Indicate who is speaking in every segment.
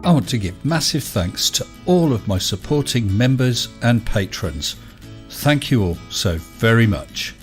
Speaker 1: I want to give massive thanks to all of my supporting members and patrons. Thank you all so very much.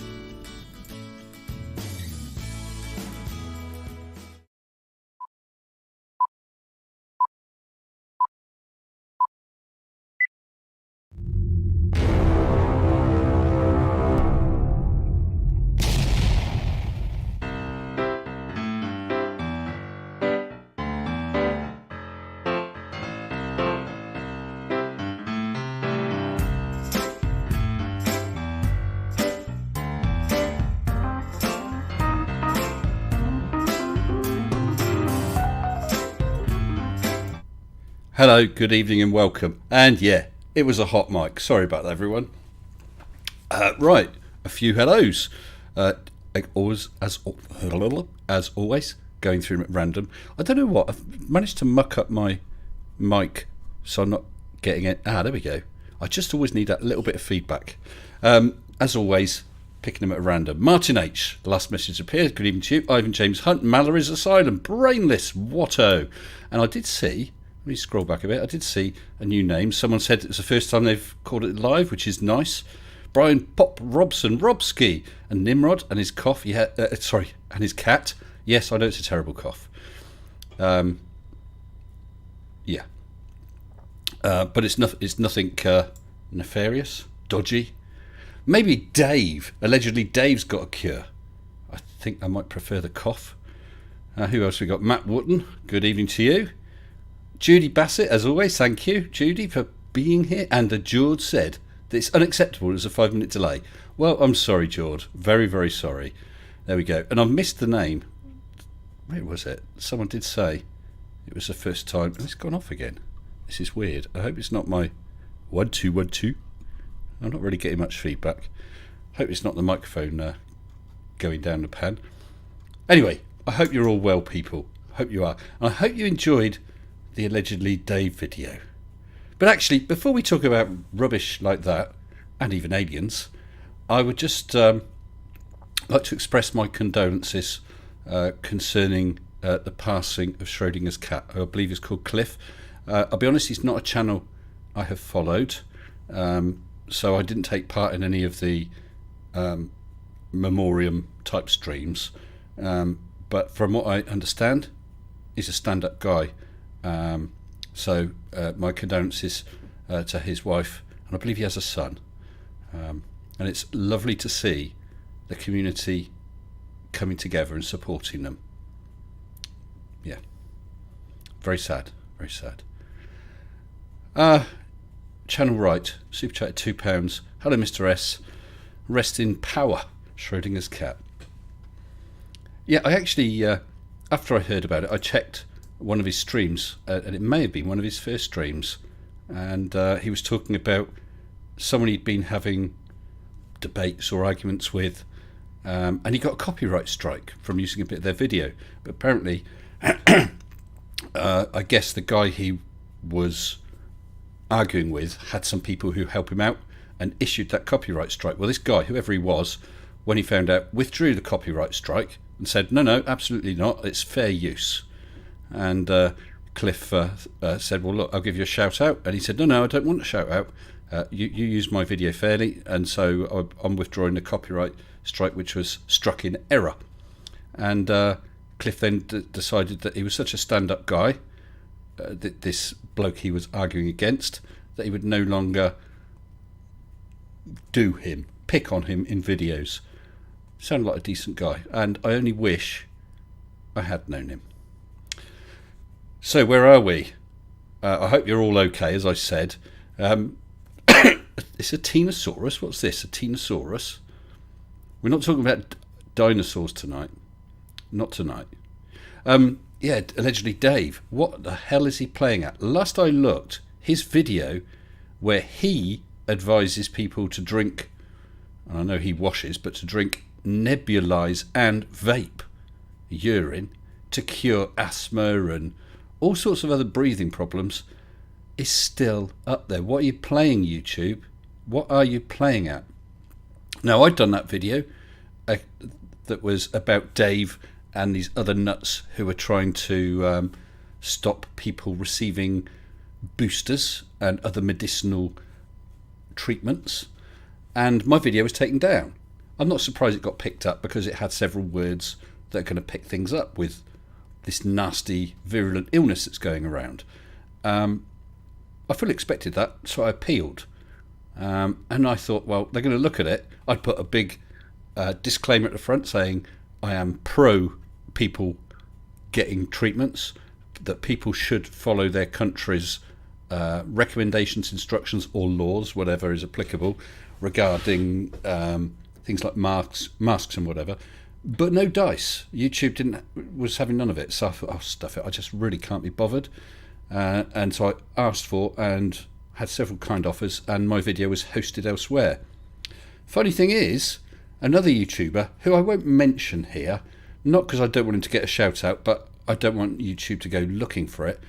Speaker 2: Hello, good evening and welcome. And yeah, it was a hot mic. Sorry about that, everyone. Right, a few hellos. As always, going through at random. I don't know what, I've managed to muck up my mic so I'm not getting it. There we go. I just always need that little bit of feedback. As always, picking them at random. Martin H, the last message appeared. Good evening to you. Ivan James Hunt, Mallory's Asylum, Brainless, Watto. And I did see... Let me scroll back a bit. I did see a new name. Someone said it's the first time they've called it live, which is nice. Brian Pop Robson, Robski, and Nimrod and his cough. Yeah, and his cat. Yes, I know it's a terrible cough. But it's nothing nefarious, dodgy. Maybe Dave. Allegedly, Dave's got a cure. I think I might prefer the cough. Who else we got? Matt Wotton. Good evening to you. Judy Bassett, as always, thank you, Judy, for being here. And George said that it's unacceptable there's a 5-minute delay. Well, I'm sorry, George. Very, very sorry. There we go. And I've missed the name. Where was it? Someone did say it was the first time. And it's gone off again. This is weird. I hope it's not my 1 2 1 2. I'm not really getting much feedback. I hope it's not the microphone going down the pan. Anyway, I hope you're all well, people. I hope you are. And I hope you enjoyed the allegedly Dave video. But actually, before we talk about rubbish like that, and even aliens, I would just like to express my condolences concerning the passing of Schrodinger's cat, who I believe is called Cliff. I'll be honest, he's not a channel I have followed, so I didn't take part in any of the memoriam type streams, but from what I understand, he's a stand-up guy. So my condolences to his wife, and I believe he has a son, and it's lovely to see the community coming together and supporting them. Yeah, very sad, very sad. Channel Right, super chat £2. Hello Mr. S, rest in power, Schrodinger's cat. Yeah, I actually after I heard about it, I checked one of his streams, and it may have been one of his first streams, and he was talking about someone he'd been having debates or arguments with, and he got a copyright strike from using a bit of their video. But apparently I guess the guy he was arguing with had some people who help him out and issued that copyright strike. Well, this guy, whoever he was, when he found out, withdrew the copyright strike and said, no, absolutely not, it's fair use. And Cliff said, well, look, I'll give you a shout out. And he said, no, I don't want a shout out. You used my video fairly, and so I'm withdrawing the copyright strike, which was struck in error. And Cliff then decided that he was such a stand-up guy, this bloke he was arguing against, that he would no longer pick on him in videos. Sounded like a decent guy, and I only wish I had known him. So where are we? I hope you're all okay, as I said. It's a Tenosaurus. What's this? A Tenosaurus? We're not talking about dinosaurs tonight. Not tonight. Yeah, allegedly Dave. What the hell is he playing at? Last I looked, his video where he advises people to drink, and I know he washes, but to drink, nebulize and vape urine to cure asthma and all sorts of other breathing problems is still up there. What are you playing, YouTube? What are you playing at? Now, I'd done that video that was about Dave and these other nuts who were trying to stop people receiving boosters and other medicinal treatments. And my video was taken down. I'm not surprised it got picked up because it had several words that are going to pick things up with this nasty, virulent illness that's going around. I fully expected that, so I appealed. And I thought, well, they're going to look at it. I'd put a big disclaimer at the front saying I am pro people getting treatments, that people should follow their country's recommendations, instructions or laws, whatever is applicable, regarding things like masks and whatever. But no dice. YouTube was having none of it. So I thought, oh, stuff it. I just really can't be bothered. And so I asked for and had several kind offers, and my video was hosted elsewhere. Funny thing is, another YouTuber, who I won't mention here, not because I don't want him to get a shout out, but I don't want YouTube to go looking for it,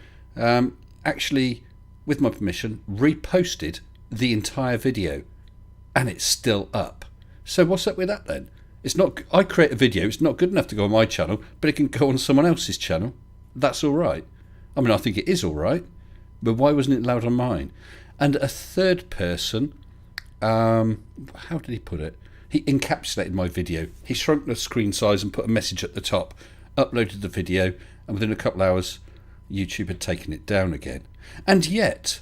Speaker 2: actually, with my permission, reposted the entire video, and it's still up. So what's up with that then? It's not. I create a video, it's not good enough to go on my channel, but it can go on someone else's channel. That's all right. I mean, I think it is all right, but why wasn't it allowed on mine? And a third person, how did he put it? He encapsulated my video. He shrunk the screen size and put a message at the top, uploaded the video, and within a couple of hours, YouTube had taken it down again. And yet,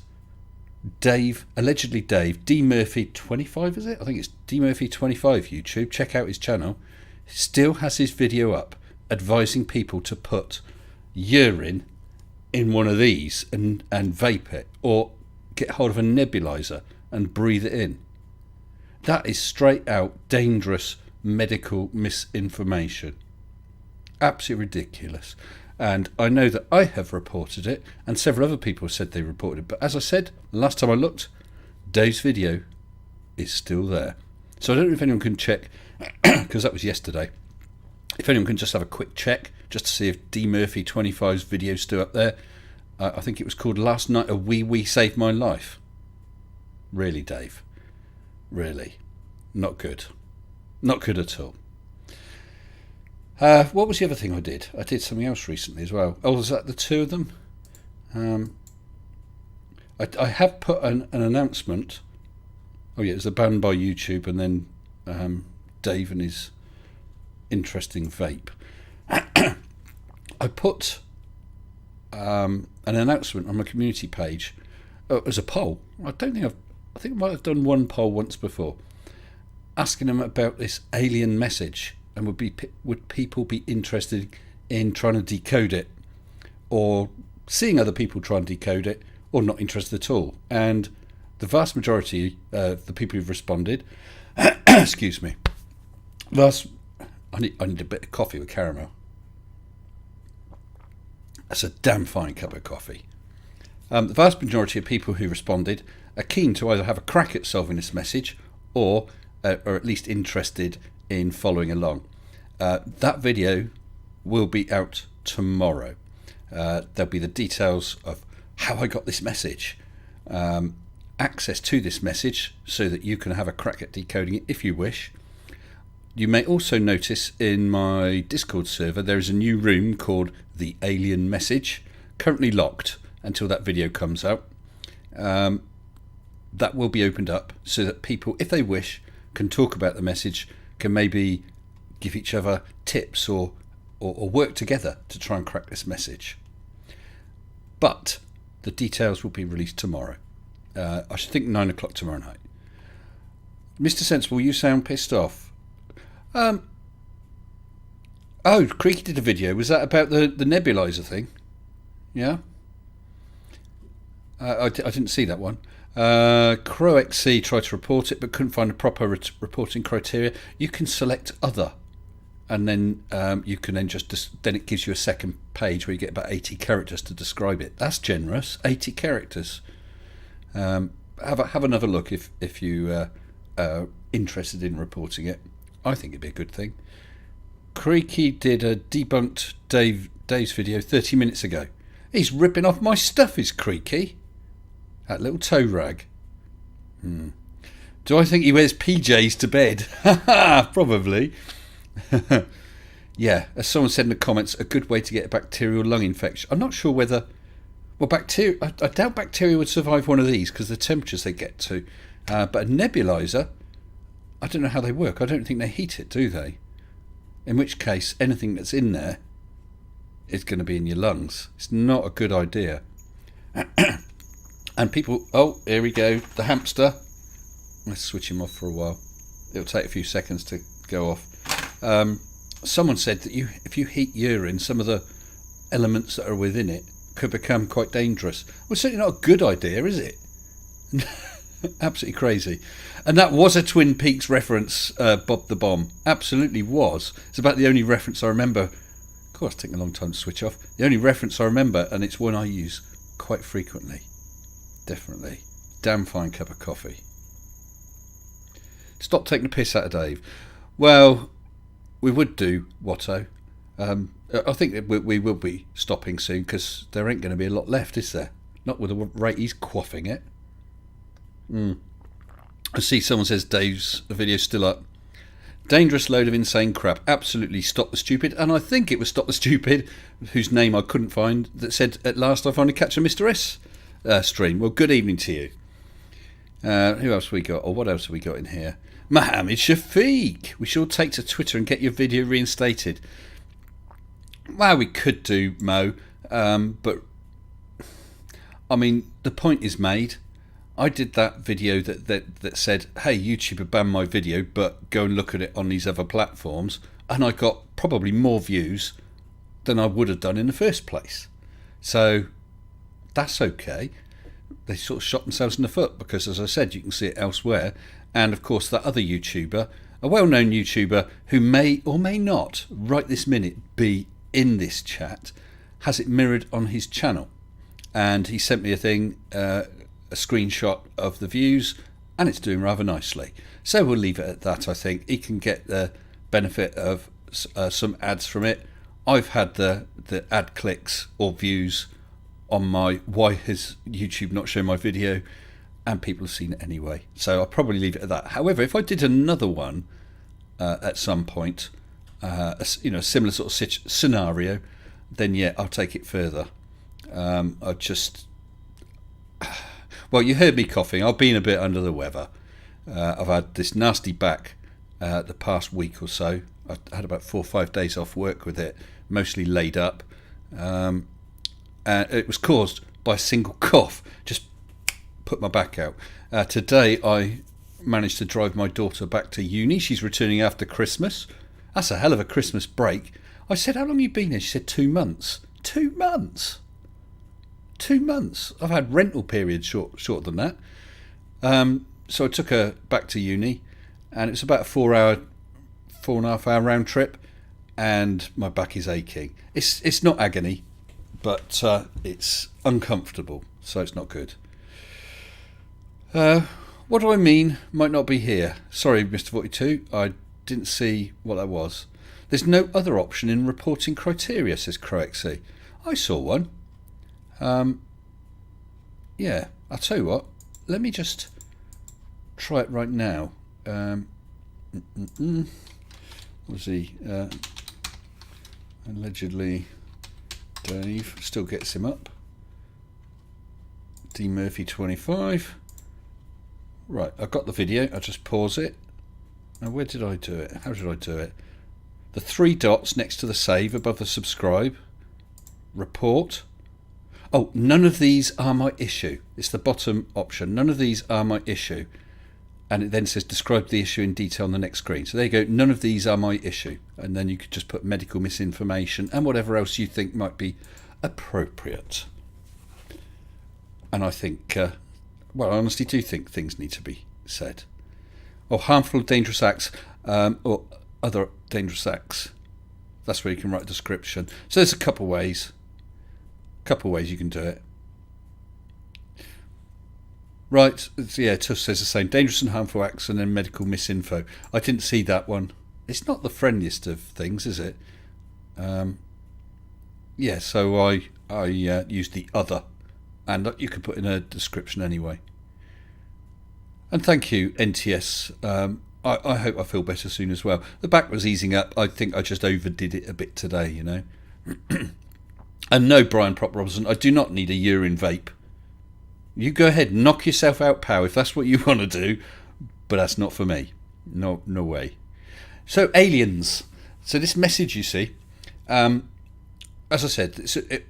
Speaker 2: Dave, allegedly Dave, D Murphy 25, is it? I think it's D Murphy 25 YouTube. Check out his channel. Still has his video up advising people to put urine in one of these and vape it, or get hold of a nebulizer and breathe it in. That is straight out dangerous medical misinformation. Absolutely ridiculous. And I know that I have reported it, and several other people have said they reported it. But as I said, last time I looked, Dave's video is still there. So I don't know if anyone can check, because that was yesterday. If anyone can just have a quick check, just to see if D Murphy 25's video is still up there. I think it was called Last Night a Wee Saved My Life. Really, Dave? Really? Not good. Not good at all. What was the other thing I did? I did something else recently as well. Oh, was that the two of them? I have put an announcement. Oh yeah, it was a ban by YouTube, and then Dave and his interesting vape. I put an announcement on my community page as a poll. I think I might have done one poll once before, asking them about this alien message, and would people be interested in trying to decode it, or seeing other people try and decode it, or not interested at all. And the vast majority of the people who've responded, excuse me, I need a bit of coffee with caramel. That's a damn fine cup of coffee. The vast majority of people who responded are keen to either have a crack at solving this message, or at least interested in following along. That video will be out tomorrow. There'll be the details of how I got this message, access to this message so that you can have a crack at decoding it if you wish. You may also notice in my Discord server there is a new room called the Alien Message, currently locked until that video comes out. That will be opened up so that people, if they wish, can talk about the message, can maybe give each other tips or work together to try and crack this message. But the details will be released tomorrow. I should think 9 o'clock tomorrow night. Mr. Sensible, you sound pissed off. Oh, Creaky did a video. Was that about the nebulizer thing? Yeah? I didn't see that one. CrowXC tried to report it but couldn't find a proper reporting criteria. You can select other, and then you can then then it gives you a second page where you get about 80 characters to describe it. That's generous. 80 characters. Have another look if you are interested in reporting it. I think it'd be a good thing. Creaky did a debunked Dave's video 30 minutes ago. He's ripping off my stuff, is Creaky. That little toe rag. Do I think he wears PJs to bed? Probably. Yeah, as someone said in the comments, a good way to get a bacterial lung infection. I'm not sure whether... Well, bacteria. I doubt bacteria would survive one of these because of the temperatures they get to. But a nebulizer, I don't know how they work. I don't think they heat it, do they? In which case, anything that's in there is going to be in your lungs. It's not a good idea. And people... Oh, here we go. The hamster. Let's switch him off for a while. It'll take a few seconds to go off. Someone said that if you heat urine, some of the elements that are within it could become quite dangerous. Well, it's certainly not a good idea, is it? Absolutely crazy. And that was a Twin Peaks reference, Bob the Bomb. Absolutely was. It's about the only reference I remember. Of course, it's taken a long time to switch off. The only reference I remember, and it's one I use quite frequently. Definitely. Damn fine cup of coffee. Stop taking the piss out of Dave. Well, we would do, Watto. I think that we will be stopping soon because there ain't going to be a lot left, is there? Not with the rate he's quaffing it. I see someone says Dave's video's still up. Dangerous load of insane crap. Absolutely stop the stupid. And I think it was Stop the Stupid, whose name I couldn't find, that said, at last I finally catch a Mr. S stream. Well, good evening to you. Who else we got? Or what else have we got in here? Mohammed Shafiq. We shall take to Twitter and get your video reinstated. Well, we could do, Mo. But, I mean, the point is made. I did that video that said, hey, YouTube have banned my video, but go and look at it on these other platforms. And I got probably more views than I would have done in the first place. So that's okay. They sort of shot themselves in the foot because, as I said, you can see it elsewhere. And, of course, that other YouTuber, a well-known YouTuber who may or may not, right this minute, be in this chat, has it mirrored on his channel. And he sent me a thing... a screenshot of the views, and it's doing rather nicely. So we'll leave it at that. I think he can get the benefit of some ads from it. I've had the ad clicks or views on my why has YouTube not shown my video, and people have seen it anyway. So I'll probably leave it at that. However, if I did another one at some point, a similar sort of scenario, then yeah, I'll take it further. I just... Well, you heard me coughing. I've been a bit under the weather. I've had this nasty back the past week or so. I had about 4 or 5 days off work with it, mostly laid up. And it was caused by a single cough. Just put my back out. Today, I managed to drive my daughter back to uni. She's returning after Christmas. That's a hell of a Christmas break. I said, how long have you been here? She said, 2 months. 2 months? 2 months. I've had rental periods shorter than that. So I took her back to uni, and it was about a 4.5 hour round trip, and my back is aching. It's not agony, but it's uncomfortable, so it's not good. What do I mean? Might not be here. Sorry, Mr. 42. I didn't see what that was. There's no other option in reporting criteria, says CrowXC. I saw one. Yeah, I'll tell you what, let me just try it right now. Was he allegedly Dave still gets him up. D Murphy 25. Right, I've got the video. I'll just pause it. Now, where did I do it? How did I do it? The 3 dots next to the save above the subscribe. Report. Oh, none of these are my issue. It's the bottom option. None of these are my issue. And it then says describe the issue in detail on the next screen. So there you go. None of these are my issue. And then you could just put medical misinformation and whatever else you think might be appropriate. And I think, I honestly do think things need to be said. Or harmful, dangerous acts, or other dangerous acts. That's where you can write a description. So there's a couple ways you can do it. Right, yeah, Tuss says the same. Dangerous and harmful acts and then medical misinfo. I didn't see that one. It's not the friendliest of things, is it? So I used the other. And you can put in a description anyway. And thank you, NTS. I hope I feel better soon as well. The back was easing up. I think I just overdid it a bit today, you know. And no, Brian Prop Robinson, I do not need a urine vape. You go ahead, knock yourself out, pal, if that's what you want to do. But that's not for me. No way. So, aliens. So this message, you see, as I said, it's a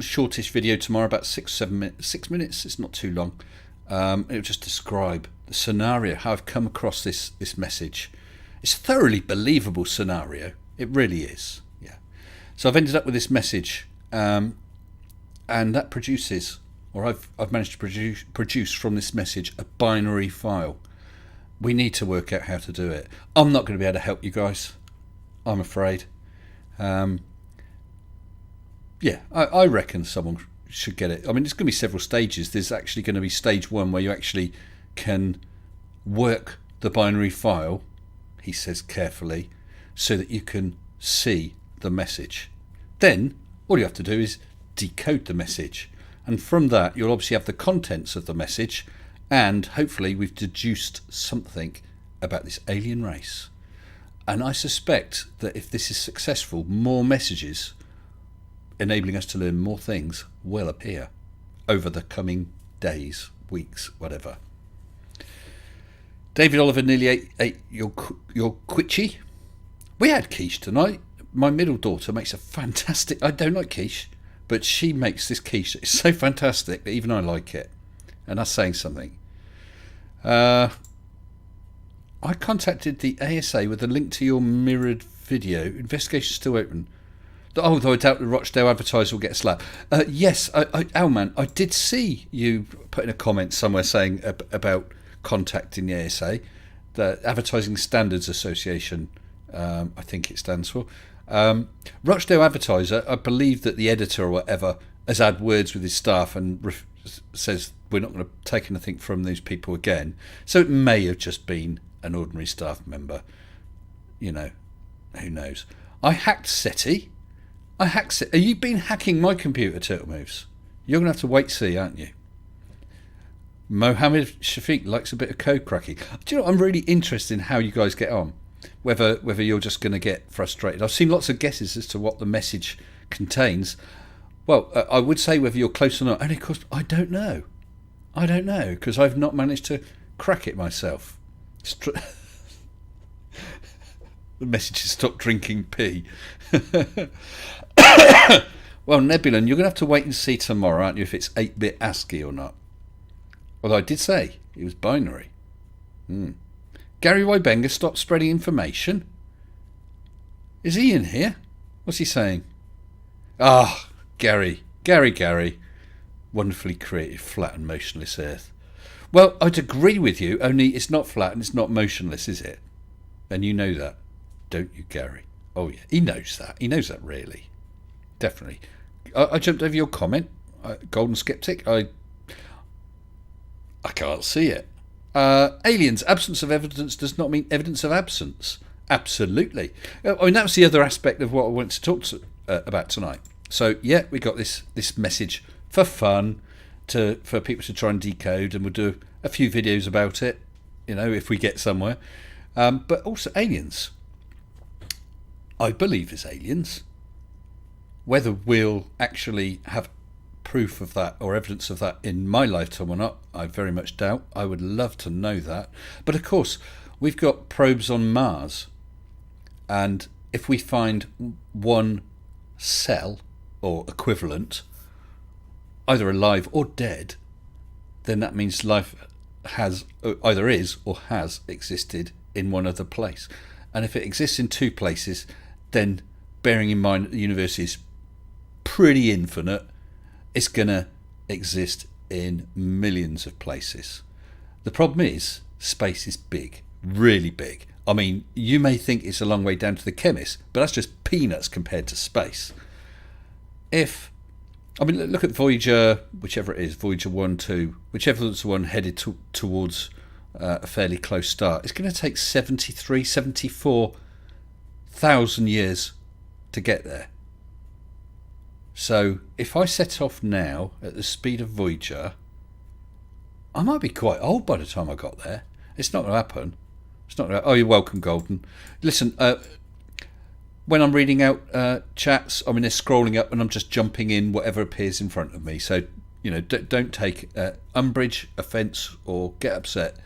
Speaker 2: shortish video tomorrow, about 6 minutes. It's not too long. It'll just describe the scenario, how I've come across this message. It's a thoroughly believable scenario. It really is. Yeah. So I've ended up with this message, and that produces, or I've managed to produce from this message a binary file. We need to work out how to do it. I'm not going to be able to help you guys, I'm afraid. I reckon someone should get it. I mean, it's going to be several stages. There's actually going to be stage 1 where you actually can work the binary file, he says carefully, so that you can see the message. Then all you have to do is decode the message, and from that you'll obviously have the contents of the message, and hopefully we've deduced something about this alien race. And I suspect that if this is successful, more messages enabling us to learn more things will appear over the coming days, weeks, whatever. David Oliver nearly ate your quitchy. We had quiche tonight. My middle daughter makes a fantastic... I don't like quiche, but she makes this quiche. It's so fantastic that even I like it. And that's saying something. I contacted the ASA with a link to your mirrored video. Investigation still open. Though I doubt the Rochdale advertiser will get a slap. Yes, Alman, I did see you put in a comment somewhere saying about contacting the ASA, the Advertising Standards Association, I think it stands for. Rochdale Advertiser, I believe that the editor or whatever has had words with his staff and says we're not going to take anything from these people again. So it may have just been an ordinary staff member. You know, who knows. I hacked SETI. Are you been hacking my computer, Turtle Moves? You're going to have to wait to see, aren't you? Mohammed Shafiq likes a bit of code cracking. Do you know what? I'm really interested in how you guys get on. Whether you're just going to get frustrated. I've seen lots of guesses as to what the message contains. Well, I would say whether you're close or not. And of course, I don't know. Because I've not managed to crack it myself. The message is stop drinking pee. Well, Nebulan, you're going to have to wait and see tomorrow, aren't you, if it's 8-bit ASCII or not. Although I did say it was binary. Gary Wybenga, stop spreading information. Is he in here? What's he saying? Gary. Wonderfully created flat and motionless Earth. Well, I'd agree with you, only it's not flat and it's not motionless, is it? And you know that, don't you, Gary? Oh, yeah, he knows that. He knows that, really. Definitely. I jumped over your comment, Golden Skeptic. I can't see it. Aliens, absence of evidence does not mean evidence of absence. Absolutely. I mean, that was the other aspect of what I wanted to talk about tonight. So, yeah, we got this message for fun, for people to try and decode, and we'll do a few videos about it, you know, if we get somewhere. But also aliens. I believe there's aliens. Whether we'll actually have proof of that or evidence of that in my lifetime or not, I very much doubt. I would love to know that. But of course, we've got probes on Mars, and if we find one cell or equivalent, either alive or dead, then that means life has either is or has existed in one other place. And if it exists in two places, then bearing in mind that the universe is pretty infinite, it's going to exist in millions of places. The problem is, space is big, really big. I mean, you may think it's a long way down to the chemist, but that's just peanuts compared to space. Look at Voyager, whichever it is, Voyager 1, 2, whichever's the one headed towards a fairly close start. It's going to take 74,000 years to get there. So if I set off now at the speed of Voyager, I might be quite old by the time I got there. It's not going to happen. It's not going to. Oh, you're welcome, Golden. Listen, when I'm reading out chats, I mean, they're scrolling up and I'm just jumping in whatever appears in front of me. So, don't take umbrage, offence, or get upset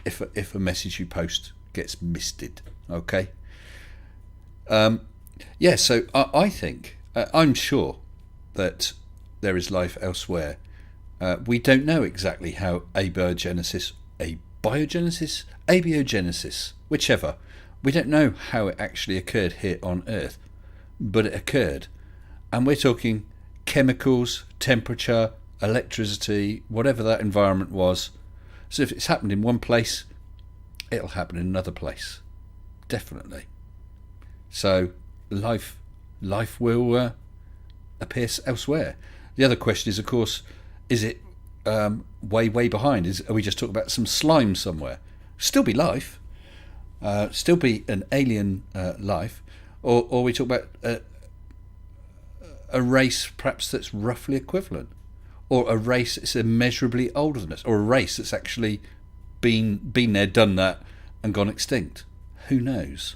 Speaker 2: if a message you post gets misted. Okay? So I think, I'm sure that there is life elsewhere. We don't know exactly how abiogenesis, whichever. We don't know how it actually occurred here on Earth, but it occurred. And we're talking chemicals, temperature, electricity, whatever that environment was. So if it's happened in one place, it'll happen in another place. Definitely. So life will appear elsewhere. The other question is, of course, is it way behind? Are we just talking about some slime somewhere? Still be life. Still be an alien life, or we talk about a race perhaps that's roughly equivalent, or a race that's immeasurably older than us, or a race that's actually been there, done that, and gone extinct. Who knows?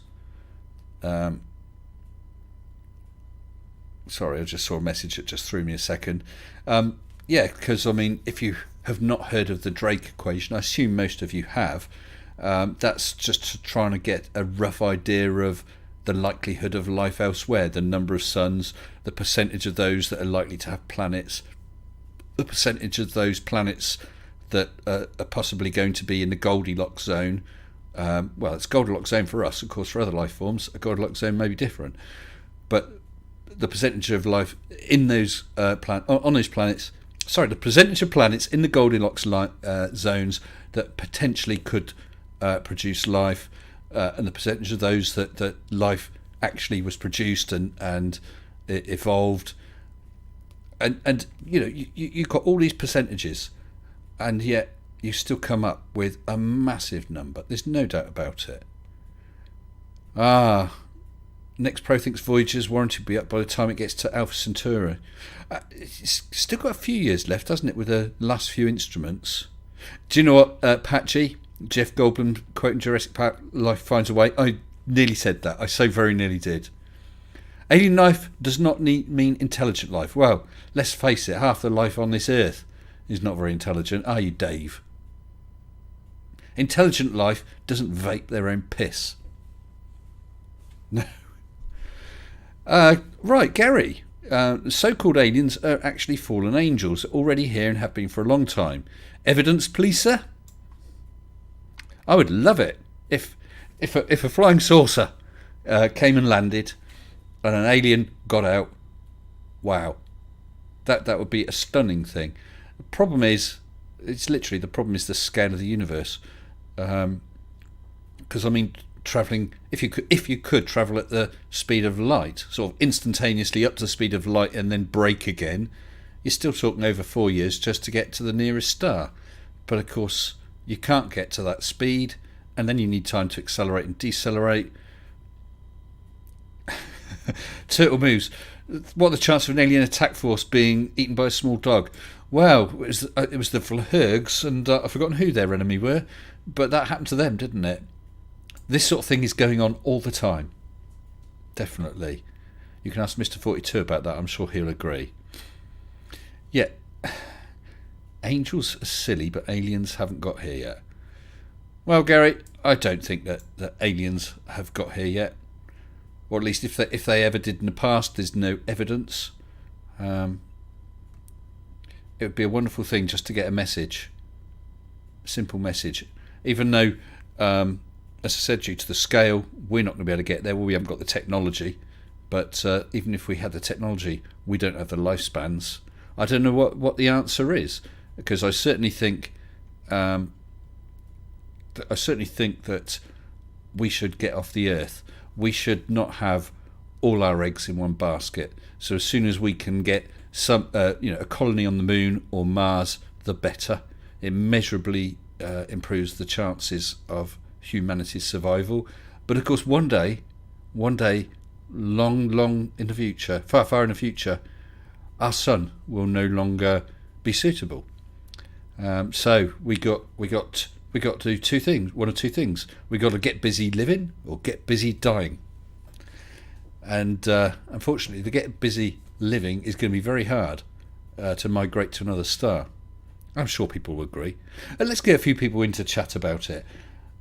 Speaker 2: Sorry, I just saw a message that just threw me a second. Because I mean, if you have not heard of the Drake equation, I assume most of you have. That's just trying to get a rough idea of the likelihood of life elsewhere, the number of suns, the percentage of those that are likely to have planets, the percentage of those planets that are possibly going to be in the Goldilocks zone. It's Goldilocks zone for us, of course. For other life forms, a Goldilocks zone may be different, but the percentage of life in those on those planets. Sorry, the percentage of planets in the Goldilocks zones that potentially could produce life, and the percentage of those that life actually was produced and it evolved, and you've got all these percentages, and yet you still come up with a massive number. There's no doubt about it. Next Pro thinks Voyager's warranty will be up by the time it gets to Alpha Centauri. It's still got a few years left, hasn't it, with the last few instruments? Do you know what, Patchy? Jeff Goldblum quoting Jurassic Park, life finds a way. I nearly said that. I so very nearly did. Alien life does not mean intelligent life. Well, let's face it, half the life on this Earth is not very intelligent. Are you, Dave? Intelligent life doesn't vape their own piss. No. Right, Gary. So-called aliens are actually fallen angels, already here and have been for a long time. Evidence, please, sir? I would love it if a flying saucer came and landed and an alien got out. Wow, that would be a stunning thing. The problem is, the problem is the scale of the universe. Because I mean, travelling, if you could travel at the speed of light, sort of instantaneously up to the speed of light and then brake again, you're still talking over 4 years just to get to the nearest star. But of course, you can't get to that speed, and then you need time to accelerate and decelerate. Turtle moves. What are the chances of an alien attack force being eaten by a small dog? Well, it was the Flergs, and I've forgotten who their enemy were, but that happened to them, didn't it? This sort of thing is going on all the time. Definitely. You can ask Mr. 42 about that. I'm sure he'll agree. Yeah. Angels are silly, but aliens haven't got here yet. Well, Gary, I don't think that aliens have got here yet. Or at least if they ever did in the past, there's no evidence. It would be a wonderful thing just to get a message. A simple message. Even though, as I said, due to the scale, we're not going to be able to get there. Well, we haven't got the technology. But even if we had the technology, we don't have the lifespans. I don't know what the answer is. because I certainly think that we should get off the Earth. We should not have all our eggs in one basket. So as soon as we can get some, a colony on the Moon or Mars, the better. It measurably improves the chances of humanity's survival. But of course, one day, long in the future, far in the future, our sun will no longer be suitable. So we got to do two things. One of two things. We got to get busy living or get busy dying. And unfortunately, the get busy living is going to be very hard to migrate to another star. I'm sure people will agree. And let's get a few people in to chat about it.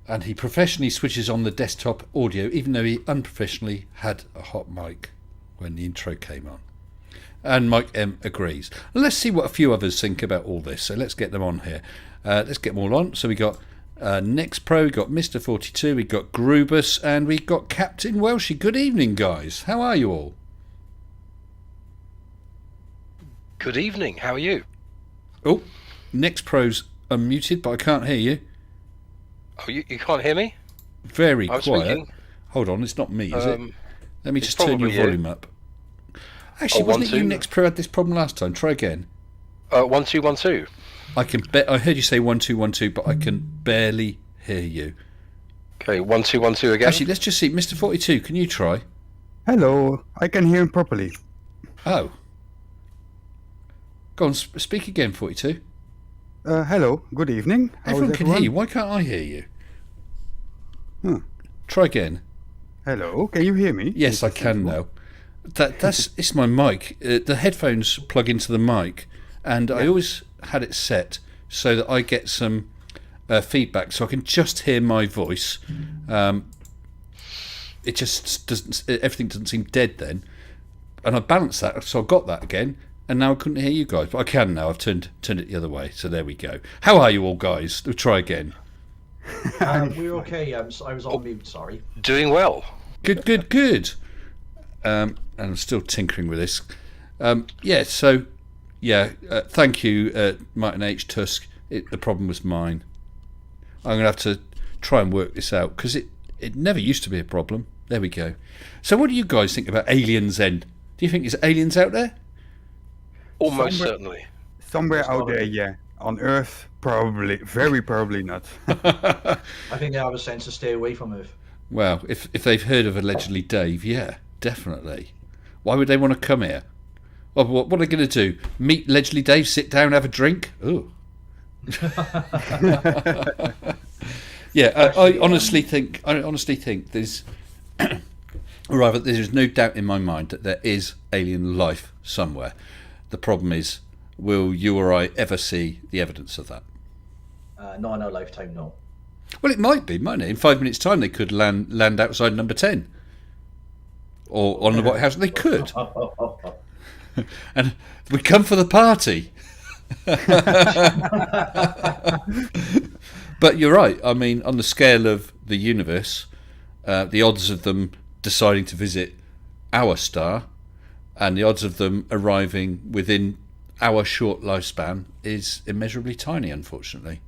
Speaker 2: And he professionally switches on the desktop audio, even though he unprofessionally had a hot mic when the intro came on. And Mike M agrees. Let's see what a few others think about all this. So let's get them on here. Let's get them all on. So we got Next Pro, we got Mr. 42, we got Grubus, and we got Captain Welshie. Good evening, guys. How are you all?
Speaker 3: Good evening. How are you?
Speaker 2: Oh, Next Pro's unmuted, but I can't hear you.
Speaker 3: Oh, you can't hear me?
Speaker 2: Very
Speaker 3: I'm
Speaker 2: quiet.
Speaker 3: speaking.
Speaker 2: Hold on, it's not me, is it? Let me
Speaker 3: it's
Speaker 2: just turn your
Speaker 3: probably you.
Speaker 2: volume up. Actually, wasn't it you, Next Pro, had this problem last time? Try again.
Speaker 3: 1 2 1 2.
Speaker 2: I heard you say 1 2 1 2, but I can barely hear you.
Speaker 3: Okay, 1 2 1 2 again.
Speaker 2: Actually, let's just see. Mr. 42, can you try?
Speaker 4: Hello, I can hear him properly.
Speaker 2: Oh. Go on, speak again, 42.
Speaker 4: Hello, good evening. How
Speaker 2: Everyone
Speaker 4: is
Speaker 2: can hear you. Why can't I hear you? Try again.
Speaker 4: Hello, can you hear me?
Speaker 2: Yes, I can now. It's my mic. The headphones plug into the mic, and I always had it set so that I get some feedback, so I can just hear my voice. It just doesn't. Everything doesn't seem dead then, and I balanced that, so I got that again, and now I couldn't hear you guys, but I can now. I've turned it the other way, so there we go. How are you all, guys? We'll try again.
Speaker 5: We're okay. I was on mute. Sorry.
Speaker 3: Doing well.
Speaker 2: Good. And I'm still tinkering with this. Thank you, Martin H. Tusk. The problem was mine. I'm going to have to try and work this out, because it never used to be a problem. There we go. So what do you guys think about aliens then? Do you think there's aliens out there?
Speaker 3: Almost certainly.
Speaker 4: Somewhere out there, yeah. On Earth, probably. Very probably not.
Speaker 5: I think they have a sense to stay away from Earth.
Speaker 2: Well, if they've heard of allegedly Dave, yeah, definitely. Why would they want to come here? Well, what are they going to do? Meet allegedly Dave, sit down, have a drink? Ooh. Yeah, I honestly think there's there's no doubt in my mind that there is alien life somewhere. The problem is, will you or I ever see the evidence of that?
Speaker 5: Not in our lifetime, no.
Speaker 2: Well, it might be, mightn't it? In 5 minutes' time, they could land outside number 10. Or on the White House. They could. And we come for the party. But you're right. I mean, on the scale of the universe, the odds of them deciding to visit our star and the odds of them arriving within our short lifespan is immeasurably tiny, unfortunately.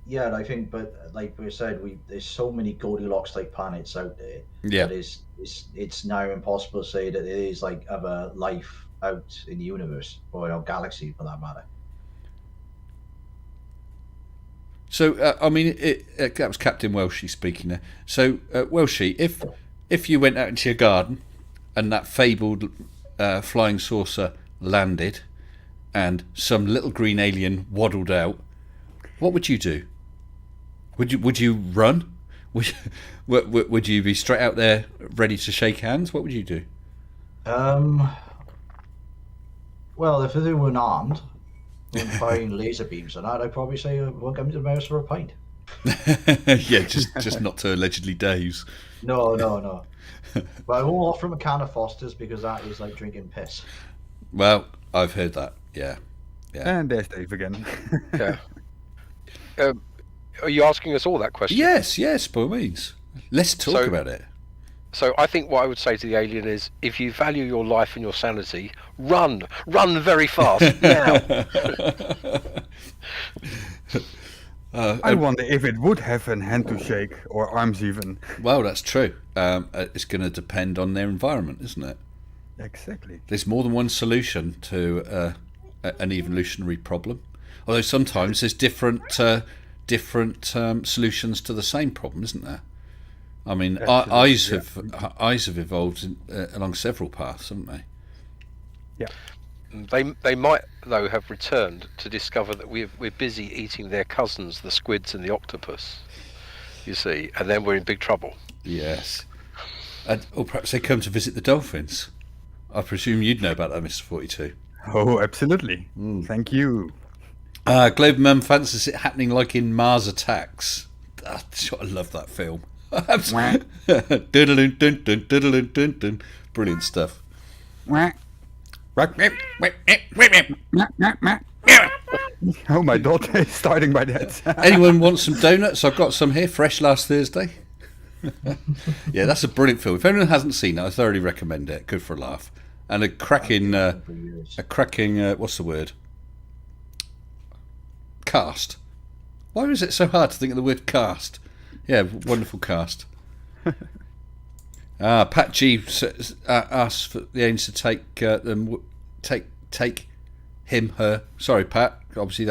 Speaker 5: Yeah, I think, but like we said, there's so many Goldilocks type planets out there.
Speaker 2: Yeah.
Speaker 5: That it's now impossible to say that there is like other life out in the universe or our galaxy for that matter.
Speaker 2: So that was Captain Welshie speaking there. So Welshie, if you went out into your garden and that fabled flying saucer landed and some little green alien waddled out, what would you do? Would you run? Would you be straight out there ready to shake hands? What would you do?
Speaker 5: Well, if they weren't armed and firing laser beams and that, I'd probably say, "Well, come to the mouse for a pint."
Speaker 2: Yeah, just not to allegedly Dave's.
Speaker 5: No. But I won't offer him a can of Foster's because that is like drinking piss.
Speaker 2: Well, I've heard that. Yeah.
Speaker 4: And there's Dave again.
Speaker 3: Yeah. Are you asking us all that question?
Speaker 2: Yes, by all means. Let's talk about it.
Speaker 3: So I think what I would say to the alien is, if you value your life and your sanity, run very fast now.
Speaker 4: I wonder if it would have a hand to shake or arms even.
Speaker 2: Well, that's true. It's going to depend on their environment, isn't it?
Speaker 4: Exactly.
Speaker 2: There's more than one solution to an evolutionary problem. Although sometimes there's different solutions to the same problem, isn't there? I mean, eyes have evolved along several paths, haven't they?
Speaker 4: Yeah.
Speaker 3: They might, though, have returned to discover that we're busy eating their cousins, the squids and the octopus. You see, and then we're in big trouble.
Speaker 2: Yes. Or perhaps they come to visit the dolphins. I presume you'd know about that, Mr. 42.
Speaker 4: Oh, absolutely. Thank you.
Speaker 2: Globe Mum fancies it happening like in Mars Attacks. I love that film. Brilliant stuff.
Speaker 4: Oh, my daughter is starting by that.
Speaker 2: Anyone want some donuts? I've got some here, fresh last Thursday. Yeah, that's a brilliant film. If anyone hasn't seen it, I thoroughly recommend it. Good for a laugh. And a cracking, what's the word? Cast. Why is it so hard to think of the word cast? Yeah, wonderful cast. Pat G asked for the aliens to take him, her. Sorry, Pat. Obviously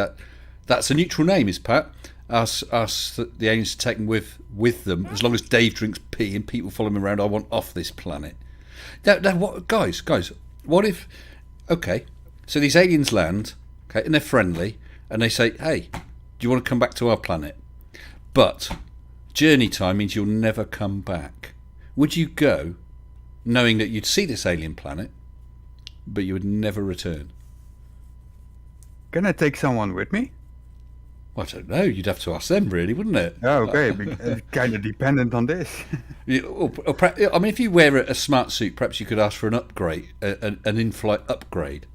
Speaker 2: that's a neutral name, is Pat. Ask the aliens to take him with them, as long as Dave drinks pee and people follow him around. I want off this planet. Now, what, guys? What if? Okay, so these aliens land, okay, and they're friendly, and they say, "Hey, do you want to come back to our planet?" But journey time means you'll never come back. Would you go, knowing that you'd see this alien planet, but you would never return?
Speaker 4: Can I take someone with me?
Speaker 2: Well, I don't know. You'd have to ask them, really, wouldn't it?
Speaker 4: Oh, okay. Kind of dependent on this.
Speaker 2: I mean, if you wear a smart suit, perhaps you could ask for an upgrade, an in-flight upgrade.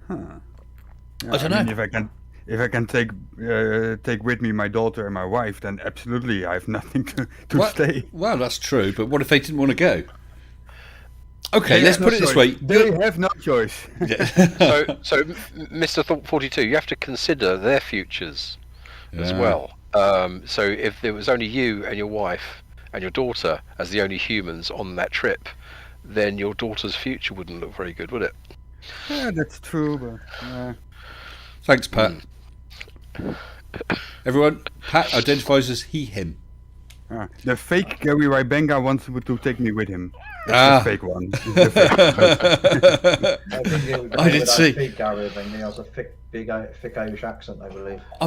Speaker 4: Huh.
Speaker 2: I don't know.
Speaker 4: If I can take with me my daughter and my wife, then absolutely, I have nothing to stay.
Speaker 2: Well, that's true. But what if they didn't want to go? Okay, let's put it this way.
Speaker 4: They have no choice.
Speaker 2: Yeah.
Speaker 3: So, Mr. 42, you have to consider their futures as well. So if there was only you and your wife and your daughter as the only humans on that trip, then your daughter's future wouldn't look very good, would it?
Speaker 4: Yeah, that's true. But,
Speaker 2: Thanks, Pat. Everyone, Pat identifies as he, him.
Speaker 4: the fake Gary Rybenga wants to take me with him. That's the fake one.
Speaker 5: I
Speaker 2: did see.
Speaker 5: Fake Gary thing. He has a thick Irish accent, I believe.
Speaker 2: I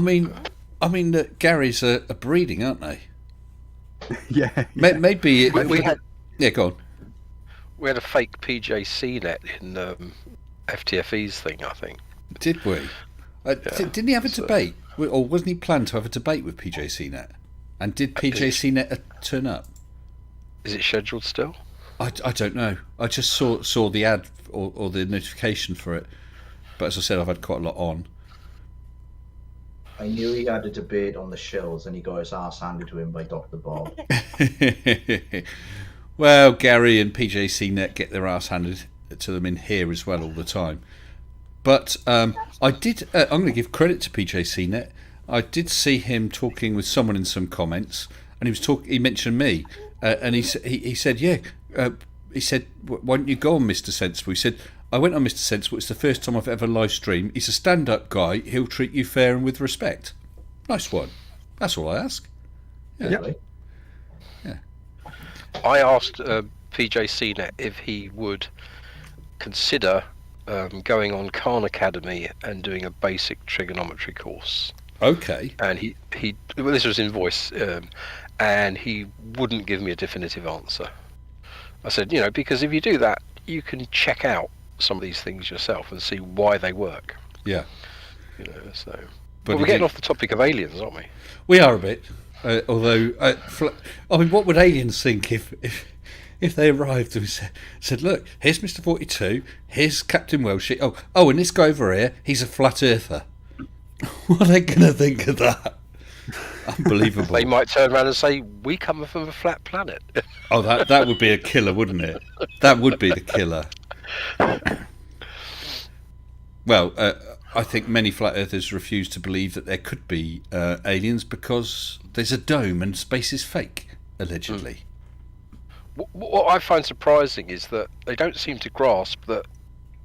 Speaker 2: mean, Gary's are breeding, aren't they?
Speaker 4: yeah.
Speaker 2: Maybe
Speaker 3: We had.
Speaker 2: Yeah, go on.
Speaker 3: We had a fake PJC net in FTFE's thing, I think.
Speaker 2: Did we? Didn't he have a debate, or wasn't he planned to have a debate with PJCnet? And did PJCnet turn up?
Speaker 3: Is it scheduled still?
Speaker 2: I don't know. I just saw the ad or the notification for it. But as I said, I've had quite a lot on.
Speaker 5: I knew he had a debate on the shills, and he got his arse handed to him by Dr. Bob.
Speaker 2: Well, Gary and PJCnet get their arse handed to them in here as well all the time. But I did. I'm going to give credit to PJCnet. I did see him talking with someone in some comments, and he mentioned me, and he said, "Yeah." He said, "Why don't you go on Mr. Sensible?" He said, "I went on Mr. Sensible. It's the first time I've ever live streamed. He's a stand-up guy. He'll treat you fair and with respect." Nice one. That's all I ask.
Speaker 5: Yeah.
Speaker 2: Yeah.
Speaker 3: I asked PJCnet if he would consider going on Khan Academy and doing a basic trigonometry course.
Speaker 2: Okay.
Speaker 3: And he well, this was in voice, and he wouldn't give me a definitive answer. I said, because if you do that, you can check out some of these things yourself and see why they work.
Speaker 2: Yeah.
Speaker 3: So.
Speaker 2: But
Speaker 3: we're getting off the topic of aliens, aren't we?
Speaker 2: We are a bit. Although, I mean, what would aliens think if they arrived and said, "Look, here's Mr. 42, here's Captain Welsh. Oh, and this guy over here, he's a flat earther." What are they going to think of that? Unbelievable.
Speaker 3: They might turn around and say, "We come from a flat planet."
Speaker 2: Oh, that would be a killer, wouldn't it? That would be the killer. Well, I think many flat earthers refuse to believe that there could be aliens because there's a dome and space is fake, allegedly.
Speaker 3: What I find surprising is that they don't seem to grasp that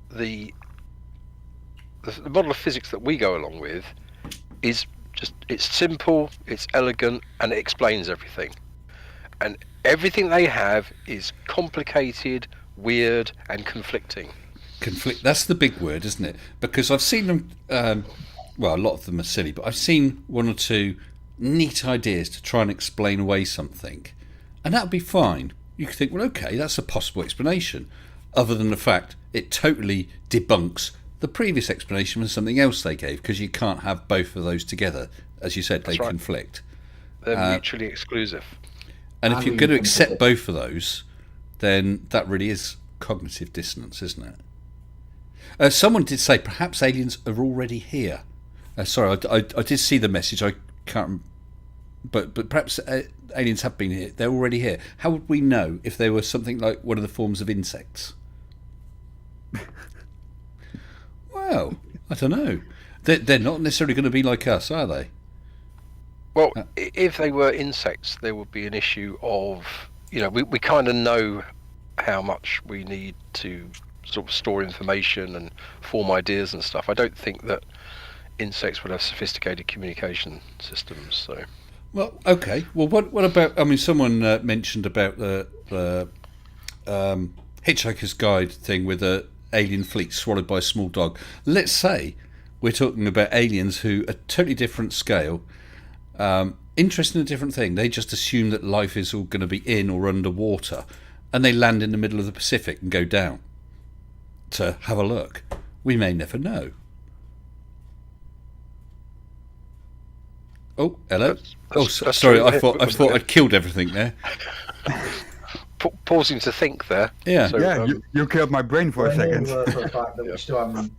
Speaker 3: the model of physics that we go along with is it's simple, it's elegant, and it explains everything. And everything they have is complicated, weird, and conflicting.
Speaker 2: That's the big word, isn't it? Because I've seen them, well, a lot of them are silly, but I've seen one or two neat ideas to try and explain away something. And that would be fine. You could think, well, okay, that's a possible explanation. Other than the fact it totally debunks the previous explanation was something else they gave, because you can't have both of those together. As you said, they conflict.
Speaker 3: They're mutually exclusive.
Speaker 2: And if you're going to accept both of those, then that really is cognitive dissonance, isn't it? Someone did say perhaps aliens are already here. Sorry, I did see the message. I can't. But perhaps aliens have been here. They're already here. How would we know if they were something like one of the forms of insects? Well, I don't know. They're not necessarily going to be like us, are they?
Speaker 3: Well, if they were insects, there would be an issue of, we kind of know how much we need to sort of store information and form ideas and stuff. I don't think that insects would have sophisticated communication systems. So,
Speaker 2: well, okay. Well, what about? I mean, someone mentioned about the Hitchhiker's Guide thing with a alien fleet swallowed by a small dog. Let's say we're talking about aliens who are totally different scale, interested in a different thing. They just assume that life is all going to be in or underwater, and they land in the middle of the Pacific and go down to have a look. We may never know. Oh, hello. Sorry.
Speaker 3: True.
Speaker 2: I thought I'd killed everything there.
Speaker 3: Pausing to think there.
Speaker 2: Yeah.
Speaker 3: So,
Speaker 4: you killed my brain for a second.
Speaker 5: For the fact that we still haven't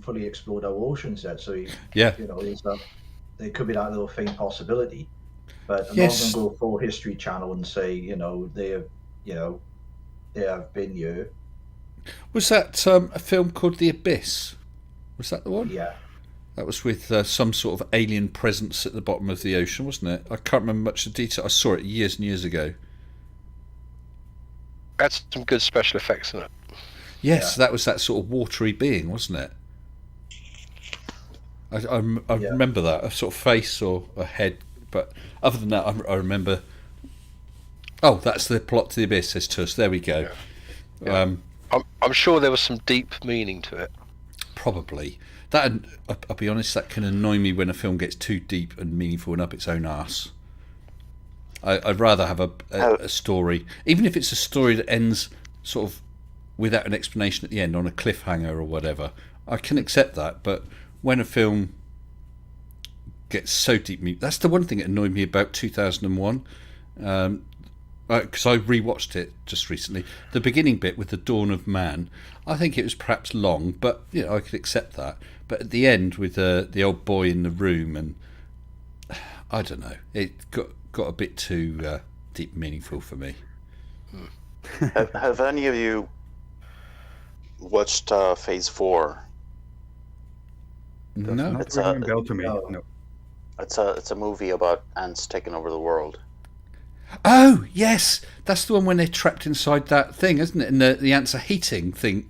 Speaker 5: fully explored our oceans yet, so
Speaker 2: yeah,
Speaker 5: there could be that little faint possibility. But I'm not going to go full History Channel and say they have been here.
Speaker 2: Was that a film called The Abyss? Was that the one?
Speaker 5: Yeah.
Speaker 2: That was with some sort of alien presence at the bottom of the ocean, wasn't it? I can't remember much of the detail. I saw it years and years ago.
Speaker 3: Had some good special effects in it.
Speaker 2: Yes, that was that sort of watery being, wasn't it? I remember that, a sort of face or a head, but other than that, I remember. Oh, that's the plot to The Abyss, says to us. There we go.
Speaker 3: Yeah. I'm sure there was some deep meaning to it.
Speaker 2: Probably. That, I'll be honest, that can annoy me when a film gets too deep and meaningful and up its own arse. I'd rather have a story, even if it's a story that ends sort of without an explanation at the end on a cliffhanger or whatever. I can accept that, but when a film gets so deep, that's the one thing that annoyed me about 2001, because I rewatched it just recently. The beginning bit with the dawn of man, I think it was perhaps long, but I could accept that. But at the end with the old boy in the room, and I don't know, it got a bit too deep, meaningful for me.
Speaker 6: Have any of you watched Phase 4?
Speaker 2: No,
Speaker 4: it's a bell to me. No.
Speaker 6: It's a movie about ants taking over the world.
Speaker 2: Oh yes, that's the one when they're trapped inside that thing, isn't it? And the ants are heating thing,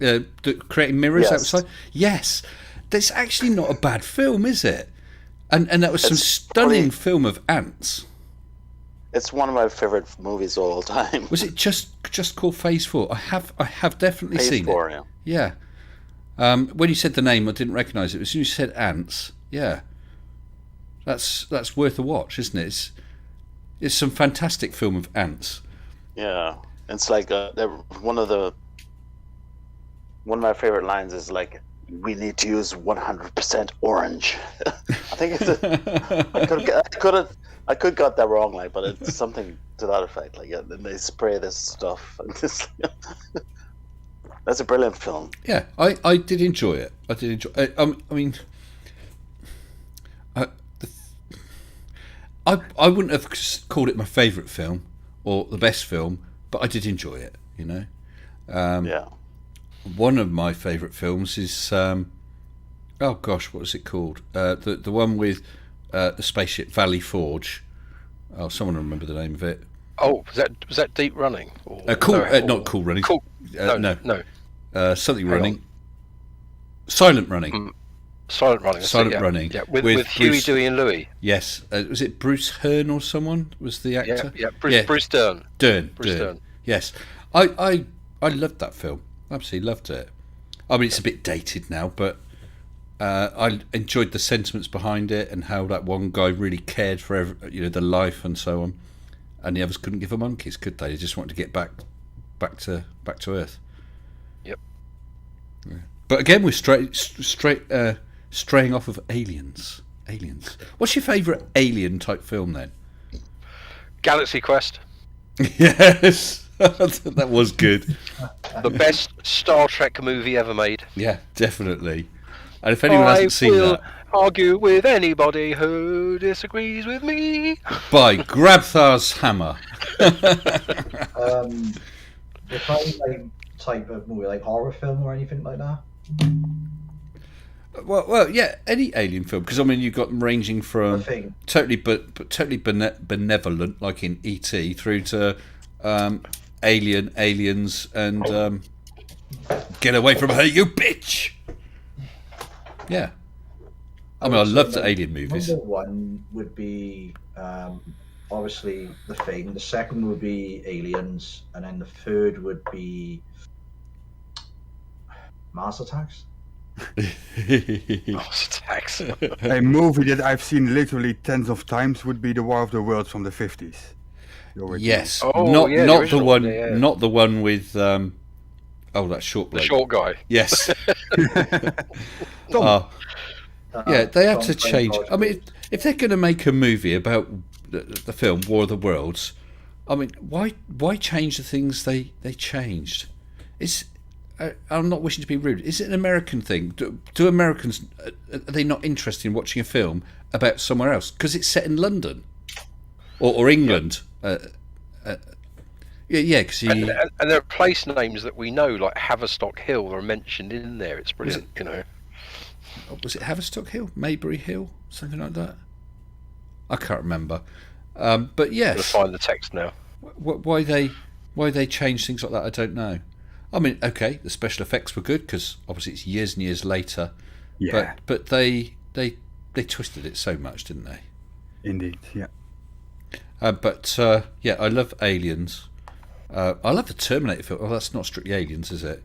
Speaker 2: creating mirrors outside. Yes, that's actually not a bad film, is it? And that was some stunning film of ants. It's
Speaker 6: one of my favorite movies of all time.
Speaker 2: Was it just called Phase 4? I have definitely seen
Speaker 6: Phase 4,
Speaker 2: it. Yeah. When you said the name, I didn't recognise it. As soon as you said ants, yeah, that's worth a watch, isn't it? It's some fantastic film of ants.
Speaker 6: Yeah, it's like one of my favorite lines is like, "We need to use 100% orange." I think I could got that wrong, like, but it's something to that effect. Like, and they spray this stuff, and that's a brilliant film.
Speaker 2: Yeah, I did enjoy it. I did enjoy. I mean, I wouldn't have called it my favourite film or the best film, but I did enjoy it. You know.
Speaker 6: Yeah.
Speaker 2: One of my favourite films is oh gosh, what was it called? The one with the spaceship Valley Forge. Oh, someone will remember the name of it.
Speaker 3: Oh, was that Deep Running? Or,
Speaker 2: Cool,
Speaker 3: no,
Speaker 2: not Cool Running.
Speaker 3: Cool.
Speaker 2: No. Something
Speaker 3: Hang
Speaker 2: Running. Silent Running.
Speaker 3: Silent Running.
Speaker 2: Silent Running.
Speaker 3: Yeah, with Huey,
Speaker 2: Bruce,
Speaker 3: Dewey, and Louie.
Speaker 2: Yes. Was it Bruce Hearn or someone was the actor?
Speaker 3: Yeah. Bruce Dern. Bruce Dern.
Speaker 2: Yes. I loved that film. Absolutely loved it. I mean, it's a bit dated now, but I enjoyed the sentiments behind it and how that one guy really cared for the life and so on, and the others couldn't give a monkeys, could they? They just wanted to get back to Earth.
Speaker 3: Yep.
Speaker 2: Yeah. But again, we're straying off of aliens. What's your favourite alien type film then?
Speaker 3: Galaxy Quest.
Speaker 2: Yes. That was good.
Speaker 3: The best Star Trek movie ever made.
Speaker 2: Yeah, definitely. And if anyone hasn't seen that,
Speaker 3: argue with anybody who disagrees with me.
Speaker 2: by Grabthar's Hammer.
Speaker 5: If I like type of movie, like horror film or anything like that.
Speaker 2: Well, yeah, any alien film, because I mean you've got them ranging from totally benevolent, like in E.T., through to aliens, and get away from her, you bitch. Yeah, I mean I love the alien movies.
Speaker 5: Number one would be obviously The Thing. The second would be Aliens, and then the third would be Mars Attacks.
Speaker 3: Mars Attacks.
Speaker 4: A movie that I've seen literally tens of times would be The War of the Worlds from the 50s.
Speaker 2: Yes,
Speaker 3: Oh,
Speaker 2: not
Speaker 3: yeah,
Speaker 2: not
Speaker 3: the
Speaker 2: the one,
Speaker 3: original, yeah.
Speaker 2: not the one with that short
Speaker 3: The
Speaker 2: bloke.
Speaker 3: short guy.
Speaker 2: Yes. Oh, yeah, they have to change. I mean, if they're going to make a movie about the film War of the Worlds, I mean, why change the things they changed? I'm not wishing to be rude. Is it an American thing? Do Americans, are they not interested in watching a film about somewhere else because it's set in London or England? Because
Speaker 3: and there are place names that we know, like Haverstock Hill, are mentioned in there. It's brilliant, you know.
Speaker 2: Was it Haverstock Hill, Maybury Hill, something like that? I can't remember. But yes,
Speaker 3: We'll find the text now.
Speaker 2: why they change things like that, I don't know. I mean, okay, the special effects were good because obviously it's years and years later.
Speaker 4: Yeah.
Speaker 2: But they twisted it so much, didn't they?
Speaker 4: Indeed, yeah.
Speaker 2: But I love Aliens. I love the Terminator film. Oh, that's not strictly Aliens, is it?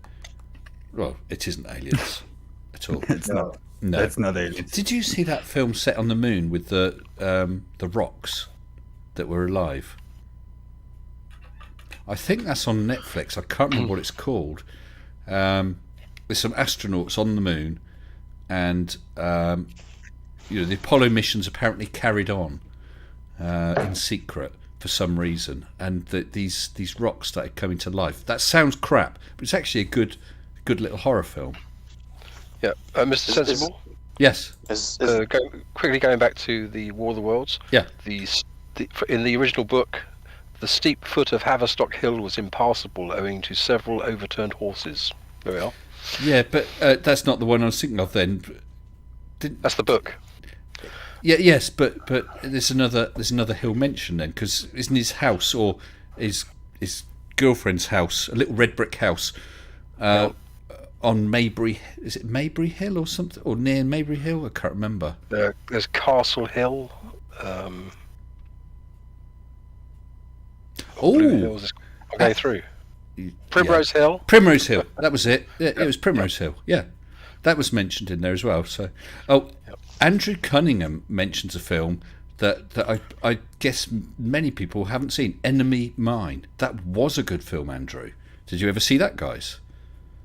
Speaker 2: Well, it isn't Aliens at all.
Speaker 4: It's not.
Speaker 2: No.
Speaker 4: That's not aliens.
Speaker 2: Did you see that film set on the moon with the rocks that were alive? I think that's on Netflix. I can't remember what it's called. There's some astronauts on the moon, and the Apollo missions apparently carried on in secret for some reason, and these rocks started coming to life. That sounds crap, but it's actually a good little horror film.
Speaker 3: Yeah, Mr. Sensible.
Speaker 2: Yes.
Speaker 3: Quickly going back to the War of the Worlds.
Speaker 2: Yeah.
Speaker 3: In the original book, the steep foot of Haverstock Hill was impassable owing to several overturned horses. There we are.
Speaker 2: Yeah, but that's not the one I was thinking of then.
Speaker 3: That's the book.
Speaker 2: Yeah, yes, but there's another hill mentioned then, because isn't his house or his girlfriend's house a little red brick house on Maybury? Is it Maybury Hill or something, or near Maybury Hill? I can't remember.
Speaker 3: There's Castle Hill.
Speaker 2: Oh,
Speaker 3: I'll go through. Primrose Hill.
Speaker 2: Primrose Hill. That was it. Yeah, it was Primrose Hill. Yeah, that was mentioned in there as well. So, Andrew Cunningham mentions a film that I guess many people haven't seen. Enemy Mine. That was a good film, Andrew. Did you ever see that, guys?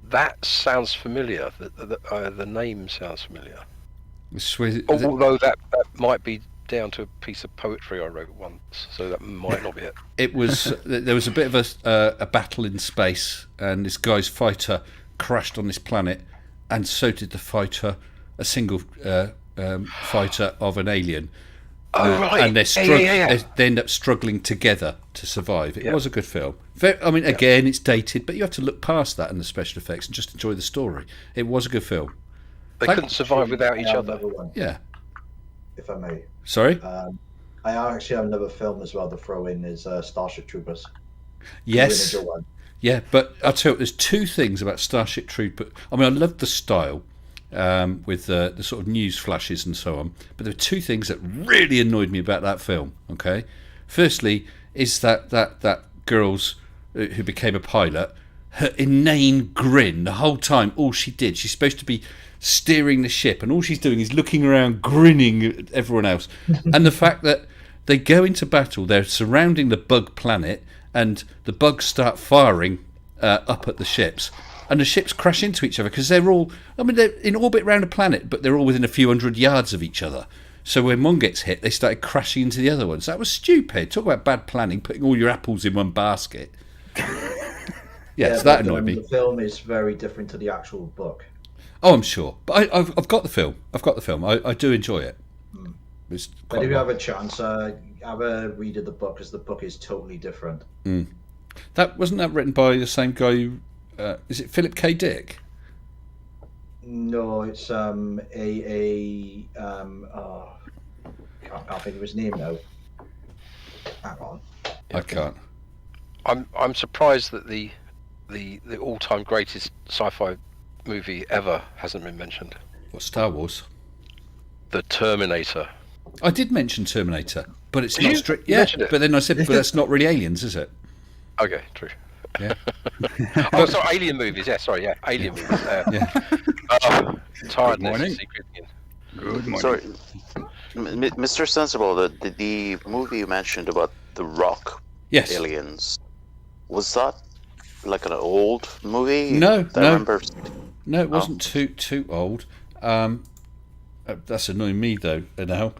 Speaker 3: That sounds familiar. The name sounds familiar.
Speaker 2: Although
Speaker 3: that might be down to a piece of poetry I wrote once, so that might not be it.
Speaker 2: It was. There was a bit of a battle in space, and this guy's fighter crashed on this planet, and so did the fighter, a single fighter of an alien.
Speaker 3: Oh, right.
Speaker 2: And they're
Speaker 3: Yeah.
Speaker 2: they end up struggling together to survive. It was a good film. I mean, again, it's dated, but you have to look past that and the special effects and just enjoy the story. It was a good film.
Speaker 3: They couldn't survive without each other.
Speaker 5: One,
Speaker 2: Yeah.
Speaker 5: if I may.
Speaker 2: Sorry?
Speaker 5: I actually have another film as well to throw in is Starship Troopers.
Speaker 2: Yes.
Speaker 5: One.
Speaker 2: Yeah, but I'll tell you, there's two things about Starship Troopers. I mean, I love the style with the sort of news flashes and so on, but there are two things that really annoyed me about that film, okay? Firstly, is that girl's, who became a pilot, her inane grin the whole time. All she did, she's supposed to be steering the ship, and all she's doing is looking around, grinning at everyone else. And the fact that they go into battle, they're surrounding the bug planet, and the bugs start firing up at the ships, and the ships crash into each other because they're in orbit around a planet, but they're all within a few hundred yards of each other. So when one gets hit, they started crashing into the other ones. That was stupid. Talk about bad planning, putting all your apples in one basket. Yeah, so that annoyed me.
Speaker 5: The film is very different to the actual book.
Speaker 2: Oh, I'm sure. But I've got the film. I do enjoy it.
Speaker 5: But if you have a chance, have a read of the book, because the book is totally different.
Speaker 2: That wasn't that written by the same guy who, is it Philip K. Dick?
Speaker 5: No, it's can't think of his name now. Hang on.
Speaker 2: I can't.
Speaker 3: I'm surprised that the all-time greatest sci-fi movie ever hasn't been mentioned.
Speaker 2: What, Star Wars?
Speaker 3: The Terminator.
Speaker 2: I did mention Terminator, but it's
Speaker 3: Did
Speaker 2: not
Speaker 3: you?
Speaker 2: strict.
Speaker 3: You
Speaker 2: Yeah,
Speaker 3: mentioned it.
Speaker 2: but then I said, but that's not really aliens, is it?
Speaker 3: Okay, true.
Speaker 2: Yeah.
Speaker 3: Oh, sorry, alien movies. Yeah, sorry, yeah, alien movies. Tiredness
Speaker 4: morning.
Speaker 3: is creeping in.
Speaker 4: Good morning.
Speaker 6: Sorry, Mr. Sensible, the movie you mentioned about the rock
Speaker 2: Yes.
Speaker 6: aliens, was that like an old movie?
Speaker 2: No,
Speaker 6: I
Speaker 2: no.
Speaker 6: remember.
Speaker 2: No, it wasn't too old. That's annoying me though now,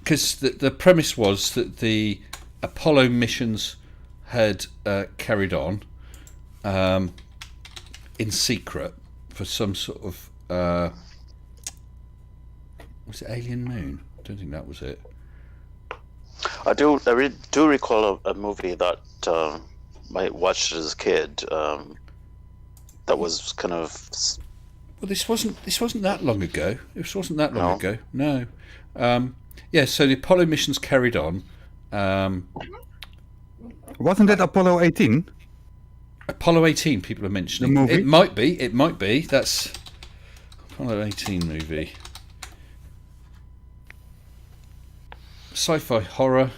Speaker 2: because the premise was that the Apollo missions had carried on in secret for some sort of was it Alien Moon? I don't think that was it.
Speaker 6: I do recall a movie that I watched as a kid. That was kind of.
Speaker 2: Well, this wasn't that long ago. This wasn't that long
Speaker 6: No.
Speaker 2: ago. No. Yeah. So the Apollo missions carried on.
Speaker 4: Wasn't it Apollo 18?
Speaker 2: Apollo 18. People are mentioning.
Speaker 4: The movie?
Speaker 2: It might be. It might be. That's Apollo 18 movie. Sci-fi horror.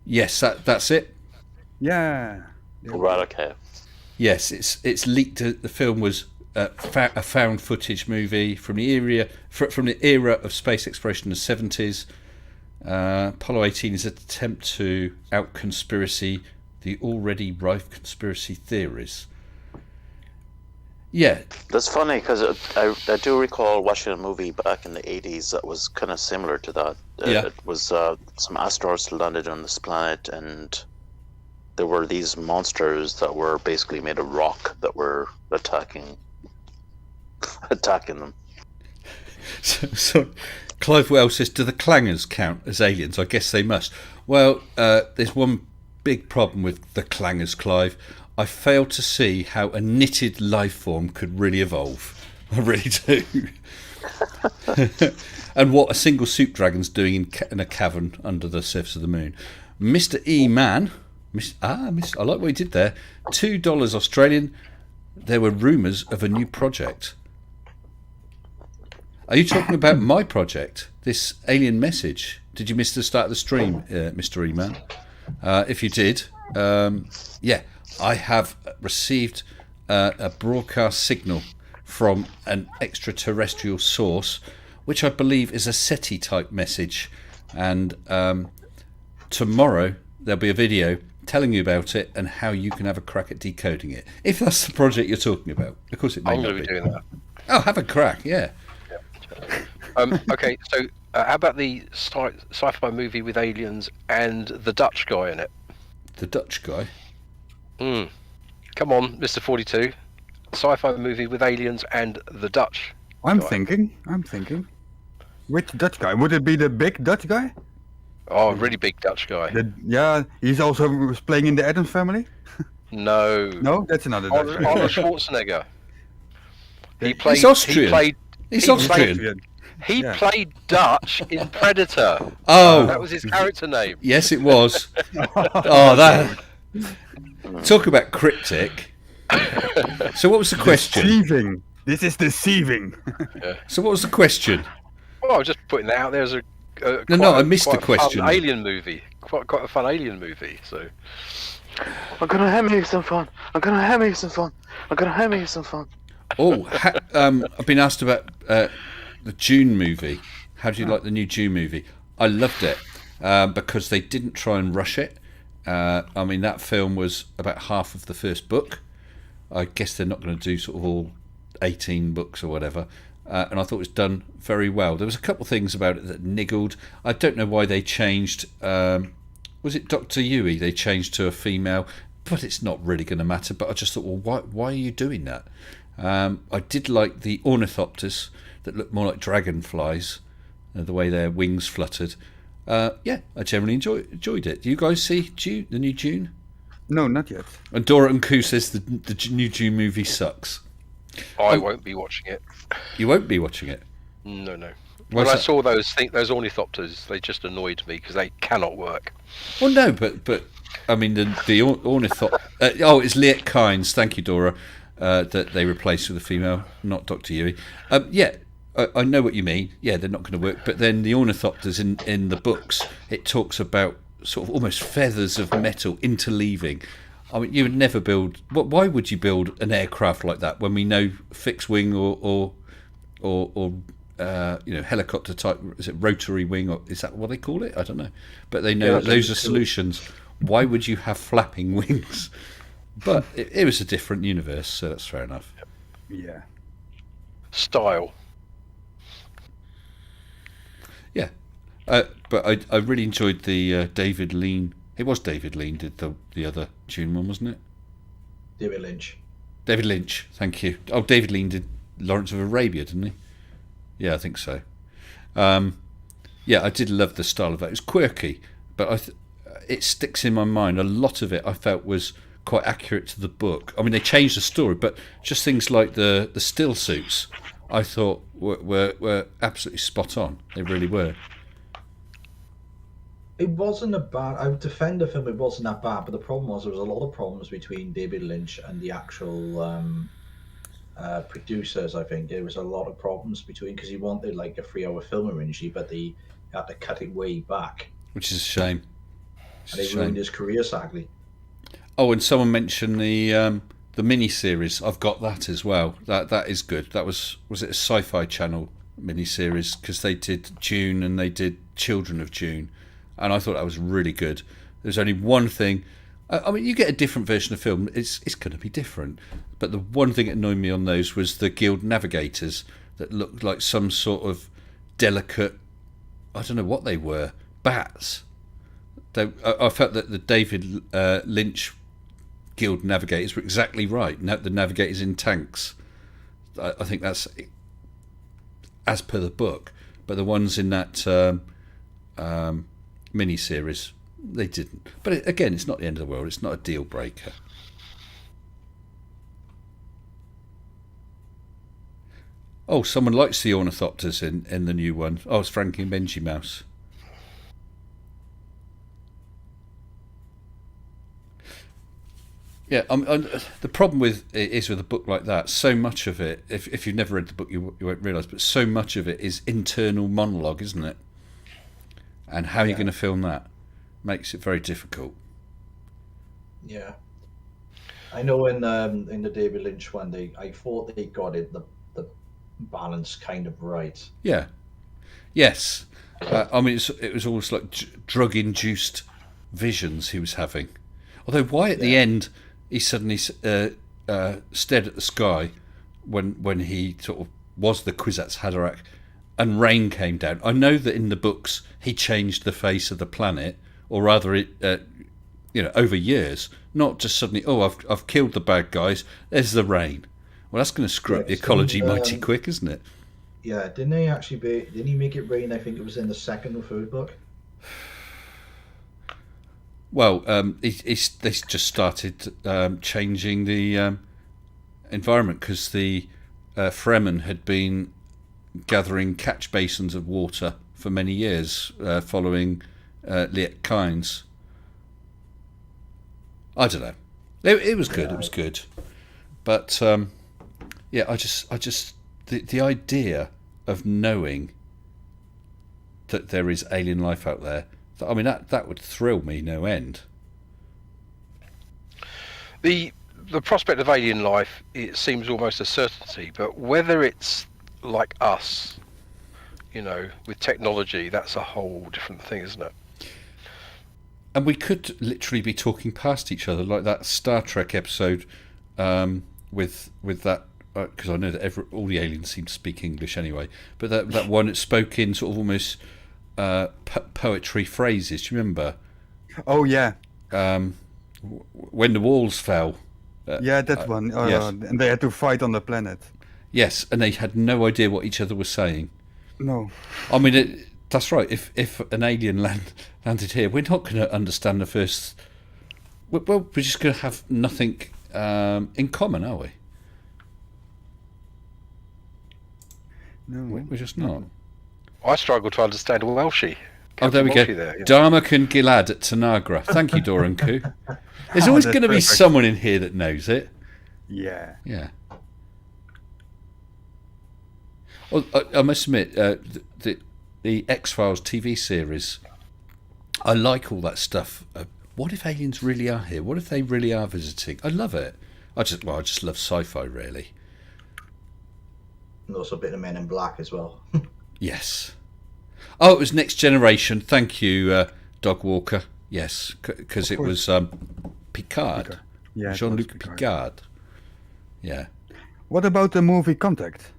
Speaker 2: Yes, that's it.
Speaker 4: Yeah.
Speaker 6: Right. Okay.
Speaker 2: Yes, it's leaked. The film was a found footage movie from the era of space exploration in the 70s. Apollo 18 is an attempt to out-conspiracy the already rife conspiracy theories. Yeah.
Speaker 6: That's funny because I do recall watching a movie back in the 80s that was kind of similar to that.
Speaker 2: Yeah.
Speaker 6: It was some astronauts landed on this planet, and there were these monsters that were basically made of rock that were attacking them.
Speaker 2: So Clive Wells says, do the clangers count as aliens? I guess they must. Well, there's one big problem with the clangers, Clive. I fail to see how a knitted life form could really evolve. I really do. And what a single soup dragon's doing in a cavern under the surface of the moon. Mr. E. Mann, I like what he did there. $2 Australian. There were rumours of a new project. Are you talking about my project? This alien message? Did you miss the start of the stream, Mr. E. Mann? If you did, yeah, I have received a broadcast signal from an extraterrestrial source, which I believe is a SETI type message, and tomorrow there'll be a video telling you about it and how you can have a crack at decoding it. If that's the project you're talking about, of course it may
Speaker 3: I'm
Speaker 2: not
Speaker 3: going to
Speaker 2: be.
Speaker 3: be doing that.
Speaker 2: Oh, have a crack, yeah.
Speaker 3: Okay, so how about the sci-fi movie with aliens and the Dutch guy in it?
Speaker 2: The Dutch guy.
Speaker 3: Come on, Mr. 42. Sci-fi movie with aliens and the Dutch
Speaker 4: I'm
Speaker 3: guy.
Speaker 4: thinking. Which Dutch guy? Would it be the big Dutch guy?
Speaker 3: Oh, really big Dutch guy.
Speaker 4: Yeah, he's also was playing in the Addams Family.
Speaker 3: No.
Speaker 4: No, that's another Dutch guy.
Speaker 3: Arnold Schwarzenegger. He played.
Speaker 2: He's Austrian. He's
Speaker 3: he
Speaker 2: Austrian.
Speaker 3: He
Speaker 4: Yeah.
Speaker 3: played Dutch in Predator.
Speaker 2: Oh,
Speaker 3: That was his character name.
Speaker 2: yes, it was. Oh, that. Talk about cryptic. So, what was the question?
Speaker 4: Deceiving. This is deceiving.
Speaker 2: So, what was the question?
Speaker 3: Well, I was just putting that out there as a.
Speaker 2: No, I missed the
Speaker 3: quite a fun
Speaker 2: question.
Speaker 3: alien movie. Quite a fun alien movie. So.
Speaker 6: I'm gonna have me some fun. I'm gonna have me some fun. I'm gonna have me some fun.
Speaker 2: Oh, I've been asked about the Dune movie. How do you like the new Dune movie? I loved it because they didn't try and rush it. I mean, that film was about half of the first book. I guess they're not going to do sort of all 18 books or whatever. And I thought it was done very well. There was a couple of things about it that niggled. I don't know why they changed. Was it Dr. Yui? They changed to a female, but it's not really going to matter. But I just thought, well, why are you doing that? I did like the ornithopters that looked more like dragonflies, the way their wings fluttered. Yeah, I generally enjoyed it. Do you guys see Dune, the new Dune?
Speaker 4: No, not yet.
Speaker 2: And Dora and Koo says the new Dune movie sucks.
Speaker 3: I won't be watching it.
Speaker 2: You won't be watching it.
Speaker 3: No.
Speaker 2: Why's
Speaker 3: When I
Speaker 2: that?
Speaker 3: saw those ornithopters, they just annoyed me because they cannot work.
Speaker 2: Well, no, but I mean the ornithop. It's Liet Kynes. Thank you, Dora. That they replaced with a female, not Dr. Yui. Yeah, I know what you mean. Yeah, they're not going to work. But then the ornithopters in the books, it talks about sort of almost feathers of metal interleaving. I mean, you would never build. Why would you build an aircraft like that when we know fixed wing or helicopter type? Is it rotary wing or is that what they call it? I don't know. But they know those are solutions. Why would you have flapping wings? But it was a different universe, so that's fair enough.
Speaker 4: Yeah.
Speaker 3: Style.
Speaker 2: Yeah, but I really enjoyed the David Lean. It was David Lean did the other Dune one, wasn't it?
Speaker 5: David Lynch.
Speaker 2: David Lynch, thank you. Oh, David Lean did Lawrence of Arabia, didn't he? Yeah, I think so. Yeah, I did love the style of that. It was quirky, but it sticks in my mind. A lot of it I felt was quite accurate to the book. I mean, they changed the story, but just things like the still suits, I thought were absolutely spot on. They really were.
Speaker 5: It wasn't a bad. I would defend the film. It wasn't that bad, but the problem was there was a lot of problems between David Lynch and the actual producers. I think there was a lot of problems between because he wanted like a 3-hour film originally, but they had to cut it way back,
Speaker 2: Which is a shame.
Speaker 5: and it ruined his career sadly.
Speaker 2: Oh, and someone mentioned the mini-series. I've got that as well. That is good. That was it a Sci-Fi Channel mini-series? Because they did Dune and they did Children of Dune, and I thought that was really good. There's only one thing. I mean, you get a different version of film. It's going to be different. But the one thing that annoyed me on those was the Guild Navigators that looked like some sort of delicate. I don't know what they were. Bats. I felt that the David Lynch Guild Navigators were exactly right. The navigators in tanks. I think that's as per the book. But the ones in that mini-series, they didn't. But again, it's not the end of the world. It's not a deal breaker. Oh, someone likes the ornithopters in the new one. Oh, it's Frankie and Benji Mouse. Yeah, the problem with a book like that, so much of it, if you've never read the book, you won't realise, but so much of it is internal monologue, isn't it? And how you're going to film that makes it very difficult.
Speaker 5: Yeah, I know in the David Lynch one, I thought they got it the balance kind of right.
Speaker 2: Yeah. Yes. I mean, it was almost like drug-induced visions he was having. Although why at the end he suddenly stared at the sky when he sort of was the Kwisatz Haderach and rain came down. I know that in the books he changed the face of the planet, or rather, over years, not just suddenly. Oh, I've killed the bad guys. There's the rain. Well, that's going to screw up the ecology mighty quick, isn't it?
Speaker 5: Yeah, didn't they actually didn't he make it rain? I think it was in the second or third book.
Speaker 2: Well, they just started changing the environment because the Fremen had been gathering catch basins of water for many years following Liet Kynes. I don't know. It was good. It was good, but yeah, I just the idea of knowing that there is alien life out there. I mean, that would thrill me no end.
Speaker 3: The prospect of alien life, it seems almost a certainty, but whether it's like us, with technology, that's a whole different thing, isn't it?
Speaker 2: And we could literally be talking past each other, like that Star Trek episode with that, because I know that all the aliens seem to speak English anyway, but that one that spoke in sort of almost poetry phrases. Do you remember?
Speaker 4: Oh yeah.
Speaker 2: When the walls fell.
Speaker 4: Yeah, that one.
Speaker 2: Yes.
Speaker 4: And they had to fight on the planet.
Speaker 2: Yes, and they had no idea what each other was saying.
Speaker 4: No.
Speaker 2: I mean, that's right. If an alien landed here, we're not going to understand the first. Well, we're just going to have nothing in common, are we?
Speaker 4: No.
Speaker 2: We're just not.
Speaker 3: I struggle to understand Welshie.
Speaker 2: Oh, there we go.
Speaker 3: There, yeah.
Speaker 2: Darmok and Gilad at Tanagra. Thank you, Doran Koo. There's always
Speaker 4: that's
Speaker 2: going to be
Speaker 4: perfect.
Speaker 2: someone in here that knows it.
Speaker 4: Yeah.
Speaker 2: Yeah. Well, I must admit, the X-Files TV series, I like all that stuff. What if aliens really are here? What if they really are visiting? I love it. I just love sci-fi, really.
Speaker 5: And also a bit of Men in Black as well.
Speaker 2: Yes. Oh, it was Next Generation. Thank you, Dog Walker. Yes, because it was Picard.
Speaker 4: Yeah. it
Speaker 2: Jean-Luc
Speaker 4: was
Speaker 2: Picard. Yeah.
Speaker 4: What about the movie Contact?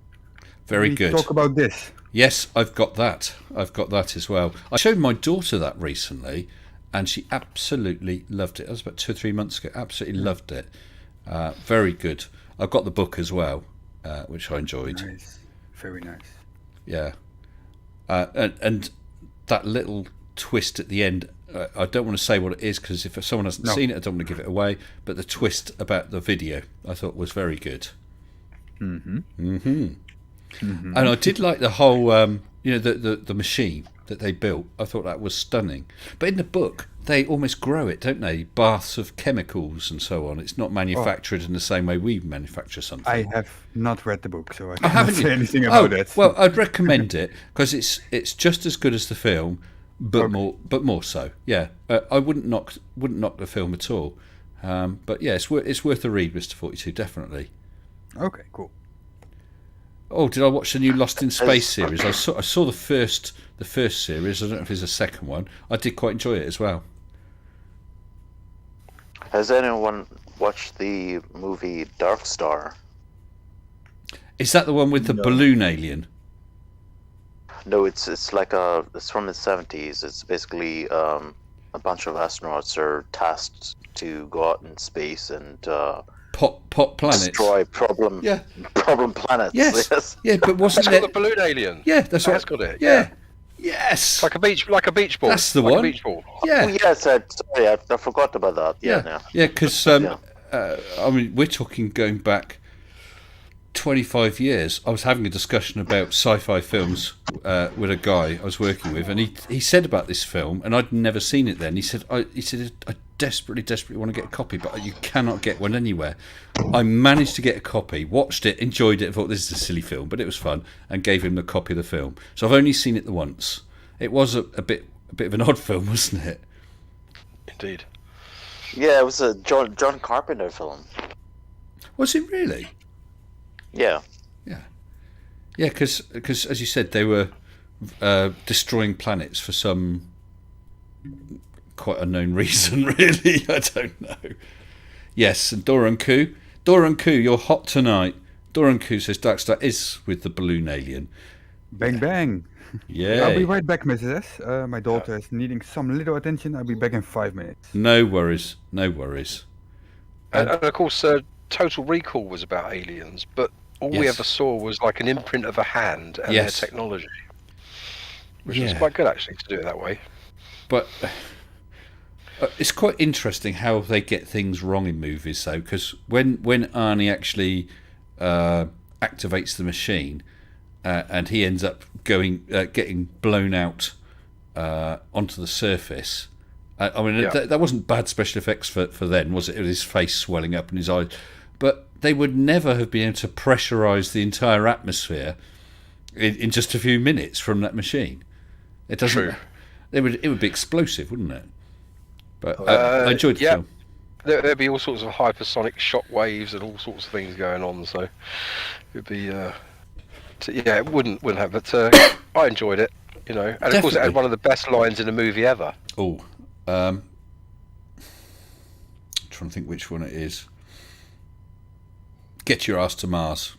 Speaker 2: Very
Speaker 4: we
Speaker 2: good.
Speaker 4: Talk about this.
Speaker 2: Yes, I've got that. I've got that as well. I showed my daughter that recently, and she absolutely loved it. That was about 2 or 3 months ago. Absolutely loved it. Very good. I've got the book as well, which I enjoyed.
Speaker 4: Nice. Very nice.
Speaker 2: Yeah. And that little twist at the end, I don't want to say what it is, because if someone hasn't seen it, I don't want to give it away. But the twist about the video, I thought was very good. And I did like the whole, the machine that they built. I thought that was stunning. But in the book, they almost grow it, don't they? Baths of chemicals and so on. It's not manufactured in the same way we manufacture something.
Speaker 4: I have not read the book, so I
Speaker 2: Oh,
Speaker 4: can't say anything about it.
Speaker 2: Well, I'd recommend it because it's just as good as the film, but more so. Yeah, I wouldn't knock the film at all. But yeah, it's worth a read, Mr. 42, definitely.
Speaker 4: Okay, cool.
Speaker 2: Oh, did I watch the new Lost in Space series? I saw the first series. I don't know if there's a second one. I did quite enjoy it as well.
Speaker 6: Has anyone watched the movie Dark Star?
Speaker 2: Is that the one with the balloon alien?
Speaker 6: No, it's like it's from the 70s. It's basically a bunch of astronauts are tasked to go out in space and
Speaker 2: Pop planets.
Speaker 6: destroy problem planets.
Speaker 2: Yes. Yeah, but wasn't
Speaker 3: That's
Speaker 2: it?
Speaker 3: got the balloon alien.
Speaker 2: Yeah, that's right.
Speaker 3: That's got it.
Speaker 2: Yeah. Yes.
Speaker 3: Like a beach ball.
Speaker 2: That's the
Speaker 3: like
Speaker 2: one.
Speaker 3: A beach ball.
Speaker 2: Yeah.
Speaker 6: Oh, yes, sorry, I forgot about that. Yeah.
Speaker 2: Because I mean, we're talking going back 25 years. I was having a discussion about sci-fi films with a guy I was working with, and he said about this film, and I'd never seen it then. He said I desperately want to get a copy, but you cannot get one anywhere. I managed to get a copy, watched it, enjoyed it, thought this is a silly film, but it was fun, and gave him the copy of the film. So I've only seen it the once. It was a bit of an odd film, wasn't it?
Speaker 3: Indeed.
Speaker 6: Yeah, it was a John Carpenter film.
Speaker 2: Was it really?
Speaker 6: Yeah.
Speaker 2: Yeah, because as you said, they were destroying planets for some quite unknown reason, really. I don't know. Yes, and Doran Koo, you're hot tonight. Doran Koo says Darkstar is with the balloon alien.
Speaker 4: Bang bang.
Speaker 2: Yeah.
Speaker 4: I'll be right back, Mrs. S. My daughter is needing some little attention. I'll be back in 5 minutes.
Speaker 2: No worries.
Speaker 3: And of course, Total Recall was about aliens, but all we ever saw was like an imprint of a hand and their technology, which was quite good actually to do it that way.
Speaker 2: But it's quite interesting how they get things wrong in movies, though, because when Arnie actually activates the machine and he ends up getting blown out onto the surface. I mean, that wasn't bad special effects for then, was it? It was his face swelling up and his eyes. But they would never have been able to pressurise the entire atmosphere in just a few minutes from that machine. It doesn't.
Speaker 3: True.
Speaker 2: It would be explosive, wouldn't it? But I enjoyed the film.
Speaker 3: There'd be all sorts of hypersonic shock waves and all sorts of things going on. So it'd be, it wouldn't have. But I enjoyed it, you know. And of course, it had one of the best lines in a movie ever.
Speaker 2: Oh, trying to think which one it is. Get your ass to Mars.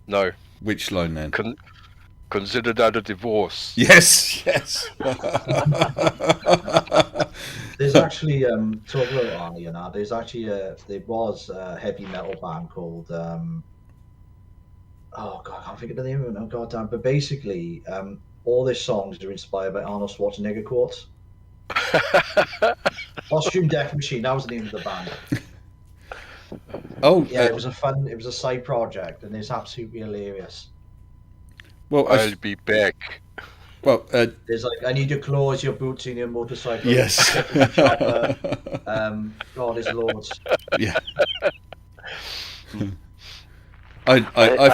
Speaker 3: No.
Speaker 2: Which line then?
Speaker 3: Consider that a divorce.
Speaker 2: Yes.
Speaker 5: There's actually talking about Arnie and that. There's actually there was a heavy metal band called oh god, I can't think of the name of it now. Goddamn! But basically, all their songs are inspired by Arnold Schwarzenegger quotes. Costume Death Machine. That was the name of the band.
Speaker 2: Oh
Speaker 5: yeah, it was a side project, and it's absolutely hilarious.
Speaker 2: Well,
Speaker 3: I'll be back.
Speaker 2: Well,
Speaker 5: there's like, I need your clothes, your boots, and your motorcycle.
Speaker 2: Yes.
Speaker 5: God is Lord's.
Speaker 2: Yeah. I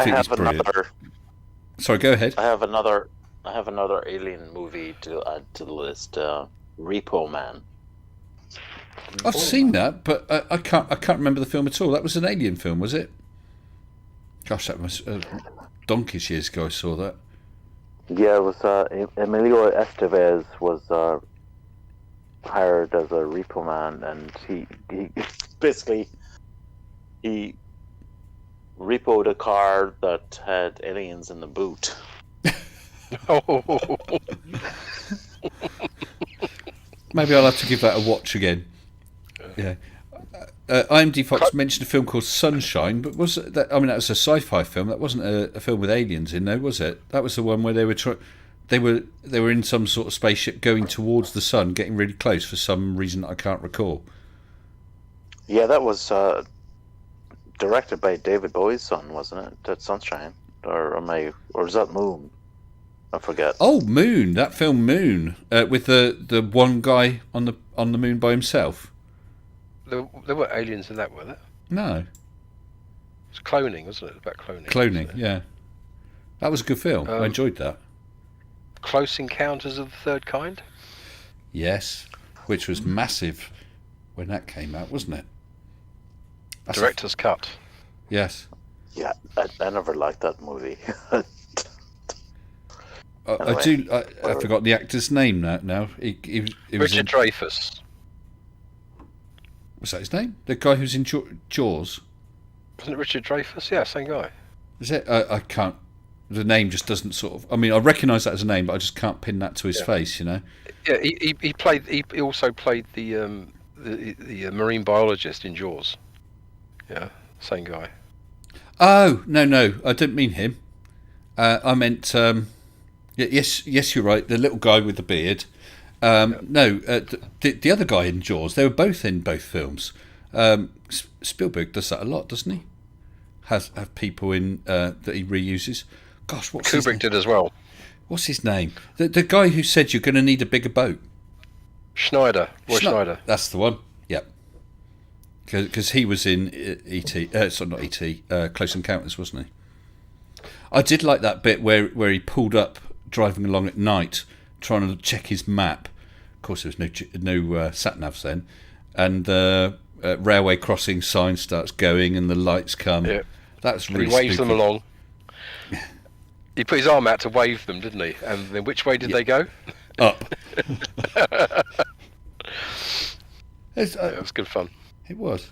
Speaker 2: think it's brilliant. Sorry, go ahead.
Speaker 6: I have another alien movie to add to the list. Repo Man.
Speaker 2: I've seen that, but I can't remember the film at all. That was an alien film, was it? Gosh, that was donkeys years ago I saw that.
Speaker 6: Yeah, it was Emilio Estevez was hired as a repo man, and he basically repoed a car that had aliens in the boot.
Speaker 2: Maybe I'll have to give that a watch again. Yeah. IMD Fox mentioned a film called Sunshine, but was that? I mean, that was a sci-fi film. That wasn't a film with aliens in, though, was it? That was the one where they were in some sort of spaceship going towards the sun, getting really close for some reason I can't recall.
Speaker 6: Yeah, that was directed by David Bowie's son, wasn't it? That Sunshine, or was that Moon? I forget.
Speaker 2: Oh, Moon! That film Moon, with the one guy on the moon by himself.
Speaker 3: There were aliens in that, were there?
Speaker 2: No.
Speaker 3: It was cloning, wasn't it? About cloning.
Speaker 2: Cloning, yeah. That was a good film. I enjoyed that.
Speaker 3: Close Encounters of the Third Kind?
Speaker 2: Yes, which was massive when that came out, wasn't it? That's
Speaker 3: Director's cut.
Speaker 2: Yes.
Speaker 6: Yeah, I never liked that movie.
Speaker 2: Anyway, I forgot the actor's name now. He was
Speaker 3: Richard Dreyfuss.
Speaker 2: Was that his name? The guy who's in Jaws?
Speaker 3: Wasn't it Richard Dreyfuss? Yeah, same guy.
Speaker 2: Is it? I can't. The name just doesn't sort of. I mean, I recognise that as a name, but I just can't pin that to his face. You know.
Speaker 3: Yeah, he played. He also played the marine biologist in Jaws. Yeah, same guy.
Speaker 2: Oh no, I didn't mean him. I meant. Yes, you're right. The little guy with the beard. No, the other guy in Jaws. They were both in both films. Spielberg does that a lot, doesn't he? Have people in that he reuses. Gosh, what's his name?
Speaker 3: Kubrick did as well.
Speaker 2: What's his name? The guy who said you're going to need a bigger boat.
Speaker 3: Schneider. Roy Schneider.
Speaker 2: That's the one. Yep. Because he was in E.T. Sorry, not E.T. Close Encounters, wasn't he? I did like that bit where he pulled up driving along at night, trying to check his map. Of course, there was no sat navs then, and railway crossing sign starts going, and the lights come.
Speaker 3: Yeah.
Speaker 2: That's really.
Speaker 3: He waves
Speaker 2: spooky.
Speaker 3: them along. He put his arm out to wave them, didn't he? And then which way did they go?
Speaker 2: Up.
Speaker 3: It was good fun.
Speaker 2: It was.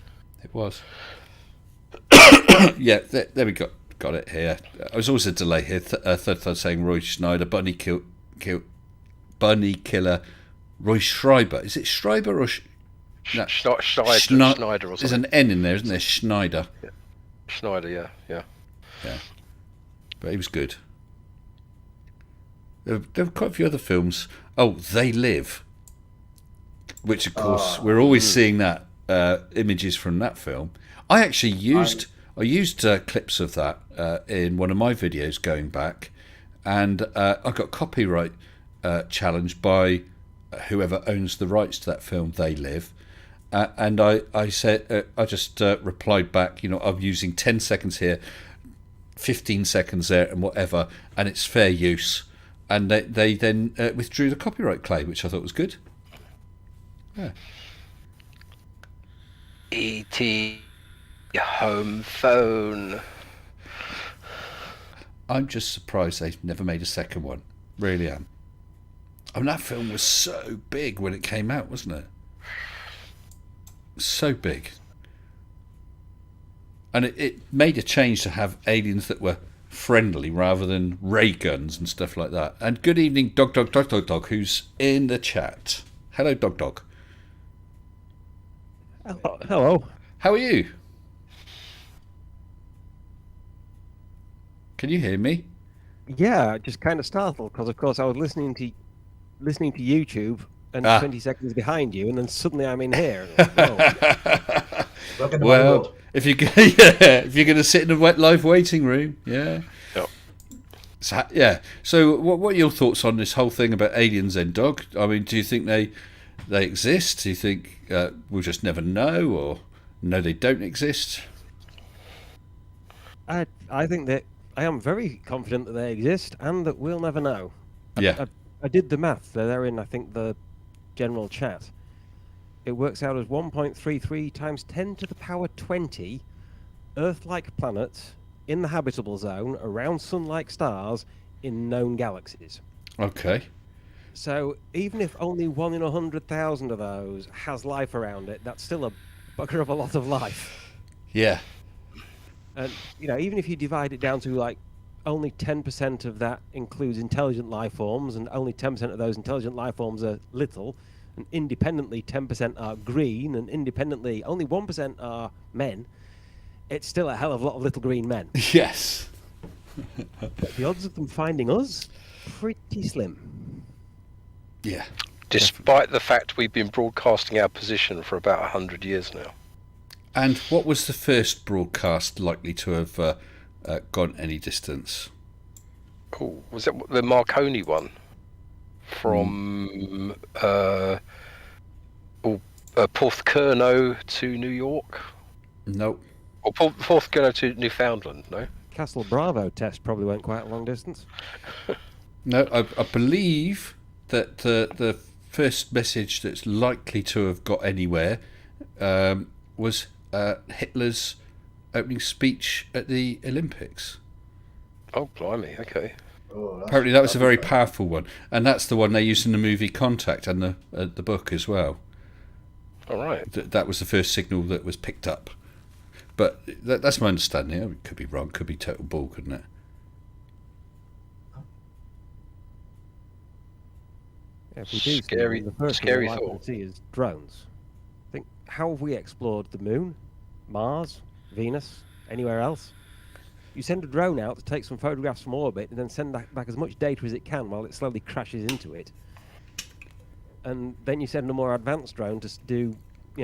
Speaker 2: Yeah, there we got it here. There was always a delay here. Third saying Roy Schneider, Bunny Killer, Roy Schreiber. Is it Schreiber or
Speaker 3: Schneider or something?
Speaker 2: There's an N in there, isn't there? Schneider.
Speaker 3: Yeah. Schneider, yeah.
Speaker 2: Yeah, but he was good. There were quite a few other films. Oh, They Live, which of course we're always seeing that images from that film. I actually used clips of that in one of my videos going back, and I got copyright challenged by whoever owns the rights to that film, They Live. And I said, I just replied back, I'm using 10 seconds here, 15 seconds there, and whatever, and it's fair use. And they then withdrew the copyright claim, which I thought was good. Yeah.
Speaker 3: E.T. home phone.
Speaker 2: I'm just surprised they've never made a second one. Really am. I mean, that film was so big when it came out, wasn't it? So big. And it made a change to have aliens that were friendly rather than ray guns and stuff like that. And good evening, Dog, who's in the chat. Hello, Dog.
Speaker 7: Hello.
Speaker 2: How are you? Can you hear me?
Speaker 7: Yeah, just kind of startled because, of course, I was listening to YouTube and 20 seconds behind you, and then suddenly I'm in here.
Speaker 2: Well, if you're going to sit in a live waiting room, yeah.
Speaker 3: Yep.
Speaker 2: So, yeah. So, what are your thoughts on this whole thing about aliens, then, Dog? I mean, do you think they exist? Do you think we'll just never know, or no, they don't exist?
Speaker 7: I think that I am very confident that they exist and that we'll never know.
Speaker 2: Yeah.
Speaker 7: I did the math. They're in, I think, the general chat. It works out as 1.33 times 10 to the power 20 Earth-like planets in the habitable zone around Sun-like stars in known galaxies.
Speaker 2: Okay.
Speaker 7: So even if only 1 in 100,000 of those has life around it, that's still a bugger of a lot of life.
Speaker 2: Yeah.
Speaker 7: And even if you divide it down to like only 10% of that includes intelligent life forms, and only 10% of those intelligent life forms are little, and independently 10% are green, and independently only 1% are men, it's still a hell of a lot of little green men.
Speaker 2: Yes.
Speaker 7: But the odds of them finding us, pretty slim.
Speaker 2: Yeah.
Speaker 3: Despite the fact we've been broadcasting our position for about 100 years now.
Speaker 2: And what was the first broadcast likely to have gone any distance?
Speaker 3: Oh, was it the Marconi one from Porthcurno to New York?
Speaker 2: Nope.
Speaker 3: Or Porthcurno to Newfoundland? No.
Speaker 7: Castle Bravo test probably went quite a long distance.
Speaker 2: No, I believe that the first message that's likely to have got anywhere was Hitler's opening speech at the Olympics.
Speaker 3: Oh, blimey, okay.
Speaker 2: Apparently that was a very powerful one, and that's the one they used in the movie Contact and the book as well.
Speaker 3: All right.
Speaker 2: That was the first signal that was picked up. But that's my understanding. It could be wrong, could be total bull, couldn't it?
Speaker 7: Yeah, if we do
Speaker 3: Scary-
Speaker 7: the first
Speaker 3: scary
Speaker 7: thing we're likely
Speaker 3: thought.
Speaker 7: to see is drones. Think, how have we explored the moon, Mars, Venus, anywhere else? You send a drone out to take some photographs from orbit and then send back as much data as it can while it slowly crashes into it. And then you send a more advanced drone to do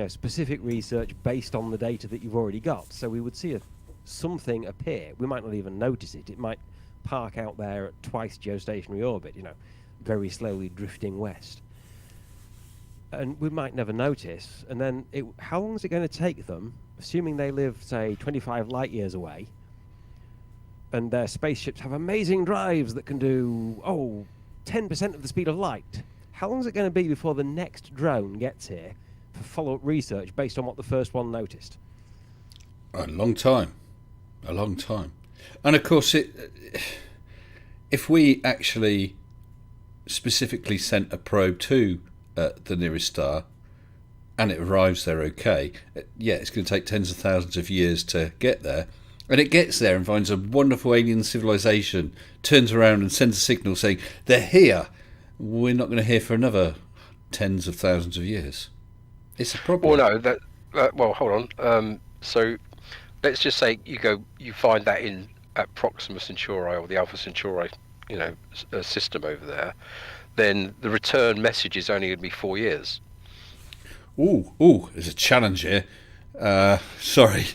Speaker 7: specific research based on the data that you've already got. So we would see something appear. We might not even notice it. It might park out there at twice geostationary orbit, very slowly drifting west. And we might never notice. And then how long is it going to take them, assuming they live, say, 25 light years away, and their spaceships have amazing drives that can do, 10% of the speed of light? How long is it going to be before the next drone gets here for follow-up research based on what the first one noticed?
Speaker 2: A long time. And of course, if we actually specifically sent a probe to the nearest star and it arrives there okay, it's going to take tens of thousands of years to get there. And it gets there and finds a wonderful alien civilization, turns around and sends a signal saying, they're here. We're not going to hear for another tens of thousands of years. It's a problem.
Speaker 3: Well, no, hold on. So let's just say you find that in at Proxima Centauri or the Alpha Centauri, system over there, then the return message is only going to be 4 years.
Speaker 2: Ooh, there's a challenge here. Sorry.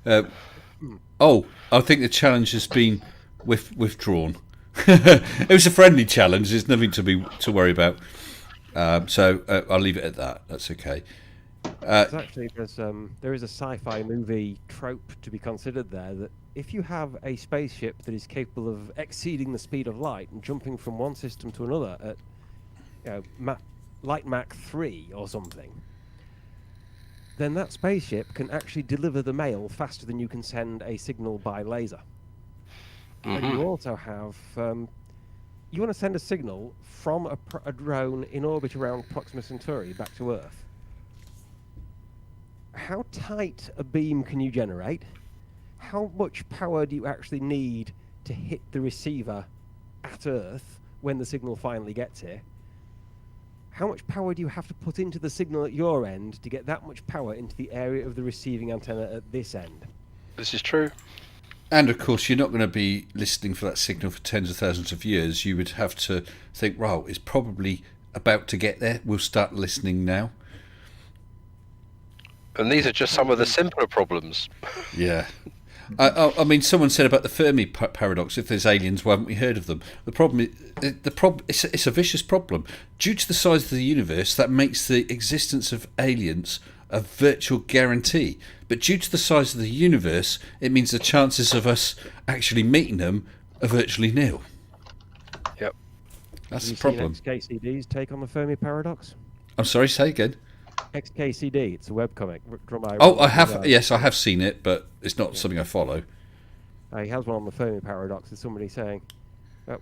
Speaker 2: I think the challenge has been withdrawn. It was a friendly challenge. There's nothing to worry about. So I'll leave it at that. That's okay.
Speaker 7: Actually, there is a sci-fi movie trope to be considered there, that if you have a spaceship that is capable of exceeding the speed of light and jumping from one system to another at light Mach 3 or something, then that spaceship can actually deliver the mail faster than you can send a signal by laser. And you also have, you want to send a signal from a drone in orbit around Proxima Centauri back to Earth. How tight a beam can you generate? How much power do you actually need to hit the receiver at Earth when the signal finally gets here? How much power do you have to put into the signal at your end to get that much power into the area of the receiving antenna at this end?
Speaker 3: This is true.
Speaker 2: And of course, you're not going to be listening for that signal for tens of thousands of years. You would have to think, well, it's probably about to get there. We'll start listening now.
Speaker 3: And these are just some of the simpler problems.
Speaker 2: Yeah. I mean, someone said about the Fermi Paradox, if there's aliens, why haven't we heard of them? The problem is, it's a vicious problem. Due to the size of the universe, that makes the existence of aliens a virtual guarantee. But due to the size of the universe, it means the chances of us actually meeting them are virtually nil.
Speaker 3: Yep.
Speaker 2: That's the
Speaker 7: Have you
Speaker 2: problem.
Speaker 7: seen XKCD's take on the Fermi Paradox?
Speaker 2: I'm sorry, say again.
Speaker 7: XKCD, it's a webcomic.
Speaker 2: I have. Yes, I have seen it, but it's not something I follow.
Speaker 7: He has one on the Fermi Paradox. There's somebody saying,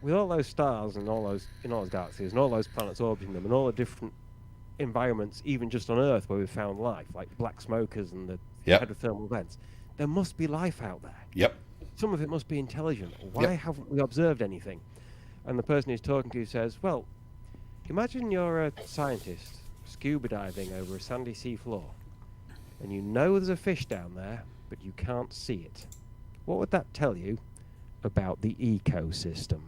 Speaker 7: with all those stars and all those galaxies and all those planets orbiting them and all the different environments, even just on Earth where we've found life, like black smokers and the hydrothermal vents, there must be life out there.
Speaker 2: Yep.
Speaker 7: Some of it must be intelligent. Why haven't we observed anything? And the person he's talking to says, well, imagine you're a scientist scuba diving over a sandy sea floor, and you know there's a fish down there, but you can't see it. What would that tell you about the ecosystem?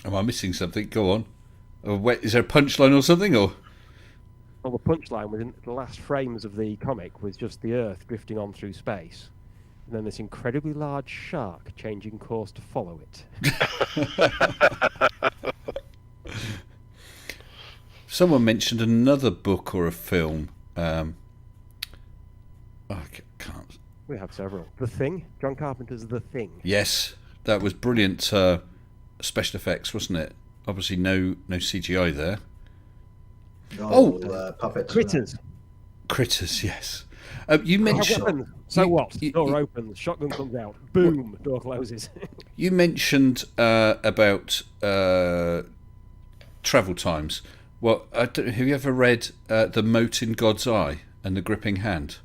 Speaker 2: Am I missing something? Go on. Wait, is there a punchline or something? Or
Speaker 7: Well, the punchline within the last frames of the comic was just the Earth drifting on through space, and then this incredibly large shark changing course to follow it.
Speaker 2: someone mentioned another book or a film. I can't.
Speaker 7: We have several. The Thing, John Carpenter's The Thing.
Speaker 2: Yes, that was brilliant special effects, wasn't it? Obviously, no CGI there.
Speaker 5: Puppets.
Speaker 2: Critters, yes. You mentioned.
Speaker 7: So what? Door opens, shotgun comes out, boom, door closes.
Speaker 2: You mentioned about travel times. Well, have you ever read The Mote in God's Eye and The Gripping Hand?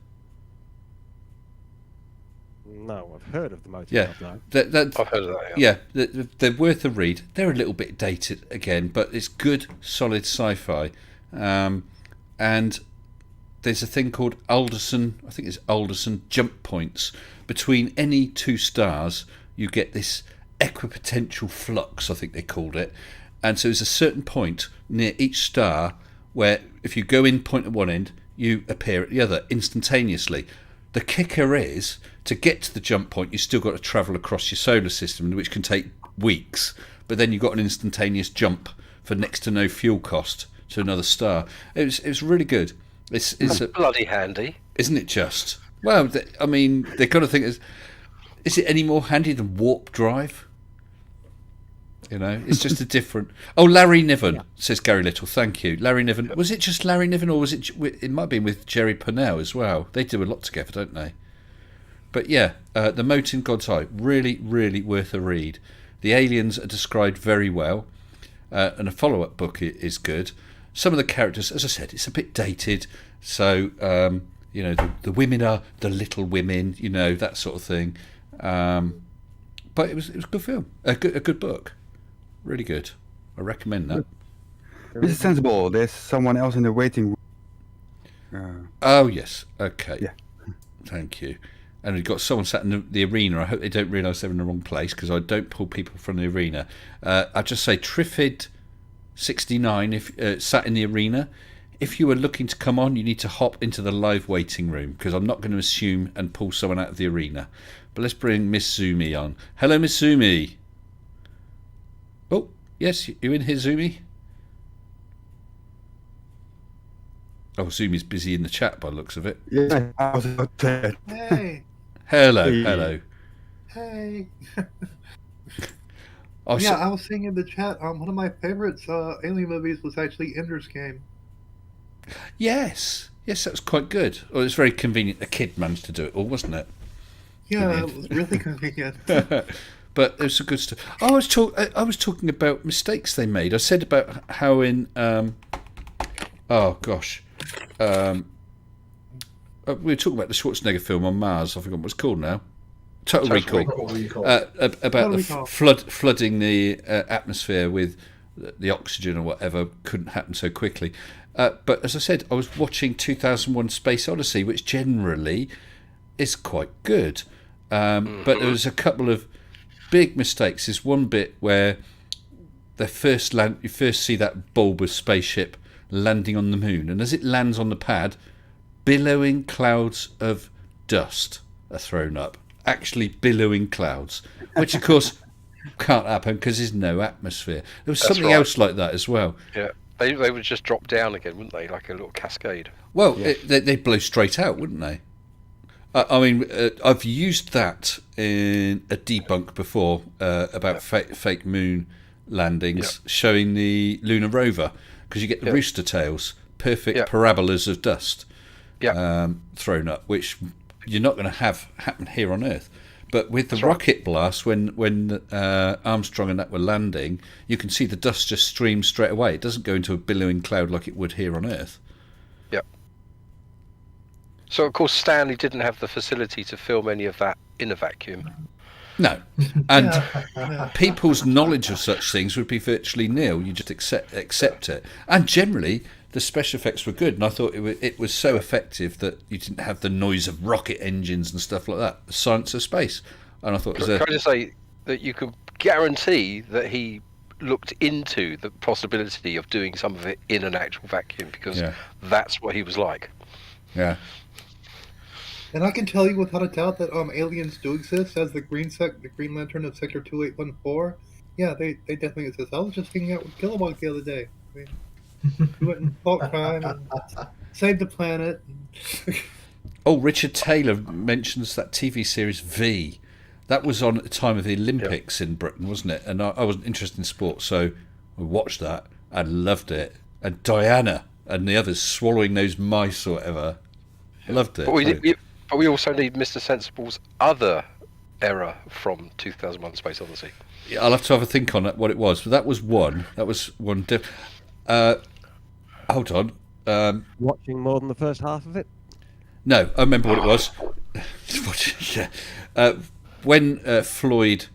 Speaker 7: No, I've heard of the Mote
Speaker 2: Yeah,
Speaker 7: in God's Eye.
Speaker 2: I've heard of that. Yeah, they're worth a read. They're a little bit dated again, but it's good, solid sci-fi. And there's a thing called Alderson. I think it's Alderson jump points. Between any two stars, you get this equipotential flux, I think they called it. And so there's a certain point near each star where if you go in point at one end, you appear at the other instantaneously. The kicker is, to get to the jump point, you've still got to travel across your solar system, which can take weeks. But then you've got an instantaneous jump for next to no fuel cost to another star. It was really good. It's
Speaker 3: bloody handy,
Speaker 2: isn't it? Just well, I mean, they kind of think is it any more handy than warp drive? You know, it's just a different. Oh, Larry Niven, says Gary Little. Thank you, Larry Niven. Was it just Larry Niven, or was it? It might have been with Jerry Purnell as well. They do a lot together, don't they? But yeah, The Mote in God's Eye, really, really worth a read. The aliens are described very well, and a follow-up book is good. Some of the characters, as I said, it's a bit dated. So you know, the women are the little women, you know, that sort of thing. But it was a good film, a good book. Really good. I recommend that.
Speaker 4: This is sensible. There's someone else in the waiting room.
Speaker 2: Oh yes, okay.
Speaker 4: Yeah.
Speaker 2: Thank you. And we've got someone sat in the arena. I hope they don't realise they're in the wrong place, because I don't pull people from the arena. I'll just say Triffid69 if sat in the arena. If you are looking to come on, you need to hop into the live waiting room, because I'm not going to assume and pull someone out of the arena. But let's bring Miss Zumi on. Hello, Miss Zumi. Oh, yes, you in here, Zumi? Oh, Zumi's busy in the chat by the looks of it.
Speaker 4: Yeah, I was about to say.
Speaker 8: Hey,
Speaker 2: Hello,
Speaker 4: Hey.
Speaker 2: hello.
Speaker 8: hey.
Speaker 2: Oh,
Speaker 8: Yeah,
Speaker 2: so-
Speaker 8: I was seeing in the chat. One of my favorites alien movies was actually Ender's Game.
Speaker 2: yes, that was quite good. Well, it's very convenient. A kid managed to do it all, wasn't it?
Speaker 8: Yeah,
Speaker 2: Yeah.
Speaker 8: it was really convenient.
Speaker 2: But it was a good stuff. I was talking about mistakes they made. I said about how in oh gosh, we were talking about the Schwarzenegger film on Mars. I forgot what it's called now. Total Recall.
Speaker 5: What were you called?
Speaker 2: About
Speaker 8: Total
Speaker 2: the
Speaker 8: Recall.
Speaker 2: flooding the atmosphere with the oxygen or whatever couldn't happen so quickly. But as I said, I was watching 2001: Space Odyssey, which generally is quite good. But there was a couple of big mistakes. There's one bit where you first see that bulbous spaceship landing on the moon, and as it lands on the pad, billowing clouds of dust are thrown up. Actually billowing clouds, which of course can't happen because there's no atmosphere. There was
Speaker 3: That's
Speaker 2: something
Speaker 3: right.
Speaker 2: else like that as well.
Speaker 3: Yeah, they would just drop down again, wouldn't they? Like a little cascade.
Speaker 2: Well, they'd blow straight out, wouldn't they? I mean, I've used that in a debunk before about fake moon landings, showing the lunar rover, because you get the rooster tails, perfect parabolas of dust thrown up, which you're not going to have happen here on Earth. But with the rocket blast, when Armstrong and that were landing, you can see the dust just stream straight away. It doesn't go into a billowing cloud like it would here on Earth.
Speaker 3: So of course Stanley didn't have the facility to film any of that in a vacuum.
Speaker 2: No, and people's knowledge of such things would be virtually nil. You just accept it, and generally the special effects were good. And I thought it was so effective that you didn't have the noise of rocket engines and stuff like that. The science of space, and I thought it was
Speaker 3: Can I just say that you can guarantee that he looked into the possibility of doing some of it in an actual vacuum, because that's what he was like.
Speaker 2: yeah.
Speaker 8: And I can tell you without a doubt that aliens do exist, as the Green Lantern of Sector 2814. Yeah, they definitely exist. I was just hanging out with Kilowog the other day. I mean, we went and fought crime and saved the planet.
Speaker 2: Oh, Richard Taylor mentions that TV series V. That was on at the time of the Olympics in Britain, wasn't it? And I wasn't interested in sports, so I watched that and loved it. And Diana and the others swallowing those mice or whatever. Loved it.
Speaker 3: But we also need Mr. Sensible's other error from 2001: Space Odyssey.
Speaker 2: Yeah, I'll have to have a think on it, what it was. But that was one. That was one. Hold on.
Speaker 7: Watching more than the first half of it?
Speaker 2: No, I remember what it was. When Floyd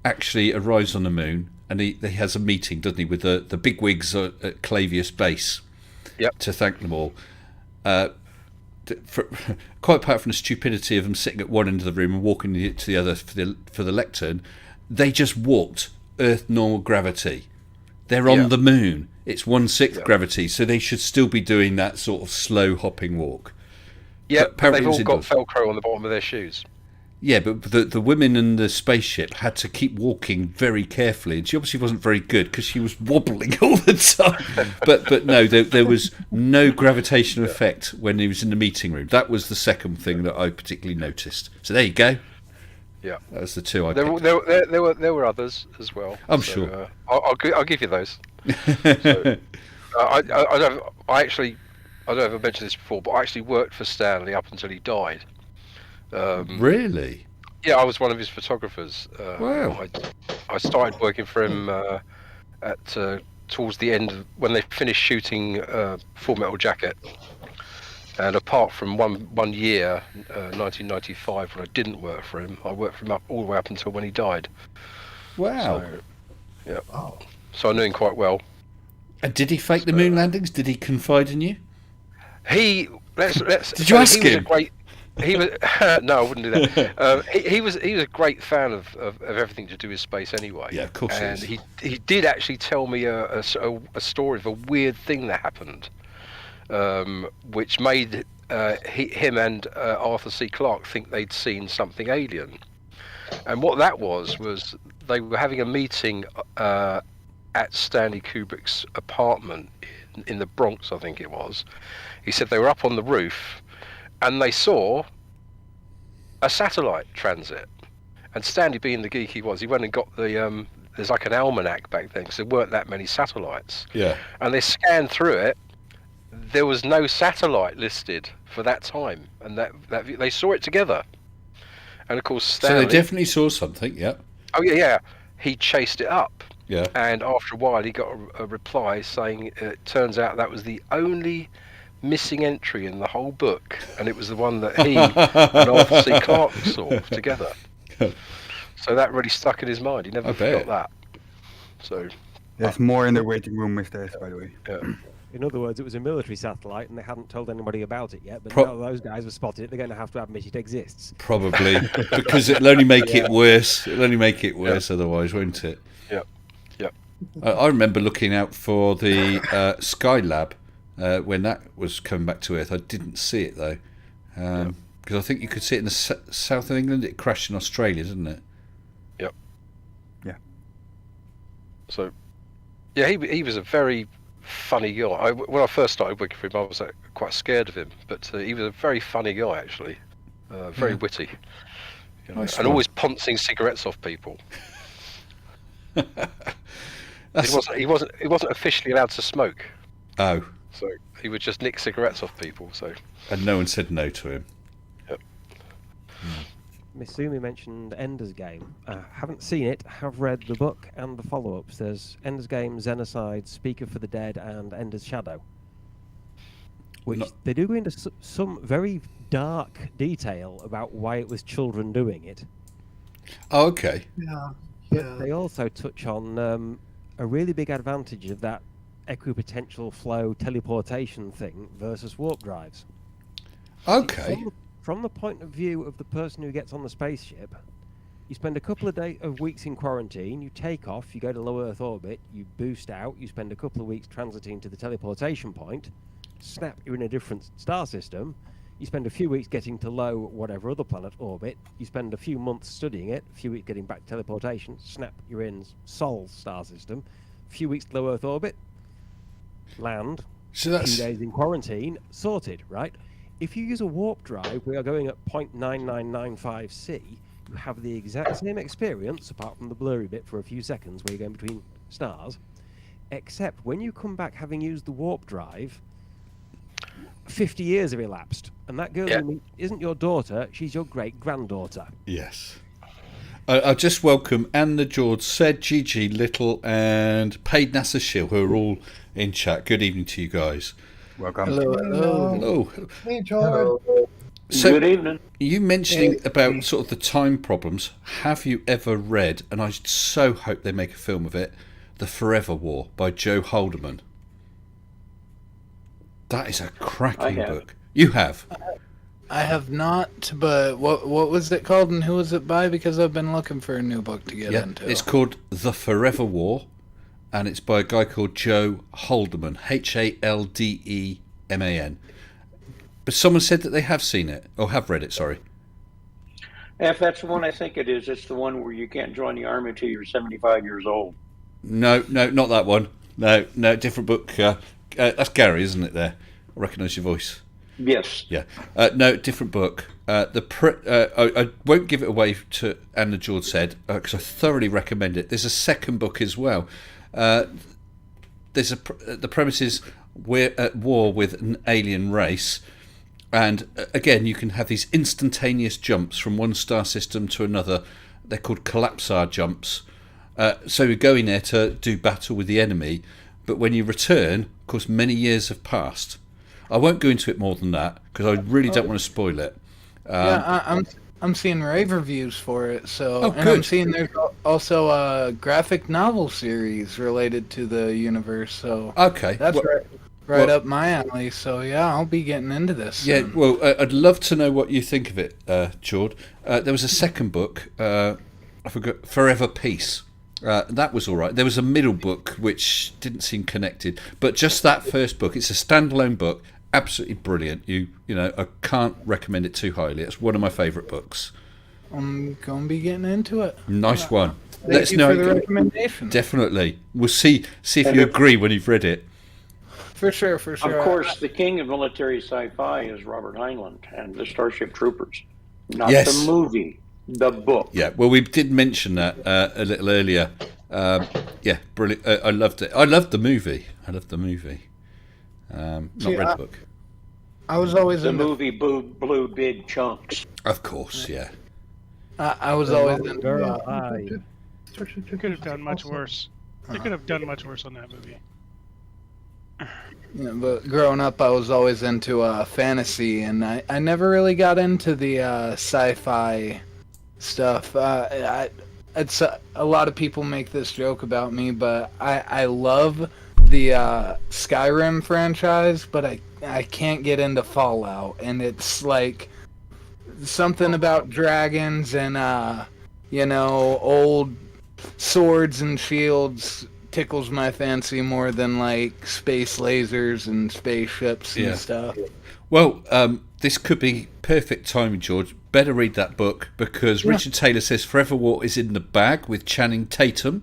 Speaker 2: actually arrives on the moon, and he has a meeting, doesn't he, with the bigwigs at Clavius Base to thank them all. Quite apart from the stupidity of them sitting at one end of the room and walking to the other for the lectern, they just walked Earth normal gravity. They're on the moon. It's 1/6 gravity, so they should still be doing that sort of slow hopping walk.
Speaker 3: Yeah,
Speaker 2: But
Speaker 3: they've all got Velcro on the bottom of their shoes.
Speaker 2: Yeah, but the women in the spaceship had to keep walking very carefully, and she obviously wasn't very good because she was wobbling all the time. But no, there was no gravitational effect when he was in the meeting room. That was the second thing that I particularly noticed. So there you go.
Speaker 3: Yeah,
Speaker 2: that was the two I
Speaker 3: there were others as well.
Speaker 2: I'm sure.
Speaker 3: I'll give you those. So, I don't know if I mentioned this before, but I actually worked for Stanley up until he died.
Speaker 2: Really?
Speaker 3: Yeah, I was one of his photographers.
Speaker 2: Wow.
Speaker 3: I started working for him towards the end when they finished shooting Full Metal Jacket. And apart from one year, 1995, when I didn't work for him, I worked for him all the way up until when he died.
Speaker 2: Wow.
Speaker 3: So, yeah. Wow. So I knew him quite well.
Speaker 2: And did he fake the moon landings? Did he confide in you?
Speaker 3: He let's.
Speaker 2: Did you ask
Speaker 3: he
Speaker 2: him?
Speaker 3: He was no, I wouldn't do that. He was a great fan of everything to do with space anyway.
Speaker 2: Yeah, of course.
Speaker 3: And he did actually tell me a story of a weird thing that happened, which made him and Arthur C. Clarke think they'd seen something alien. And what that was they were having a meeting at Stanley Kubrick's apartment in the Bronx, I think it was. He said they were up on the roof and they saw a satellite transit. And Stanley, being the geek he was, he went and got the there's like an almanac back then, because there weren't that many satellites.
Speaker 2: Yeah.
Speaker 3: And they scanned through it. There was no satellite listed for that time, and that they saw it together. And of course, Stanley,
Speaker 2: so they definitely saw something. Yeah.
Speaker 3: Oh yeah. He chased it up.
Speaker 2: Yeah.
Speaker 3: And after a while, he got a reply saying it turns out that was the only missing entry in the whole book, and it was the one that he and Arthur C. Clarke saw together. So that really stuck in his mind. He never forgot that. So
Speaker 4: there's more in the waiting room, Mr. S, by the way.
Speaker 3: Yeah.
Speaker 7: In other words, it was a military satellite, and they hadn't told anybody about it yet. But now those guys have spotted it, they're going to have to admit it exists.
Speaker 2: Probably, because it'll only make it worse. It'll only make it worse otherwise, won't it?
Speaker 3: Yeah. Yeah.
Speaker 2: I remember looking out for the Skylab when that was coming back to Earth. I didn't see it though, because I think you could see it in the south of England. It crashed in Australia, didn't it?
Speaker 3: Yep.
Speaker 4: Yeah.
Speaker 3: So, yeah, he was a very funny guy. When I first started working for him, I was quite scared of him, but he was a very funny guy actually, very witty, and always pouncing cigarettes off people. He wasn't officially allowed to smoke.
Speaker 2: Oh.
Speaker 3: So he would just nick cigarettes off people. So.
Speaker 2: And no one said no to him.
Speaker 3: Yep.
Speaker 7: Miss Sumi mentioned Ender's Game. Haven't seen it, have read the book and the follow-ups. There's Ender's Game, Xenocide, Speaker for the Dead, and Ender's Shadow. Which they do go into some very dark detail about why it was children doing it.
Speaker 2: Oh, okay.
Speaker 8: Yeah.
Speaker 7: But they also touch on a really big advantage of that equipotential flow teleportation thing versus warp drives.
Speaker 2: Okay.
Speaker 7: From the point of view of the person who gets on the spaceship, you spend a couple of weeks in quarantine, you take off, you go to low Earth orbit, you boost out, you spend a couple of weeks transiting to the teleportation point, snap, you're in a different star system, you spend a few weeks getting to low whatever other planet orbit, you spend a few months studying it, a few weeks getting back to teleportation, snap, you're in Sol star system, a few weeks to low Earth orbit, land,
Speaker 2: so that's...
Speaker 7: 2 days in quarantine, sorted, right? If you use a warp drive, we are going at 0.9995 C, you have the exact same experience, apart from the blurry bit for a few seconds where you're going between stars, except when you come back having used the warp drive, 50 years have elapsed, and that girl you meet isn't your daughter, she's your great-granddaughter.
Speaker 2: Yes. I'll just welcome Anna, George, Said, Gigi, Little, and Paid NASA Shill, who are all in chat. Good evening to you guys.
Speaker 4: Welcome.
Speaker 2: Hello.
Speaker 8: Hey, George.
Speaker 2: So,
Speaker 6: good evening.
Speaker 2: You mentioning about sort of the time problems. Have you ever read, and I so hope they make a film of it, The Forever War by Joe Haldeman? That is a cracking book. You have?
Speaker 9: I have not, but what was it called and who was it by? Because I've been looking for a new book to get into.
Speaker 2: It's called The Forever War, and it's by a guy called Joe Haldeman, Haldeman. But someone said that they have seen it, or have read it, sorry.
Speaker 10: If that's the one I think it is, it's the one where you can't join the army until you're 75 years old.
Speaker 2: No, not that one. No, different book. That's Gary, isn't it, there? I recognise your voice.
Speaker 10: Yes.
Speaker 2: Yeah. No, different book. I won't give it away to Anna George said, because I thoroughly recommend it. There's a second book as well. The premise is we're at war with an alien race, and again you can have these instantaneous jumps from one star system to another. They're called collapsar jumps. So you go in there to do battle with the enemy, but when you return, of course, many years have passed. I won't go into it more than that because I really don't want to spoil it.
Speaker 9: I'm seeing rave reviews for it. So,
Speaker 2: good.
Speaker 9: And I'm seeing there's also a graphic novel series related to the universe. So
Speaker 2: okay,
Speaker 9: that's right. right up my alley. So yeah, I'll be getting into this.
Speaker 2: Yeah,
Speaker 9: soon.
Speaker 2: well, I'd love to know what you think of it, Jord. There was a second book, I forgot, Forever Peace. That was all right. There was a middle book which didn't seem connected, but just that first book, it's a standalone book, absolutely brilliant. You know, I can't recommend it too highly. It's one of my favourite books.
Speaker 9: I'm gonna be getting into it.
Speaker 2: Nice one.
Speaker 9: Thank
Speaker 2: Let's
Speaker 9: you
Speaker 2: know.
Speaker 9: for the recommendation.
Speaker 2: Definitely. We'll see if
Speaker 10: And
Speaker 2: you
Speaker 10: if-
Speaker 2: agree when you've read it.
Speaker 9: For sure, for sure.
Speaker 10: Of course, the king of military sci-fi is Robert Heinlein and the Starship Troopers. Not
Speaker 2: Yes.
Speaker 10: the movie, the book.
Speaker 2: Yeah, well, we did mention that a little earlier. Yeah, brilliant. I loved it. I loved the movie. Not
Speaker 9: See,
Speaker 2: read the book.
Speaker 9: I was always
Speaker 10: The
Speaker 9: into.
Speaker 10: movie blew big chunks.
Speaker 2: Of course, yeah.
Speaker 9: I was always into.
Speaker 7: Girl, I.
Speaker 11: They could have done much worse. They could have done much worse on that movie.
Speaker 9: Yeah, but growing up, I was always into fantasy, and I never really got into the sci-fi stuff. It's a lot of people make this joke about me, but I love the Skyrim franchise, but I can't get into Fallout, and it's like something about dragons and old swords and shields tickles my fancy more than like space lasers and spaceships and
Speaker 2: Yeah.
Speaker 9: stuff.
Speaker 2: Well, this could be perfect timing, George. Better read that book because Richard Taylor says Forever War is in the bag with Channing Tatum,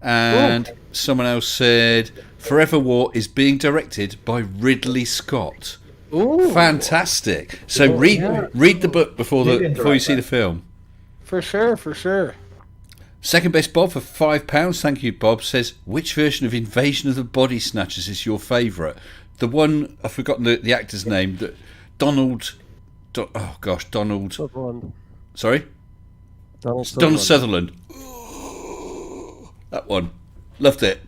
Speaker 2: and someone else said Forever War is being directed by Ridley Scott.
Speaker 9: Ooh,
Speaker 2: Fantastic! So read the book before you see the film.
Speaker 9: for sure, for sure.
Speaker 2: Second best Bob for £5. Thank you, Bob. Says, which version of Invasion of the Body Snatchers is your favourite? The one, I've forgotten the actor's name. Donald.
Speaker 7: Sutherland.
Speaker 2: Sorry?
Speaker 7: Donald
Speaker 2: Sutherland. That one. Loved it.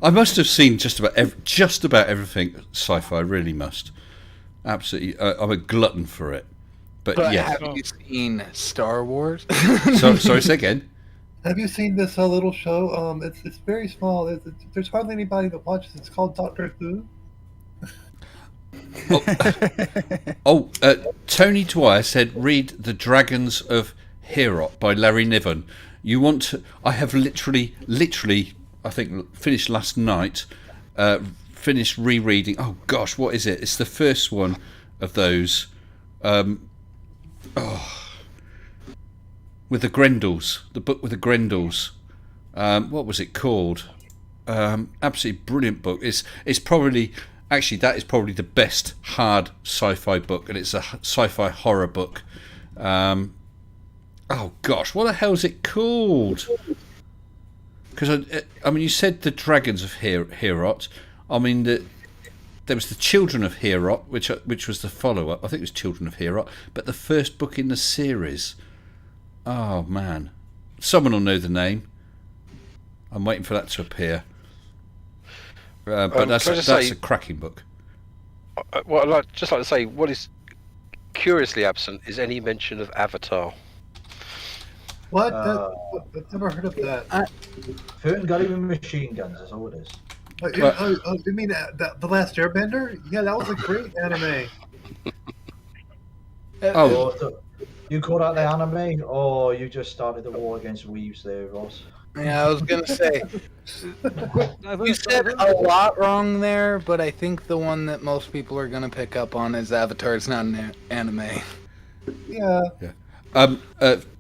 Speaker 2: I must have seen just about everything sci-fi. I really must. Absolutely. I'm a glutton for it. But yeah.
Speaker 9: Have you seen Star Wars?
Speaker 2: Sorry, say again.
Speaker 8: Have you seen this little show? It's very small. There's hardly anybody that watches. It's called Doctor Who.
Speaker 2: Tony Dwyer said, read The Dragons of Heorot by Larry Niven. You want to... I have literally, I think, finished last night, finished rereading... Oh, gosh, what is it? It's the first one of those... with the Grendels. The book with the Grendels. What was it called? Absolutely brilliant book. It's probably... Actually, that is probably the best hard sci-fi book, and it's a sci-fi horror book. Oh gosh, what the hell is it called? Because I mean, you said the Dragons of Heorot. I mean, there was the Children of Heorot, which was the follow-up. I think it was Children of Heorot, but the first book in the series. Oh man, someone will know the name. I'm waiting for that to appear. But that's a cracking book.
Speaker 3: Well, I'd just like to say, what is curiously absent is any mention of Avatar.
Speaker 8: What? I've never heard of that.
Speaker 5: Fern got even machine guns, that's all it is.
Speaker 8: You mean the Last Airbender? Yeah, that was a great anime.
Speaker 5: You call that the anime, or you just started the war against weaves there, Ross?
Speaker 9: Yeah, I was gonna say. You said a lot wrong there, but I think the one that most people are gonna pick up on is Avatar. It's not an anime.
Speaker 8: Yeah.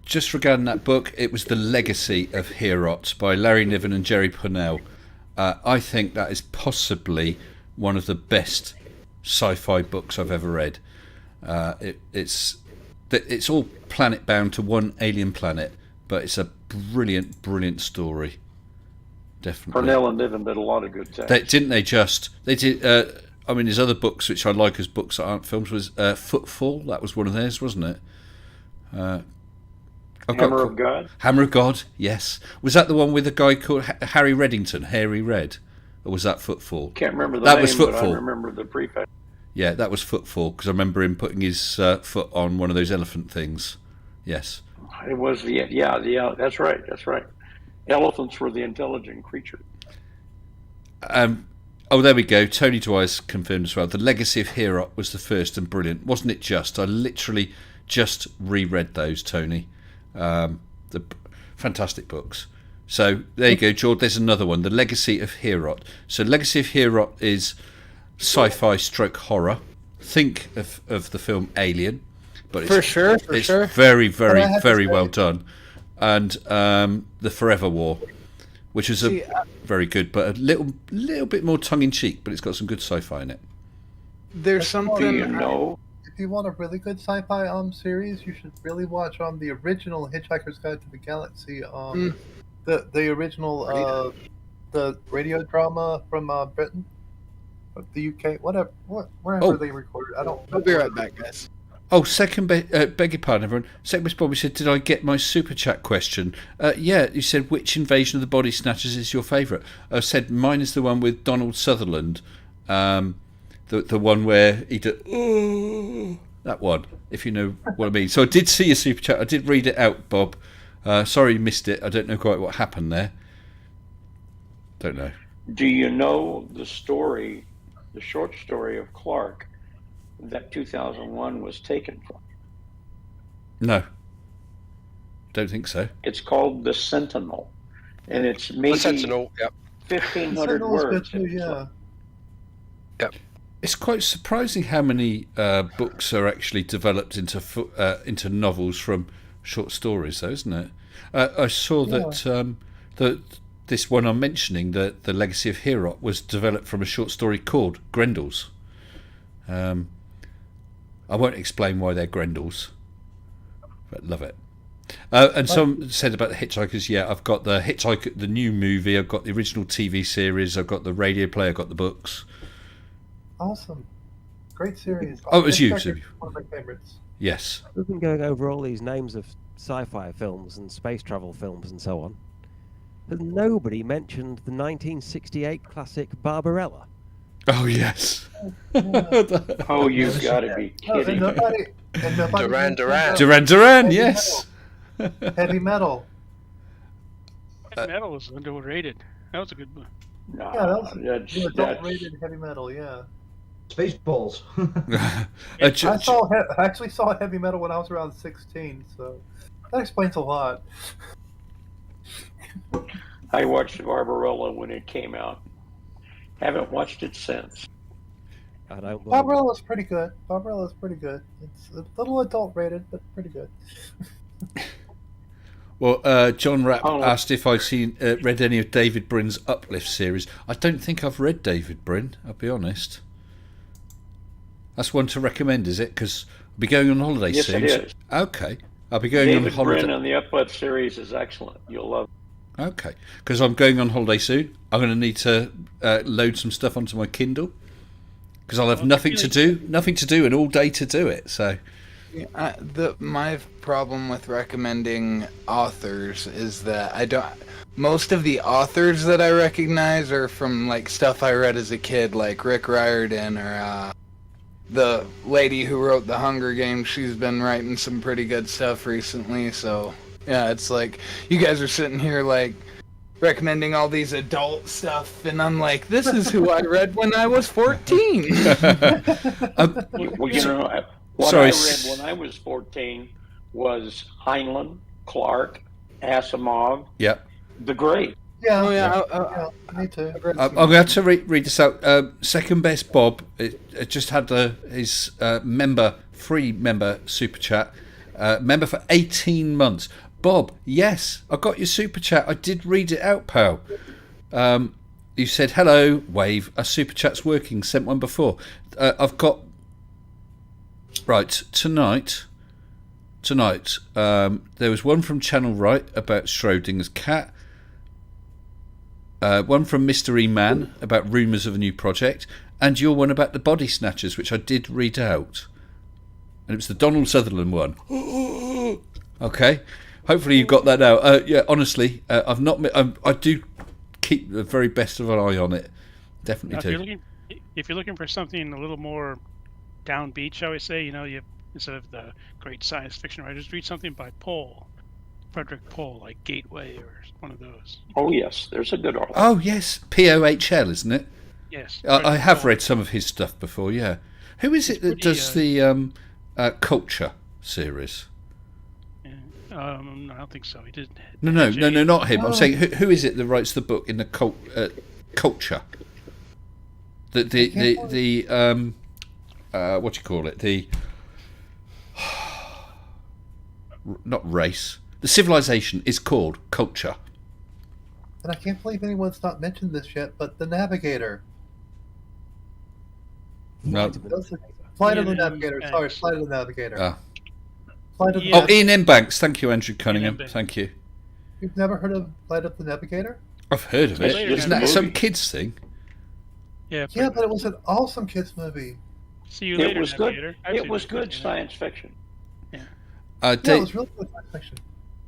Speaker 2: Just regarding that book, it was The Legacy of Heorot by Larry Niven and Jerry Pournelle. I think that is possibly one of the best sci-fi books I've ever read. It's all planet bound to one alien planet, but it's a brilliant story. Definitely.
Speaker 10: Purnell and Niven did a lot of good things.
Speaker 2: They did. I mean, his other books, which I like as books that aren't films, was Footfall. That was one of theirs, wasn't it?
Speaker 10: Hammer of God?
Speaker 2: Hammer of God, yes. Was that the one with a guy called Harry Reddington, Harry Red? Or was that Footfall?
Speaker 10: Can't remember the
Speaker 2: that
Speaker 10: name,
Speaker 2: was Footfall.
Speaker 10: but I remember the prefix.
Speaker 2: Yeah, that was Footfall, because I remember him putting his foot on one of those elephant things. Yes.
Speaker 10: It was that's right. Elephants were the intelligent creature.
Speaker 2: I Oh, there we go. Tony Dwyer's confirmed as well. The Legacy of Heorot was the first and brilliant. Wasn't it just? I literally just reread those, Tony. The fantastic books. So there you go, George. There's another one. The Legacy of Heorot. So Legacy of Heorot is sci-fi stroke horror. Think of the film Alien. But it's very, very, very well done. And The Forever War, which is very good, but a little bit more tongue-in-cheek, but it's got some good sci-fi in it.
Speaker 9: There's something...
Speaker 8: If you want a really good sci-fi series, you should really watch the original Hitchhiker's Guide to the Galaxy. The original the radio drama from Britain, the UK, wherever they recorded.
Speaker 9: I'll be right back, guys.
Speaker 2: Oh, beg your pardon, everyone. Second Best Bobby said, did I get my super chat question? Yeah, you said, which Invasion of the Body Snatchers is your favourite? I said, mine is the one with Donald Sutherland, the one where he did, that one, if you know what I mean. So I did see your super chat. I did read it out, Bob. Sorry you missed it. I don't know quite what happened there. Don't know.
Speaker 10: Do you know the story, the short story of Clark that 2001 was taken from?
Speaker 2: No. Don't think so.
Speaker 10: It's called The Sentinel. And it's maybe
Speaker 3: The Sentinel, yep.
Speaker 10: 1,500 words.
Speaker 8: Too, yeah.
Speaker 3: Yep.
Speaker 2: It's quite surprising how many books are actually developed into novels from short stories, though, isn't it? I saw that this one I'm mentioning, the Legacy of Heorot, was developed from a short story called Grendels. I won't explain why they're Grendels, but love it. And some said about the Hitchhikers. Yeah, I've got the Hitchhiker, the new movie. I've got the original TV series. I've got the radio play. I've got the books.
Speaker 8: Awesome, great series.
Speaker 2: Oh, it was you, Sue.
Speaker 8: One of my favorites.
Speaker 2: Yes.
Speaker 7: We've been going over all these names of sci-fi films and space travel films and so on, but nobody mentioned the 1968 classic Barbarella.
Speaker 2: Oh yes.
Speaker 10: Oh, you've got to be kidding!
Speaker 3: Duran
Speaker 2: Duran. Yes.
Speaker 8: Heavy Metal.
Speaker 11: Heavy Metal was underrated. That was a good one.
Speaker 10: No,
Speaker 8: Yeah, that's rated Heavy Metal. Yeah.
Speaker 5: Spaceballs.
Speaker 8: I actually saw Heavy Metal when I was around 16, so that explains a lot.
Speaker 10: I watched Barbarella when it came out. Haven't watched it since.
Speaker 8: Barbarella's pretty good. It's a little adult rated, but pretty good.
Speaker 2: Well, John Rapp asked if I'd read any of David Brin's Uplift series. I don't think I've read David Brin, I'll be honest. That's one to recommend, is it? Because I'll be going on holiday soon.
Speaker 10: Yes, it is.
Speaker 2: Okay. I'll be going
Speaker 10: David
Speaker 2: on holiday.
Speaker 10: Brin on the Uplift series is excellent. You'll love it.
Speaker 2: Okay. Because I'm going on holiday soon. I'm going to need to load some stuff onto my Kindle. Because I'll have nothing to do and all day to do it. So,
Speaker 9: my problem with recommending authors is that I don't. Most of the authors that I recognize are from like stuff I read as a kid, like Rick Riordan or the lady who wrote The Hunger Games. She's been writing some pretty good stuff recently. So yeah, it's like you guys are sitting here like recommending all these adult stuff, and I'm like, this is who I read when I was 14.
Speaker 10: Well, you know, what I read when I was 14 was Heinlein, Clark, Asimov, The Great.
Speaker 8: Yeah, me too.
Speaker 2: I'm going to have to read this out. Second Best Bob, it just had his free member super chat, member for 18 months. Bob, yes, I got your super chat. I did read it out, pal. You said, hello, wave. A super chat's working. Sent one before. I've got... Right, tonight, there was one from Channel Right about Schrodinger's cat. One from Mystery Man about rumours of a new project. And your one about the Body Snatchers, which I did read out. And it was the Donald Sutherland one. Okay. Hopefully you've got that out. Yeah, honestly, I've not. I do keep the very best of an eye on it. Definitely
Speaker 11: now, if you're looking for something a little more downbeat, shall we say, instead of the great science fiction writers, read something by Frederick Pohl, like Gateway or one of those.
Speaker 10: Oh yes, there's a good author.
Speaker 2: Oh yes, Pohl, isn't it?
Speaker 11: Yes.
Speaker 2: I have read some of his stuff before. Yeah. Who is it that does the Culture series?
Speaker 11: Yeah. I don't think so. He did.
Speaker 2: No, not him. I'm saying who is it that writes the book in the Culture? The what do you call it? The not race. The civilization is called Culture.
Speaker 8: And I can't believe anyone's not mentioned this yet, but the Navigator.
Speaker 2: No.
Speaker 8: Flight of the Navigator. Sorry, Flight of the Navigator.
Speaker 2: Ian M. Banks. Thank you, Andrew Cunningham. Thank you.
Speaker 8: You've never heard of Flight of the Navigator?
Speaker 2: I've heard of it. Isn't that some kids thing?
Speaker 11: Yeah,
Speaker 8: but it was an awesome kids movie.
Speaker 11: See you later,
Speaker 10: It was
Speaker 11: Navigator.
Speaker 10: good. It was good science fiction.
Speaker 11: Yeah.
Speaker 8: It was really good science fiction.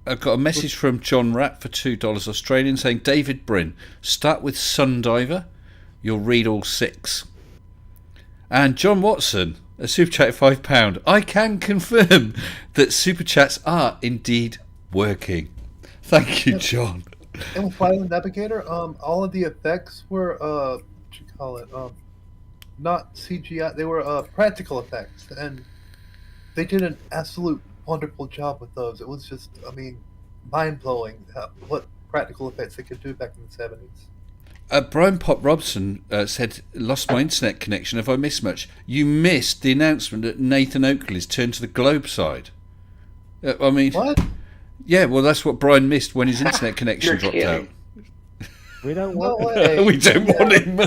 Speaker 2: I've got a message from John Ratt for $2 Australian saying, David Bryn, start with Sundiver. You'll read all 6. And John Watson, a super chat of £5. I can confirm that super chats are indeed working. Thank you, John.
Speaker 8: And with Flight of the Navigator, all of the effects were what you call it? Not CGI. They were practical effects, and they did an absolute wonderful job with those. It was just, mind blowing what practical effects they could do back in the 70s.
Speaker 2: Brian Pop Robson said, lost my internet connection. Have I missed much? You missed the announcement that Nathan Oakley's turned to the Globe side.
Speaker 8: What?
Speaker 2: Yeah, well, that's what Brian missed when his internet connection dropped out.
Speaker 7: We don't want
Speaker 8: him.
Speaker 2: We don't want him.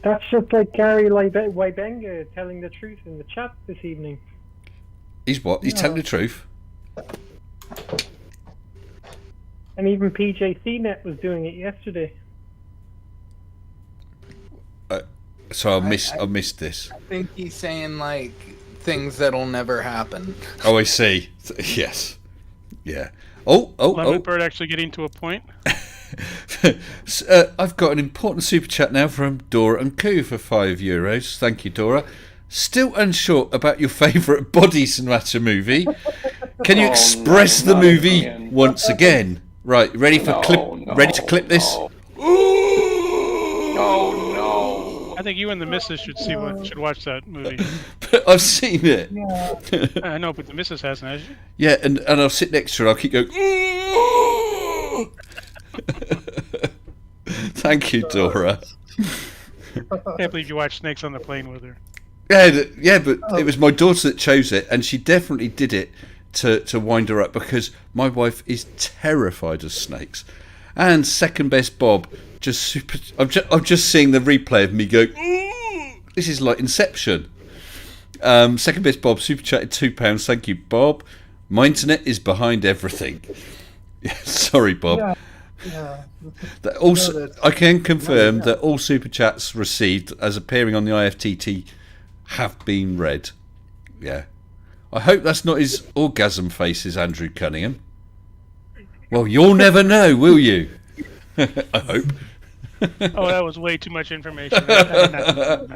Speaker 12: That's just like Gary Weibenga telling the truth in the chat this evening.
Speaker 2: He's what? He's telling the truth?
Speaker 12: And even PJ CNET was doing it yesterday.
Speaker 2: So I missed this.
Speaker 9: I think he's saying, like, things that'll never happen.
Speaker 2: Oh, I see. Yes. Yeah.
Speaker 11: Lemon Bird actually getting to a point.
Speaker 2: I've got an important super chat now from Dora and Koo for €5. Thank you, Dora. Still unsure about your favourite body sonata movie. Can you express the movie once again? Right, ready for ready to clip this?
Speaker 10: No.
Speaker 11: I think you and the missus should watch that movie.
Speaker 2: I've seen it.
Speaker 11: I know, but the missus hasn't, has she?
Speaker 2: Yeah, and I'll sit next to her. I'll keep going. Thank you, Dora.
Speaker 11: Can't believe you watched Snakes on the Plane with her.
Speaker 2: Yeah, but it was my daughter that chose it, and she definitely did it to wind her up because my wife is terrified of snakes. And second best Bob, just super. I'm just seeing the replay of me going. This is like Inception. Second best Bob super chatted £2. Thank you, Bob. My internet is behind everything. Sorry, Bob.
Speaker 8: Yeah.
Speaker 2: I can confirm that all super chats received as appearing on the IFTT have been read. Yeah. I hope that's not his orgasm faces, Andrew Cunningham. Well, you'll never know, will you? I hope.
Speaker 11: Oh, that was way too much information. I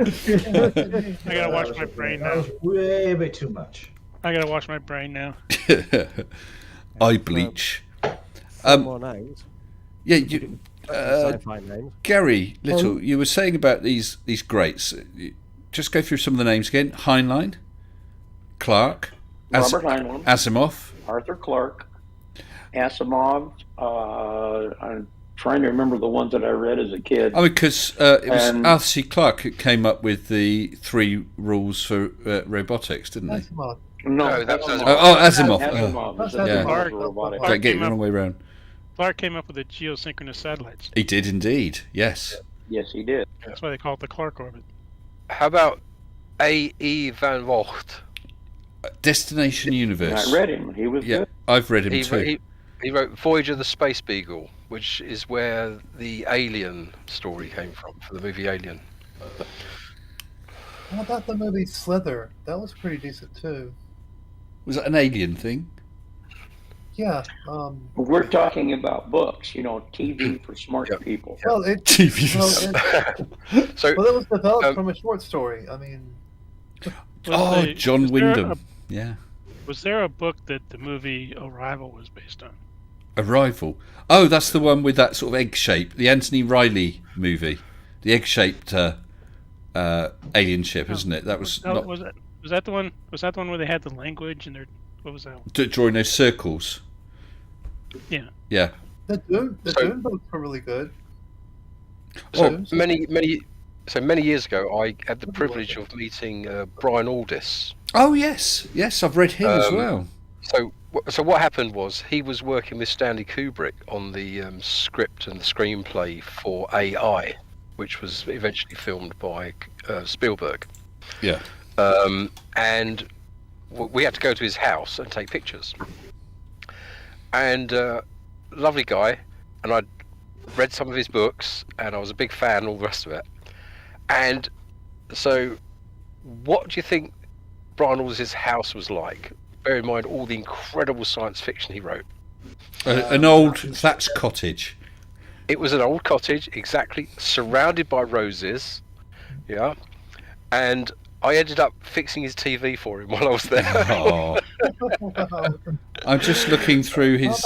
Speaker 11: gotta wash my brain now.
Speaker 5: That was way a bit too much.
Speaker 11: I gotta wash my brain now.
Speaker 2: Eye bleach.
Speaker 7: More names.
Speaker 2: Yeah,
Speaker 7: sci-fi names.
Speaker 2: Gary Little, you were saying about these greats. Just go through some of the names again. Heinlein, Clarke,
Speaker 10: Robert Heinlein,
Speaker 2: Asimov,
Speaker 10: Arthur Clarke, Asimov. I'm trying to remember the ones that I read as a kid.
Speaker 2: Oh, because it was Arthur C. Clarke who came up with the 3 rules for robotics, didn't he?
Speaker 8: Asimov.
Speaker 10: No, that was
Speaker 2: Asimov.
Speaker 10: Asimov.
Speaker 2: Don't get it the wrong way around.
Speaker 11: Clarke came up with the geosynchronous satellites.
Speaker 2: He did indeed, yes.
Speaker 10: Yes, he did.
Speaker 11: That's why they call it the Clarke orbit.
Speaker 3: How about A.E. Van Vogt?
Speaker 2: Destination Universe.
Speaker 10: I read him. He was good.
Speaker 2: I've read him too.
Speaker 3: He wrote Voyage of the Space Beagle, which is where the Alien story came from, for the movie Alien.
Speaker 8: How about the movie Slither? That was pretty decent too.
Speaker 2: Was that an alien thing?
Speaker 8: Yeah.
Speaker 10: We're talking about books, TV for smart people.
Speaker 8: Well,
Speaker 2: TV.
Speaker 3: So,
Speaker 8: that was developed from a short story. I mean.
Speaker 2: John Wyndham. Yeah.
Speaker 11: Was there a book that the movie Arrival was based on?
Speaker 2: Arrival. Oh, that's the one with that sort of egg shape. The Anthony Riley movie. The egg-shaped alien ship, isn't it? That was not...
Speaker 11: Was that the one? Was that the one where they had the language and what was that?
Speaker 2: Drawing those circles.
Speaker 11: Yeah.
Speaker 2: Yeah.
Speaker 8: The Dune books were really good.
Speaker 3: So many years ago, I had the privilege of meeting Brian Aldiss.
Speaker 2: Oh yes, I've read him as well.
Speaker 3: So what happened was he was working with Stanley Kubrick on the script and the screenplay for AI, which was eventually filmed by Spielberg.
Speaker 2: Yeah.
Speaker 3: And we had to go to his house and take pictures. And lovely guy, and I'd read some of his books, and I was a big fan, and all the rest of it. And so, what do you think Brian Aldiss' house was like? Bear in mind all the incredible science fiction he wrote.
Speaker 2: An old thatched cottage.
Speaker 3: It was an old cottage, exactly, surrounded by roses. Yeah. And I ended up fixing his TV for him while I was there.
Speaker 2: Oh. I'm just looking through his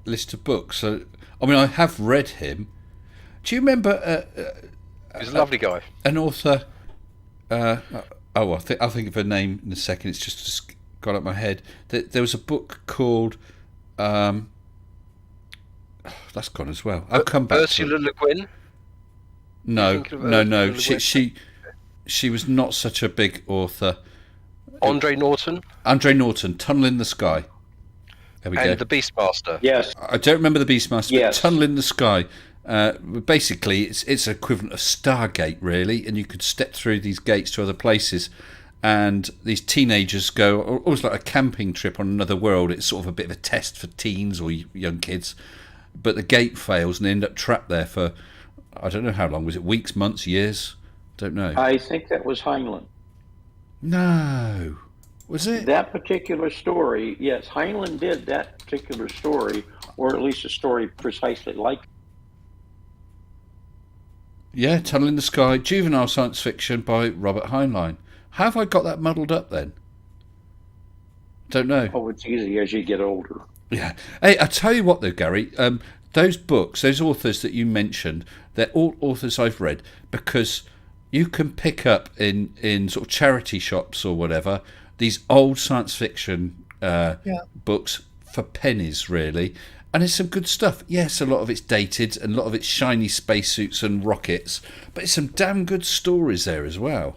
Speaker 2: list of books. So, I mean, I have read him. Do you remember...
Speaker 3: He's a lovely guy.
Speaker 2: An author... I'll think of her name in a second. It's just gone up my head. There was a book called... that's gone as well. I'll come back
Speaker 3: Ursula Le Guin?
Speaker 2: No. She was not such a big author.
Speaker 3: Andre Norton,
Speaker 2: Tunnel in the Sky. There we go.
Speaker 3: And the Beastmaster.
Speaker 10: Yes.
Speaker 2: I don't remember the Beastmaster,
Speaker 10: Yes.
Speaker 2: but Tunnel in the Sky. Basically, it's equivalent of Stargate, really, and you could step through these gates to other places, and these teenagers go almost like a camping trip on another world. It's sort of a bit of a test for teens or young kids, but the gate fails and they end up trapped there for, I don't know how long. Was it weeks, months, years? Don't know.
Speaker 10: I think that was Heinlein.
Speaker 2: No. Was it?
Speaker 10: That particular story, yes, Heinlein did that particular story, or at least a story precisely like.
Speaker 2: Yeah, Tunnel in the Sky, juvenile science fiction by Robert Heinlein. How have I got that muddled up then? Don't know.
Speaker 10: Oh, it's easy as you get older.
Speaker 2: Yeah. Hey, I tell you what though, Gary, those books, those authors that you mentioned, they're all authors I've read, because you can pick up in sort of charity shops or whatever these old science fiction books for pennies, really. And it's some good stuff. Yes, a lot of it's dated and a lot of it's shiny spacesuits and rockets, but it's some damn good stories there as well.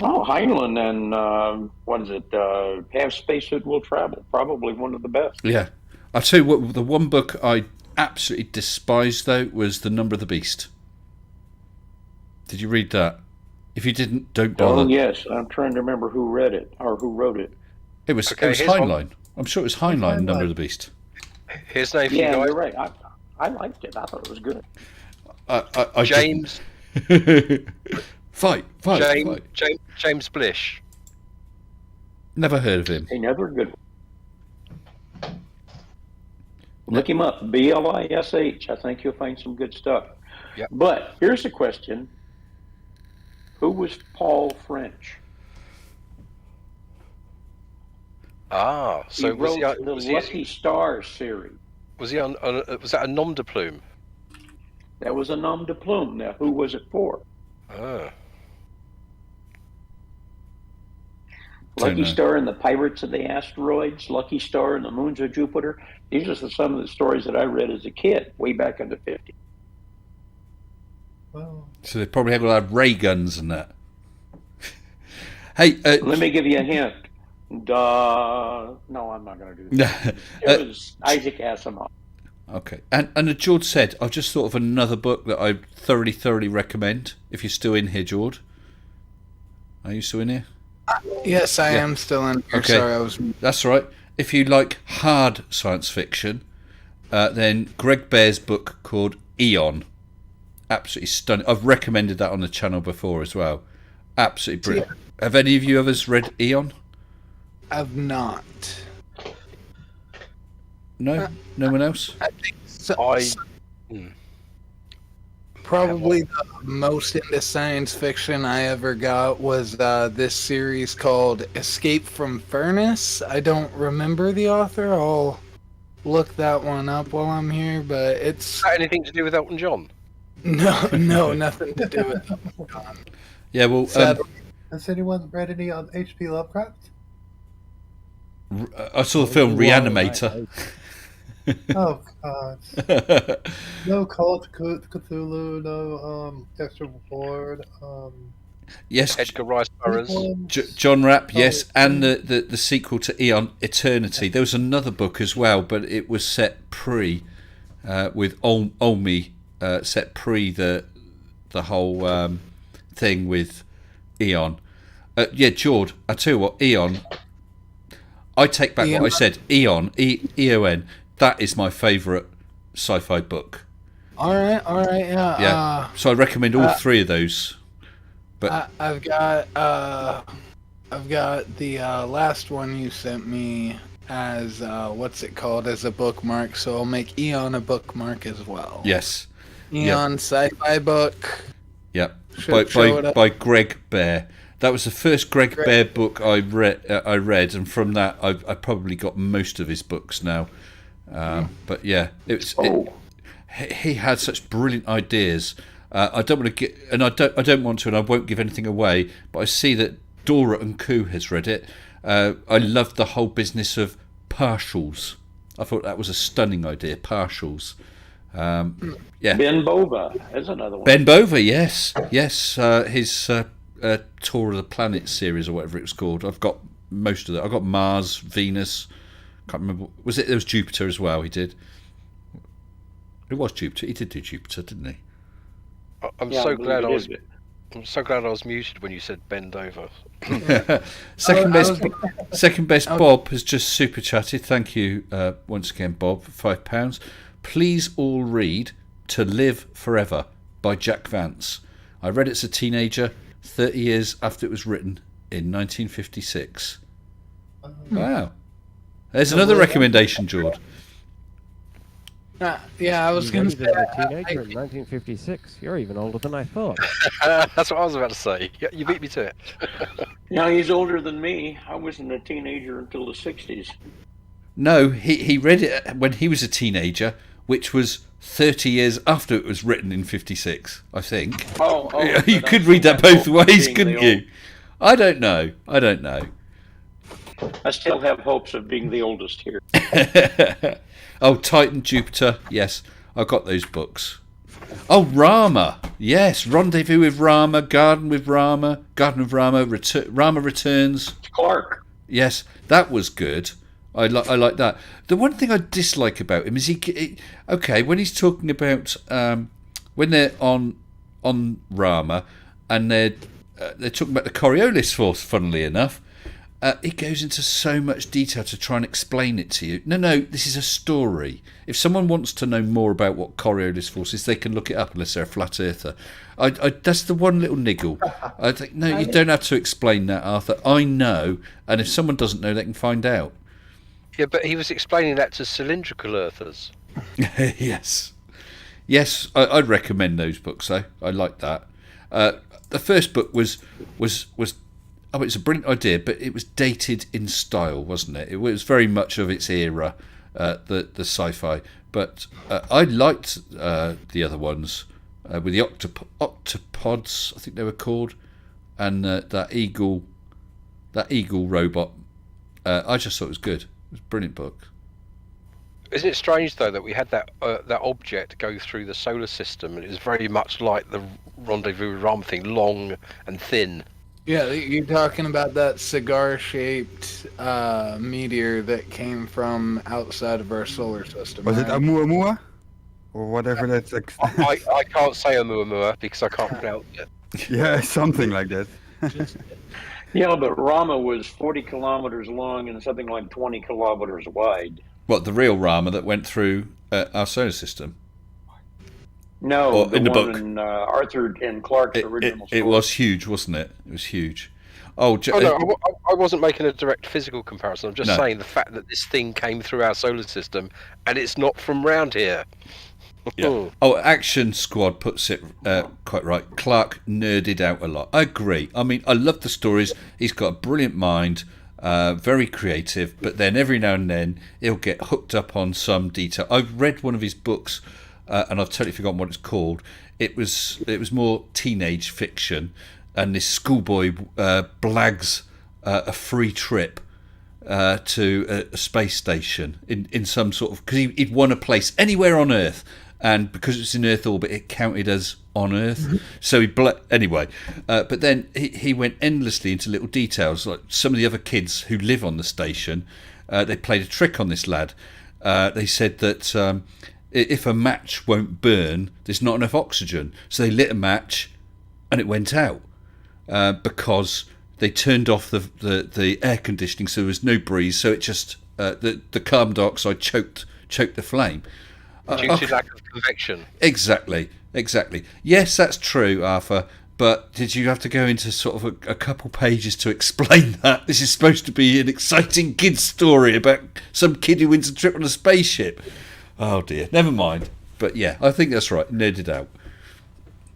Speaker 10: Oh, Heinlein and what is it? Have Spacesuit Will Travel. Probably one of the best.
Speaker 2: Yeah. I'll tell you what, the one book I absolutely despised, though, was The Number of the Beast. Did you read that? If you didn't, don't bother.
Speaker 10: Oh, yes. I'm trying to remember who read it or who wrote it.
Speaker 2: It was Heinlein. I'm sure it was Heinlein, Number of the Beast.
Speaker 3: His name.
Speaker 10: Yeah, you're right. I liked it. I thought it was good.
Speaker 3: James.
Speaker 2: Fight.
Speaker 3: James Blish.
Speaker 2: Never heard of him.
Speaker 10: Another good one. Look him up. Blish. I think you'll find some good stuff.
Speaker 3: Yep.
Speaker 10: But here's the question. Who was Paul French?
Speaker 3: So
Speaker 10: he wrote the Lucky Stars series.
Speaker 3: Was he on? Was that a nom de plume?
Speaker 10: That was a nom de plume. Now, who was it for? Lucky Star and the Pirates of the Asteroids, Lucky Star and the Moons of Jupiter. These are some of the stories that I read as a kid, way back in the 50s.
Speaker 8: Wow.
Speaker 2: So they probably had all that ray guns and that. Hey,
Speaker 10: let me give you a hint. No, I'm not going to do that. It was Isaac Asimov.
Speaker 2: Okay. And George said, I've just thought of another book that I thoroughly recommend, if you're still in here, George. Are you still in here?
Speaker 9: Yes, I am still in here.
Speaker 2: Okay.
Speaker 9: Sorry,
Speaker 2: That's right. If you like hard science fiction, then Greg Bear's book called Eon. Absolutely stunning. I've recommended that on the channel before as well. Absolutely brilliant. Yeah. Have any of you others read Eon?
Speaker 9: I've not.
Speaker 2: No? No one else?
Speaker 9: I think so. Probably the most into science fiction I ever got was this series called Escape from Furnace. I don't remember the author. look that one up while I'm here, but it's...
Speaker 3: Is that anything to do with Elton John?
Speaker 9: No, nothing to do with Elton John.
Speaker 2: Yeah, well...
Speaker 8: Has anyone read any on H.P. Lovecraft?
Speaker 2: I saw the film Reanimator.
Speaker 8: Oh, God. No Call to Cthulhu, no Dexter Ward.
Speaker 2: Yes,
Speaker 3: Edgar Rice Burroughs.
Speaker 2: John Rapp, yes, and the sequel to Eon, Eternity. There was another book as well, but it was set pre, with Olmi, set pre the whole thing with Eon. Yeah, Jord, I tell you what, Eon, I take back what I said. Eon, E-O-N, that is my favourite sci-fi book.
Speaker 9: All right, yeah.
Speaker 2: Yeah, so I recommend all three of those. But
Speaker 9: I've got the last one you sent me as what's it called, as a bookmark, so I'll make Eon a bookmark as well.
Speaker 2: Yes.
Speaker 9: Eon sci-fi book.
Speaker 2: Yep. By Greg Bear. That was the first Greg Bear book I read, and from that I probably got most of his books now. But yeah, he had such brilliant ideas. I don't want to get, and I don't want to, and I won't give anything away. But I see that Dora and Koo has read it. I loved the whole business of partials. I thought that was a stunning idea. Partials. Yeah.
Speaker 10: Ben Bova is another one.
Speaker 2: Ben Bova, yes. His Tour of the Planet series or whatever it was called. I've got most of that. I've got Mars, Venus. Can't remember. There was Jupiter as well. He did. It was Jupiter. He did do Jupiter, didn't he?
Speaker 3: I'm so glad I was muted when you said bend over.
Speaker 2: Second best Bob has just super chatted. Thank you once again, Bob, for £5. Please all read To Live Forever by Jack Vance. I read it as a teenager, 30 years after it was written in 1956. Wow. There's another recommendation, George.
Speaker 9: Yeah, I was going to say...
Speaker 7: a teenager in 1956. You're even older than I thought.
Speaker 3: That's what I was about to say. You beat me to it.
Speaker 10: Now he's older than me. I wasn't a teenager until the 60s.
Speaker 2: No, he read it when he was a teenager, which was 30 years after it was written in 56, I think.
Speaker 10: Oh,
Speaker 2: you could read that both ways, couldn't you? I don't know.
Speaker 10: I still have hopes of being the oldest here.
Speaker 2: Oh, Titan, Jupiter, yes, I've got those books. Oh, Rama, yes, Rendezvous with Rama, Garden of Rama, Rama Returns.
Speaker 10: Clark.
Speaker 2: Yes, that was good. I like that. The one thing I dislike about him is when he's talking about when they're on Rama and they're talking about the Coriolis force, funnily enough. It goes into so much detail to try and explain it to you. No, this is a story. If someone wants to know more about what Coriolis force is, they can look it up unless they're a flat earther. That's the one little niggle. I think, no, you don't have to explain that, Arthur. I know, and if someone doesn't know, they can find out.
Speaker 3: Yeah, but he was explaining that to cylindrical earthers.
Speaker 2: Yes, I'd recommend those books, though. I like that. The first book was it's a brilliant idea, but it was dated in style, wasn't it? It was very much of its era, the sci-fi. But I liked the other ones with the octopods, I think they were called, and that eagle robot. I just thought it was good. It was a brilliant book.
Speaker 3: Isn't it strange though that we had that object go through the solar system, and it was very much like the Rendezvous with Rama thing, long and thin.
Speaker 9: Yeah, you're talking about that cigar-shaped meteor that came from outside of our solar system.
Speaker 4: Was it Oumuamua? Or whatever that's...
Speaker 3: I can't say Oumuamua because I can't pronounce it.
Speaker 4: Yeah, something like that.
Speaker 10: Yeah, but Rama was 40 kilometers long and something like 20 kilometers wide.
Speaker 2: What, the real Rama that went through our solar system?
Speaker 10: No, in the book. In Arthur and Clarke's original story.
Speaker 2: It was huge, wasn't it? It was huge.
Speaker 3: No, I wasn't making a direct physical comparison. I'm just saying the fact that this thing came through our solar system and it's not from round here.
Speaker 2: Yeah. Oh, Action Squad puts it quite right. Clarke nerded out a lot. I agree. I mean, I love the stories. He's got a brilliant mind. very creative, but then every now and then he'll get hooked up on some detail. I've read one of his books, and I've totally forgotten what it's called. It was more teenage fiction, and this schoolboy blags a free trip to a space station in some sort of, because he'd won a place anywhere on Earth, and because it's in Earth orbit, it counted as on Earth. So anyway, but then he went endlessly into little details. Like some of the other kids who live on the station, they played a trick on this lad. They said that if a match won't burn, there's not enough oxygen. So they lit a match, and it went out because they turned off the air conditioning, so there was no breeze. So it just the carbon dioxide choked the flame.
Speaker 3: Due to lack of convection.
Speaker 2: Exactly. Yes, that's true, Arthur. But did you have to go into sort of a couple pages to explain that? This is supposed to be an exciting kid's story about some kid who wins a trip on a spaceship. Oh dear, never mind. But yeah, I think that's right. Nerded out.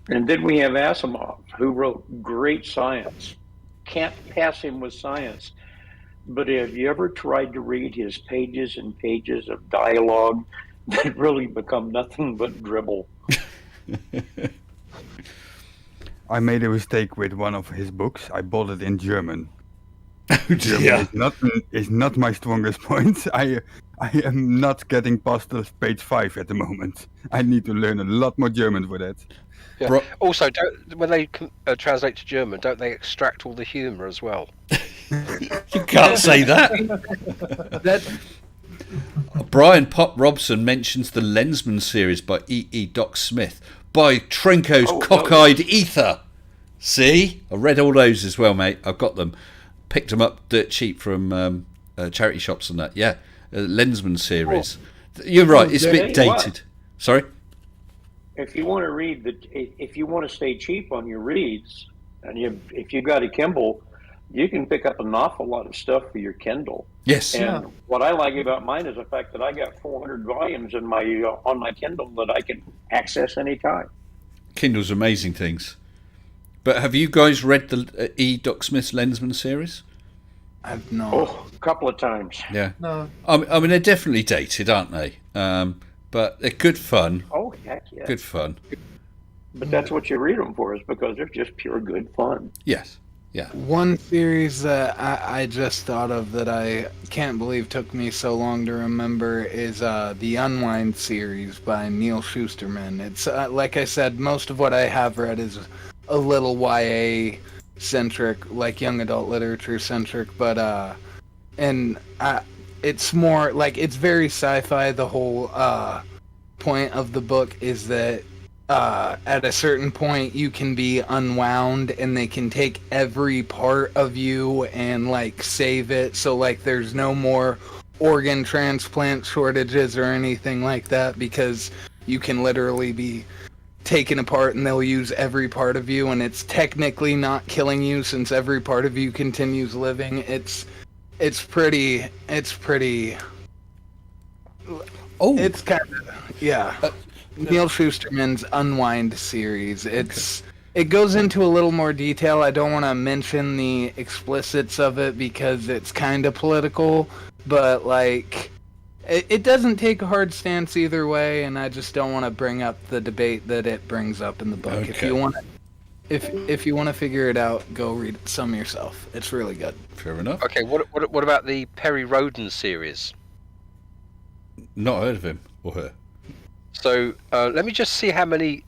Speaker 10: And then we have Asimov, who wrote great science. Can't pass him with science. But have you ever tried to read his pages and pages of dialogue that really become nothing but dribble?
Speaker 4: I made a mistake with one of his books. I bought it in German.
Speaker 2: Yeah.
Speaker 4: is not my strongest point. I am not getting past page 5 at the moment. I need to learn a lot more German for that.
Speaker 3: Yeah. Also, when they translate to German, don't they extract all the humour as well?
Speaker 2: You can't say that. Brian Pop Robson mentions the Lensman series by E. Doc Smith, by Trenko's Cockeyed Ether. See? I read all those as well, mate. I've got them. Picked them up dirt cheap from charity shops and that. Yeah, Lensman series. You're right, it's a bit dated. Sorry?
Speaker 10: If you want to if you want to stay cheap on your reads, and if you've got a Kindle, you can pick up an awful lot of stuff for your Kindle.
Speaker 2: Yes.
Speaker 10: And what I like about mine is the fact that I got 400 volumes on my Kindle that I can access anytime.
Speaker 2: Kindle's amazing things. But have you guys read the E. Doc Smith's Lensman series?
Speaker 9: I've not.
Speaker 10: Oh, a couple of times.
Speaker 2: Yeah.
Speaker 8: No.
Speaker 2: I mean, they're definitely dated, aren't they? But they're good fun.
Speaker 10: Oh, heck yeah.
Speaker 2: Good fun.
Speaker 10: But that's what you read them for, is because they're just pure good fun.
Speaker 2: Yes. Yeah.
Speaker 9: One series that I just thought of that I can't believe took me so long to remember is the Unwind series by Neil Shusterman. It's like I said, most of what I have read is a little YA centric, like young adult literature centric, but it's more like, it's very sci-fi. The whole point of the book is that at a certain point you can be unwound and they can take every part of you and like save it, so like there's no more organ transplant shortages or anything like that, because you can literally be taken apart and they'll use every part of you, and it's technically not killing you since every part of you continues living. It's pretty it's kind of Neil Shusterman's Unwind series. It goes into a little more detail. I don't want to mention the explicits of it because it's kind of political, but like it doesn't take a hard stance either way, and I just don't want to bring up the debate that it brings up in the book.
Speaker 2: Okay.
Speaker 9: If you want to figure it out, go read some yourself. It's really good.
Speaker 2: Fair enough.
Speaker 3: Okay, what about the Perry Rhodan series?
Speaker 2: Not heard of him or her.
Speaker 3: So let me just see how many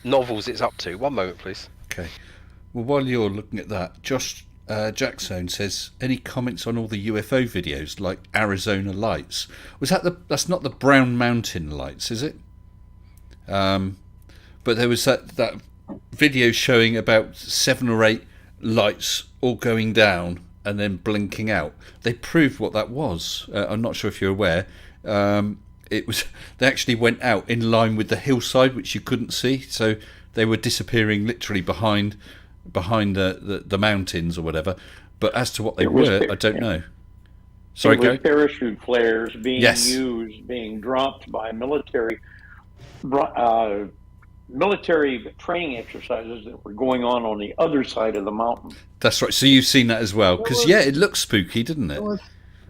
Speaker 3: novels it's up to. One moment, please.
Speaker 2: Okay. Well, while you're looking at that, Josh Jackson says, any comments on all the UFO videos like Arizona Lights? Was that's not the Brown Mountain Lights, is it? But there was that video showing about 7 or 8 lights all going down and then blinking out. They proved what that was. I'm not sure if you're aware. It was, they actually went out in line with the hillside, which you couldn't see, so they were disappearing literally behind the mountains or whatever. But as to what they were, I don't know. Sorry,
Speaker 10: it was parachute flares being used, being dropped by military military training exercises that were going on the other side of the mountain.
Speaker 2: That's right. So you've seen that as well, because it looks spooky, didn't it?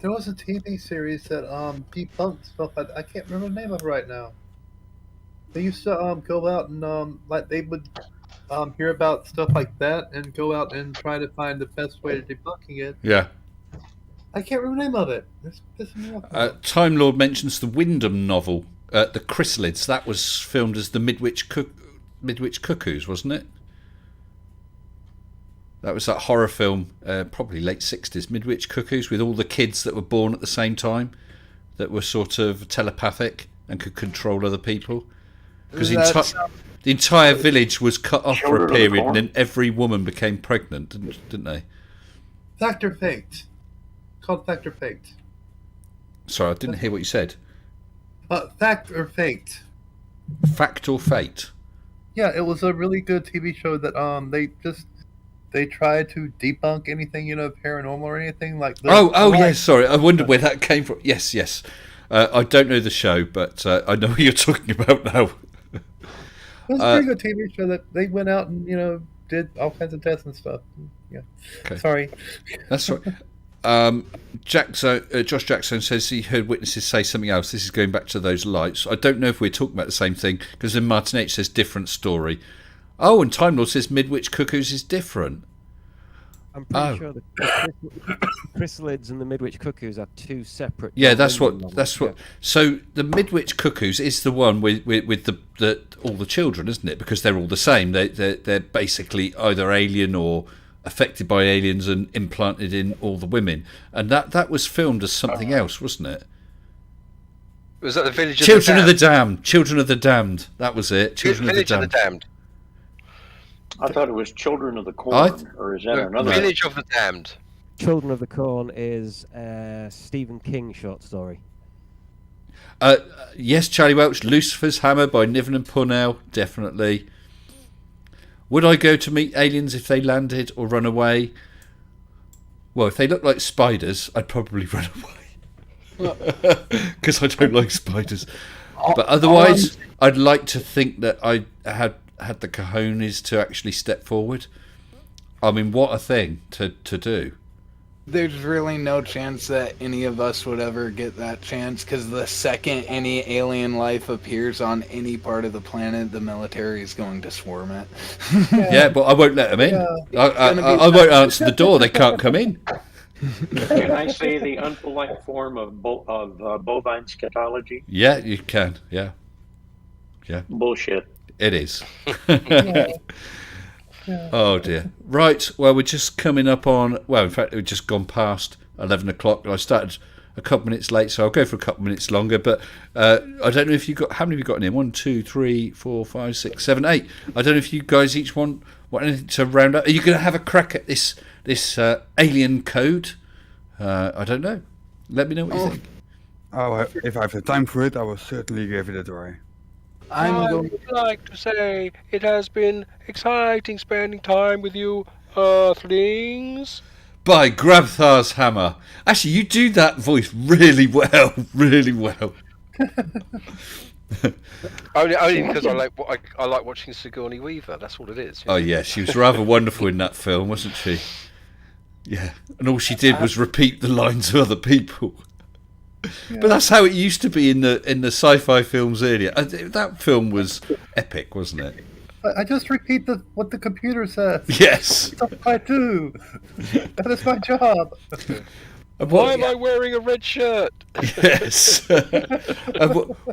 Speaker 8: There was a TV series that debunked stuff. I can't remember the name of it right now. They used to go out and like they would hear about stuff like that and go out and try to find the best way to debunking it.
Speaker 2: Yeah.
Speaker 8: I can't remember the name of it. It's pissing me off.
Speaker 2: Time Lord mentions the Wyndham novel, The Chrysalids. That was filmed as the Midwich Cuckoos, wasn't it? That was that horror film, probably late 60s, Midwich Cuckoos, with all the kids that were born at the same time, that were sort of telepathic and could control other people. Because the entire village was cut off for a period, and then every woman became pregnant, didn't they?
Speaker 8: Fact or Fate. Called Fact or Fate.
Speaker 2: Sorry, I didn't hear what you said.
Speaker 8: Fact or Fate.
Speaker 2: Fact or Fate?
Speaker 8: Yeah, it was a really good TV show that they tried to debunk anything, paranormal or anything like that.
Speaker 2: Yes, sorry. I wondered where that came from. Yes. I don't know the show, but I know what you're talking about now.
Speaker 8: It was a pretty good TV show that they went out and, did all kinds of tests and stuff. Yeah.
Speaker 2: Okay.
Speaker 8: Sorry.
Speaker 2: That's right. Josh Jackson says he heard witnesses say something else. This is going back to those lights. I don't know if we're talking about the same thing, because then Martin H says different story. Oh, and Time Lord says Midwich Cuckoos is different.
Speaker 7: I'm pretty sure the Chrysalids and the Midwich Cuckoos are two separate.
Speaker 2: Yeah, that's what. So the Midwich Cuckoos is the one with the all the children, isn't it? Because they're all the same. They're basically either alien or affected by aliens and implanted in all the women. And that was filmed as something else, wasn't it?
Speaker 3: Was that the Village
Speaker 2: Children of the Damned? Children of the Damned. That was it. Children of the Damned.
Speaker 10: I thought it was Children of the Corn, or is that another?
Speaker 3: Village of the Damned.
Speaker 7: Children of the Corn is a Stephen King short story.
Speaker 2: Yes, Charlie Welch. Lucifer's Hammer by Niven and Purnell, definitely. Would I go to meet aliens if they landed or run away? Well, if they look like spiders, I'd probably run away. Because I don't like spiders. But otherwise, I'd like to think that I had the cojones to actually step forward. I mean, what a thing to do.
Speaker 9: There's really no chance that any of us would ever get that chance, because the second any alien life appears on any part of the planet, the military is going to swarm it.
Speaker 2: Yeah, but I won't let them in. Yeah. I won't answer the door. They can't come in.
Speaker 10: Can I say the unpolite form of bovine scatology?
Speaker 2: Yeah, you can. Yeah.
Speaker 10: Bullshit.
Speaker 2: It is. Oh dear. Right, well, we're just coming up on, well, in fact, we've just gone past 11 o'clock. I started a couple minutes late, so I'll go for a couple minutes longer. But I don't know if you got, how many have you got in here? 1, 2, 3, 4, 5, 6, 7, 8. I don't know if you guys each want anything to round up. Are you going to have a crack at this alien code? I don't know. Let me know what you think.
Speaker 4: If I have the time for it, I will certainly give it a try.
Speaker 3: I would like to say it has been exciting spending time with you, Earthlings.
Speaker 2: By Grabthar's hammer. Actually, you do that voice really well, really well.
Speaker 3: only because I like watching Sigourney Weaver. That's all it is.
Speaker 2: Oh yeah, she was rather wonderful in that film, wasn't she? Yeah, and all she did was repeat the lines of other people. Yeah. But that's how it used to be in the sci-fi films earlier. That film was epic, wasn't it?
Speaker 8: I just repeat what the computer says.
Speaker 2: Yes.
Speaker 8: That's what I do. That is my job.
Speaker 3: Why am I wearing a red shirt?
Speaker 2: Yes.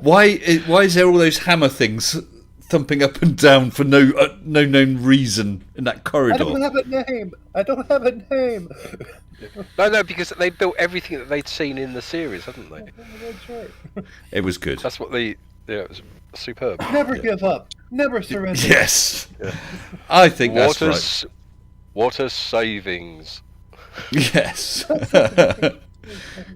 Speaker 2: Why is there all those hammer things thumping up and down for no known reason in that corridor?
Speaker 8: I don't have a name.
Speaker 3: No, because they built everything that they'd seen in the series, hadn't they?
Speaker 2: It was good.
Speaker 3: That's what it was superb.
Speaker 8: Never give up. Never surrender.
Speaker 2: Yes. Yeah. I think that's right.
Speaker 3: Water savings.
Speaker 2: Yes.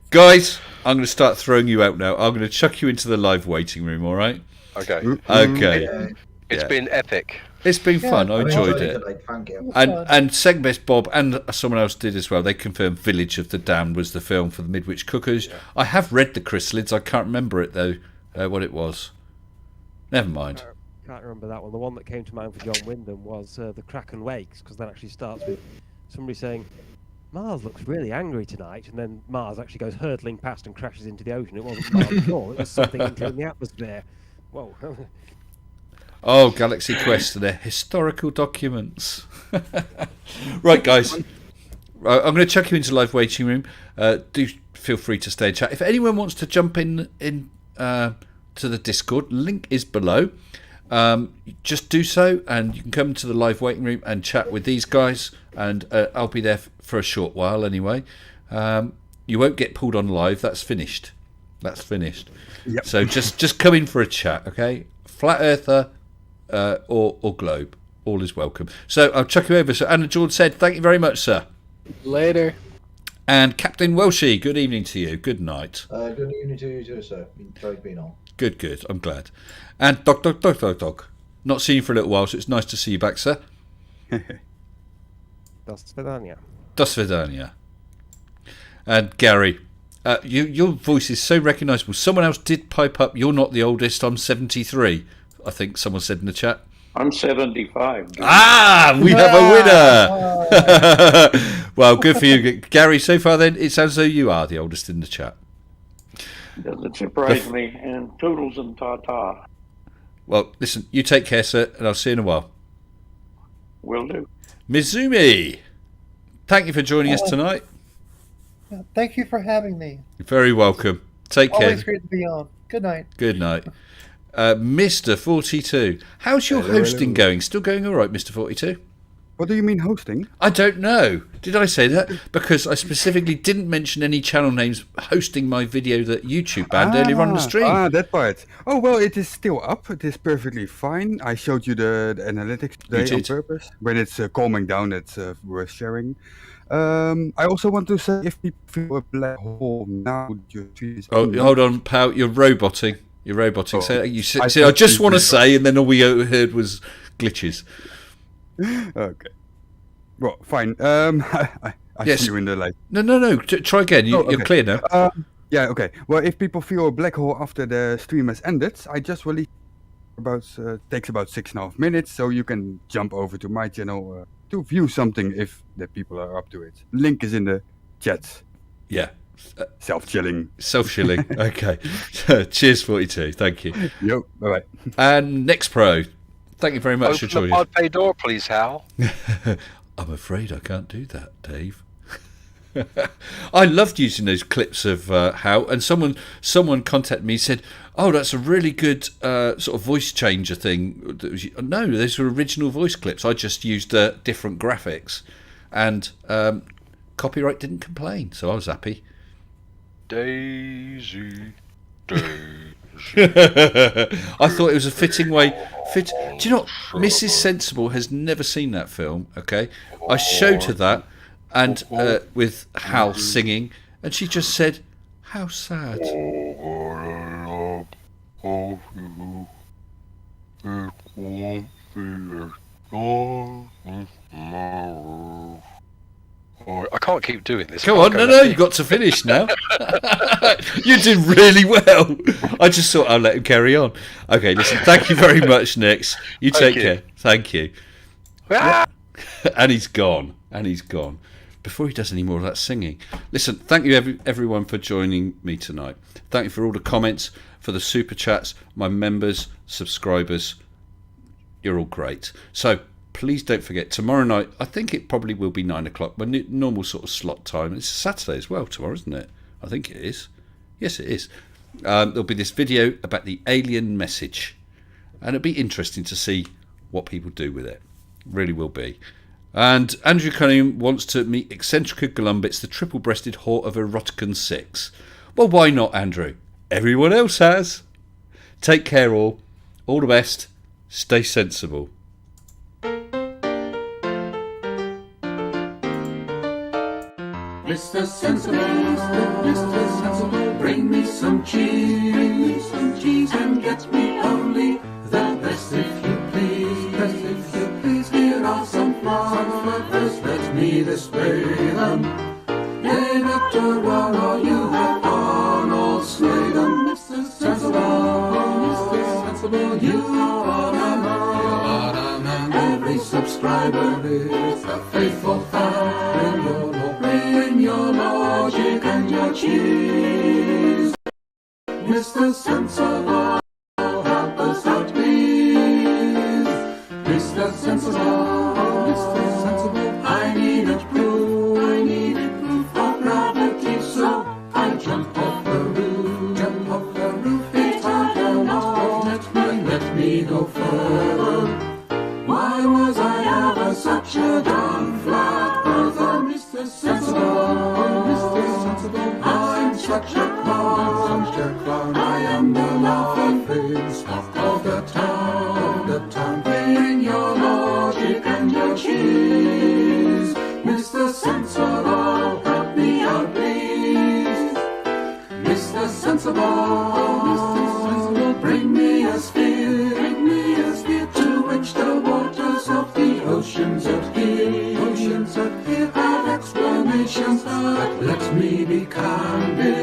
Speaker 2: Guys, I'm going to start throwing you out now. I'm going to chuck you into the live waiting room, all right?
Speaker 3: Okay.
Speaker 2: Okay.
Speaker 3: It's been epic.
Speaker 2: It's been fun. I enjoyed it.
Speaker 5: Thank you.
Speaker 2: And second best Bob and someone else did as well. They confirmed Village of the Damned was the film for the Midwich Cuckoos. Yeah. I have read the Chrysalids. I can't remember it though. What it was. Never mind.
Speaker 7: can't remember that one. The one that came to mind for John Wyndham was The Kraken Wakes, because that actually starts with somebody saying, Mars looks really angry tonight, and then Mars actually goes hurtling past and crashes into the ocean. It wasn't Mars at all, it was something entering the atmosphere. Whoa.
Speaker 2: Oh, Galaxy Quest and their historical documents. Right, guys. I'm going to chuck you into live waiting room. Do feel free to stay and chat. If anyone wants to jump in to the Discord, link is below. Just do so, and you can come to the live waiting room and chat with these guys. And I'll be there for a short while anyway. You won't get pulled on live. That's finished. Yep. So just come in for a chat, okay? Flat Earther or Globe, all is welcome. So I'll chuck you over. So Anna George said, thank you very much, sir.
Speaker 9: Later.
Speaker 2: And Captain Welshie, good evening to you. Good night.
Speaker 5: Good evening to you too, sir. Enjoyed being on.
Speaker 2: Good. I'm glad. And Doc. Not seen you for a little while, so it's nice to see you back, sir.
Speaker 7: Das Svidania. And Gary, your voice is so recognisable. Someone else did pipe up, you're not the oldest, I'm 73. I think someone said in the chat.
Speaker 10: I'm 75. Dude.
Speaker 2: We have a winner. Well, good for you, Gary. So far, then it sounds as though you are the oldest in the chat.
Speaker 10: Doesn't surprise me. And toodles and ta-ta.
Speaker 2: Well, listen, you take care, sir, and I'll see you in a while.
Speaker 10: Will do.
Speaker 2: Mizumi, thank you for joining us tonight.
Speaker 13: Thank you for having me.
Speaker 2: You're very welcome. Take care.
Speaker 13: Always great to be on. Good night.
Speaker 2: Good night. Mr. 42, how's your hosting going? Still going all right, Mr. 42?
Speaker 4: What do you mean hosting?
Speaker 2: I don't know. Did I say that? Because I specifically didn't mention any channel names hosting my video that YouTube banned earlier on the stream.
Speaker 4: That part. Oh, well, it is still up. It is perfectly fine. I showed you the analytics today on purpose. When it's calming down, it's worth sharing. I also want to say, if people feel a black hole now...
Speaker 2: hold on, pal. You're roboting. Oh. So you said, I just want to say, and then all we heard was glitches.
Speaker 4: Okay. Well, fine. I see you in the light.
Speaker 2: No. Try again. You're clear now.
Speaker 4: Yeah, okay. Well, if people feel a black hole after the stream has ended, I just released takes about 6.5 minutes, so you can jump over to my channel to view something if the people are up to it. Link is in the chat.
Speaker 2: Yeah.
Speaker 4: Self-chilling.
Speaker 2: Okay. Cheers, 42. Thank you.
Speaker 4: Yo, bye-bye.
Speaker 2: And Next Pro, thank you very much for joining.
Speaker 3: Open the pod bay door, please, Hal.
Speaker 2: I'm afraid I can't do that, Dave. I loved using those clips of Hal, and someone contacted me and said, oh, that's a really good sort of voice changer thing. No, those were original voice clips. I just used different graphics, and copyright didn't complain, so I was happy.
Speaker 3: Daisy.
Speaker 2: I thought it was a fitting way. Do you know what? Mrs. Sensible has never seen that film, okay? I showed her that, and with Hal singing, and she just said, how sad.
Speaker 3: I can't keep doing this.
Speaker 2: Come on, no, you've got to finish now. You did really well. I just thought I'll let him carry on. Okay, listen, thank you very much, Nix. You take care. Thank you. And he's gone. Before he does any more of that singing. Listen, thank you everyone for joining me tonight. Thank you for all the comments, for the super chats, my members, subscribers. You're all great. So, please don't forget, tomorrow night, I think it probably will be 9 o'clock, my normal sort of slot time. It's Saturday as well tomorrow, isn't it? I think it is. Yes, it is. There'll be this video about the alien message. And it'll be interesting to see what people do with it. Really will be. And Andrew Cunningham wants to meet Eccentrica Golumbits, the triple-breasted whore of Eroticon 6. Well, why not, Andrew? Everyone else has. Take care all. All the best. Stay sensible.
Speaker 14: Mr. Sensible, Mr. Sensible, bring me some cheese, and get me only the best if you please. Here are some flowers, let me display them. Yea, Dr. Warlow, you have Arnold slay them. Mr. Sensible, you are my subscriber is a faithful fan. Bring your logic and your cheese. Mr. Sensible, help us out please. Mr. Sensible, Mr. Sensible, I needed proof of gravity, so I jumped off the roof, It had a lot, let me go further. Why was I ever such a dumb flat earther? Mr. Sensible, I'm such a clown, I am the laughing stock of the town, Bring your logic and your cheese. Mr. Sensible, help me out please. Mr. Sensible, bring me a sphere, to which the waters of the oceans adhere, have explanations, but let me be candid.